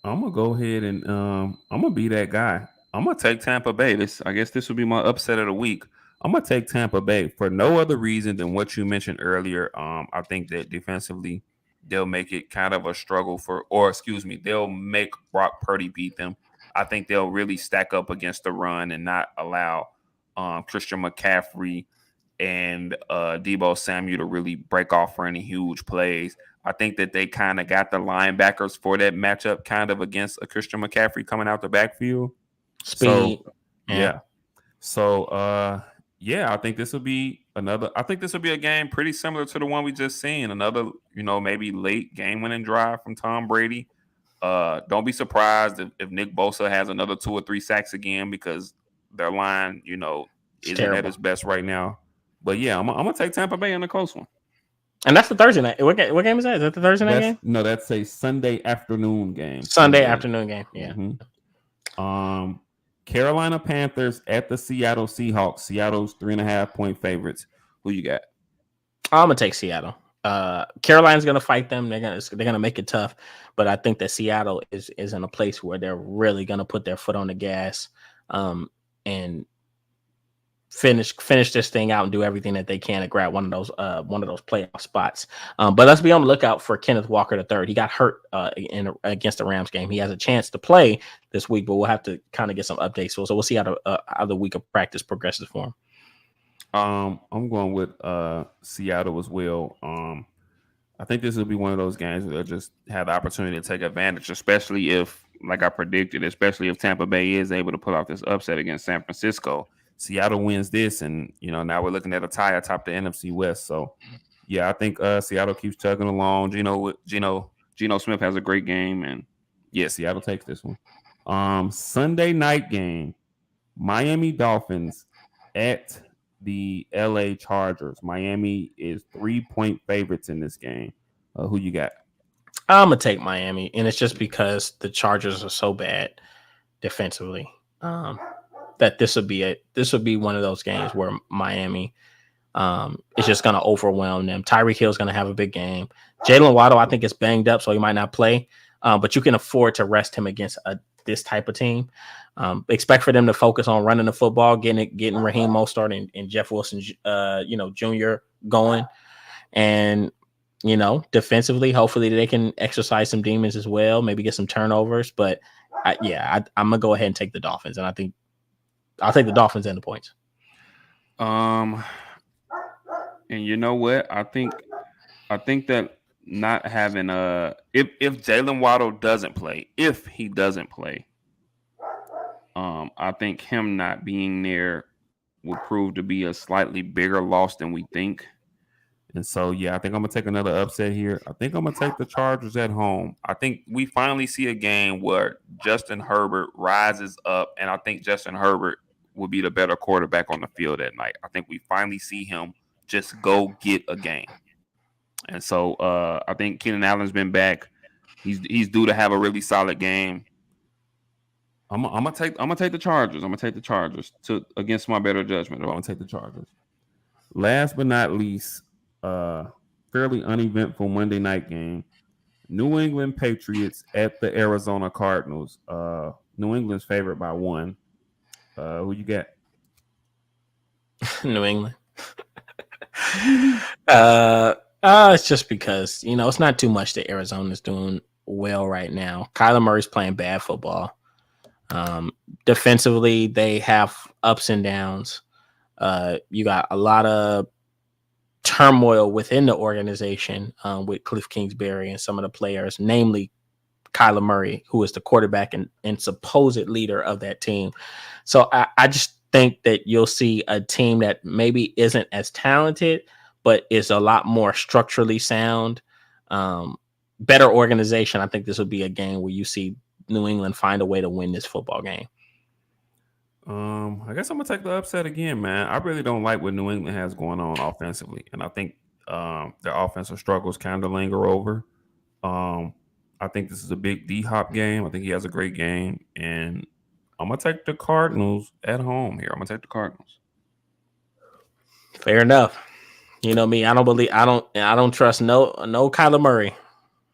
I'm gonna go ahead and I'm gonna be that guy. I'm gonna take Tampa Bay. I guess this will be my upset of the week. I'm gonna take Tampa Bay for no other reason than what you mentioned earlier. I think that defensively they'll make it kind of a struggle or excuse me, they'll make Brock Purdy beat them. I think they'll really stack up against the run and not allow Christian McCaffrey and Debo Samuel to really break off for any huge plays. I think that they kind of got the linebackers for that matchup kind of against a Christian McCaffrey coming out the backfield.
Speed,
So,
yeah.
yeah. So, yeah, I think this will be a game pretty similar to the one we just seen. Another, maybe late game winning drive from Tom Brady. Don't be surprised if Nick Bosa has another 2 or 3 sacks again because their line,
It's
isn't at
terrible.
its best right now. But yeah, I'm gonna take Tampa Bay in a close one.
And that's the Thursday night. What game is that? Is that the Thursday night game?
That's a Sunday afternoon game.
Sunday afternoon game. Yeah.
Mm-hmm. Carolina Panthers at the Seattle Seahawks. Seattle's 3.5-point favorites. Who you got?
I'm gonna take Seattle. Carolina's gonna fight them. They're gonna make it tough, but I think that Seattle is in a place where they're really gonna put their foot on the gas, and finish this thing out and do everything that they can to grab one of those playoff spots. But let's be on the lookout for Kenneth Walker III. He got hurt against the Rams game. He has a chance to play this week, but we'll have to kind of get some updates. So we'll see how the week of practice progresses for him.
I'm going with Seattle as well. I think this will be one of those games where they'll just have the opportunity to take advantage, especially if, like I predicted, especially if Tampa Bay is able to pull off this upset against San Francisco. Seattle wins this, and now we're looking at a tie atop the NFC West. So, yeah, I think Seattle keeps chugging along. Geno Smith has a great game, and yeah, Seattle takes this one. Sunday night game, Miami Dolphins at the LA Chargers. Miami is 3-point favorites in this game. Who you got?
I'm gonna take Miami, and it's just because the Chargers are so bad defensively. That this would be one of those games where Miami is just going to overwhelm them. Tyreek Hill is going to have a big game. Jalen Waddle, I think, is banged up, so he might not play. But you can afford to rest him against this type of team. Expect for them to focus on running the football, getting Raheem Mostert and Jeff Wilson, Jr. going, and defensively, hopefully they can exercise some demons as well. Maybe get some turnovers. But I'm gonna go ahead and take the Dolphins, and I think I'll take the Dolphins and the points.
And you know what? I think that not having if Jalen Waddle doesn't play, if he doesn't play, I think him not being there will prove to be a slightly bigger loss than we think. And so, yeah, I think I'm gonna take another upset here. I think I'm gonna take the Chargers at home. I think we finally see a game where Justin Herbert rises up, and I think Justin Herbert will be the better quarterback on the field that night. I think we finally see him just go get a game. And so I think Keenan Allen's been back. He's due to have a really solid game. I'm gonna take the Chargers. I'm gonna take the Chargers to against my better judgment. I'm gonna take the Chargers. Last but not least, fairly uneventful Monday night game. New England Patriots at the Arizona Cardinals. New England's favored by 1. Who you got?
New England. It's just because, it's not too much that Arizona's doing well right now. Kyler Murray's playing bad football. Defensively, they have ups and downs. You got a lot of turmoil within the organization with Cliff Kingsbury and some of the players, namely Kyler Murray, who is the quarterback and supposed leader of that team. So I just think that you'll see a team that maybe isn't as talented, but is a lot more structurally sound, better organization. I think this will be a game where you see New England find a way to win this football game.
I guess I'm gonna take the upset again, man. I really don't like what New England has going on offensively, and I think their offensive struggles kind of linger over. I think this is a big D-Hop game. I think he has a great game, and I'm gonna take the Cardinals at home here. I'm gonna take the Cardinals.
Fair enough. You know me. I don't trust no Kyler Murray.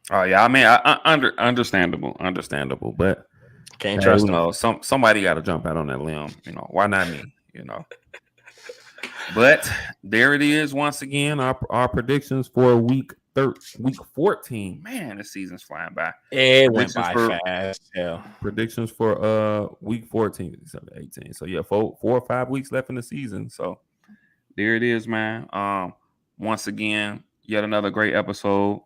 Oh yeah, I mean, understandable, but
can't trust him.
Know, somebody got to jump out on that limb. Why not me? But there it is once again. Our predictions for week 14. Man, the season's flying by.
It went by fast. Yeah.
Predictions for week 14, 18. So yeah, 4 or 5 weeks left in the season. So there it is, man. Once again, yet another great episode.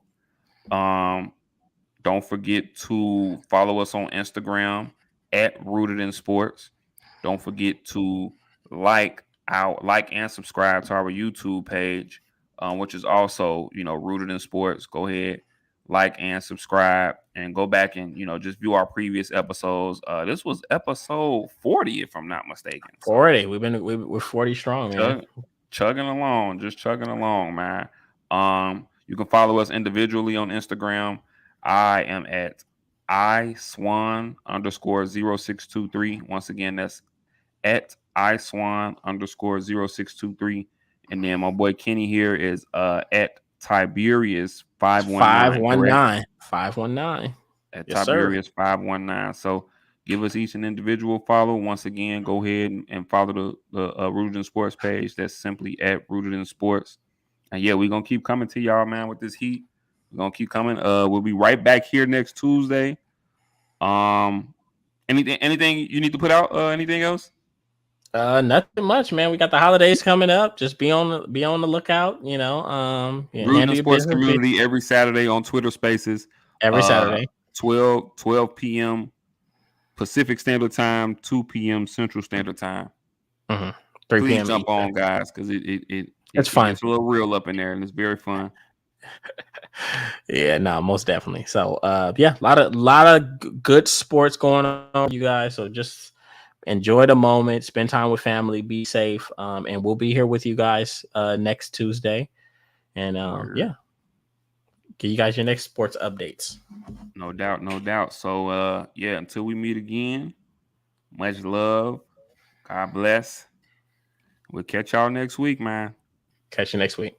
Don't forget to follow us on Instagram at Rooted in Sports. Don't forget to like and subscribe to our YouTube page, which is also, Rooted in Sports. Go ahead, like and subscribe, and go back and, just view our previous episodes. This was episode 40, if I'm not mistaken.
40. We're 40 strong, man.
Chugging along, man. You can follow us individually on Instagram. I am at iSwan_0623. Once again, that's at iSwan_0623. And then my boy Kenny here is at Tiberius 519.
519.
At Tiberius 519. So give us each an individual follow. Once again, go ahead and follow the Rooted in Sports page. That's simply at Rooted in Sports. And yeah, we're gonna keep coming to y'all, man, with this heat. We're gonna keep coming. We'll be right back here next Tuesday. Anything you need to put out? Anything else?
Nothing much, man. We got the holidays coming up. Just be on the lookout.
Rooted in Sports Community every Saturday on Twitter Spaces.
Every Saturday,
12 p.m. Pacific Standard Time, 2 p.m. Central Standard Time.
3
Please
p.m.
jump on, guys, because
it's fun.
It's a little real up in there, and it's very fun.
Yeah, no, most definitely. So, yeah, a lot of good sports going on, you guys. So just enjoy the moment, spend time with family, be safe, and we'll be here with you guys next Tuesday. And yeah, give you guys your next sports updates.
No doubt. So, yeah, until we meet again, much love. God bless. We'll catch y'all next week, man.
Catch you next week.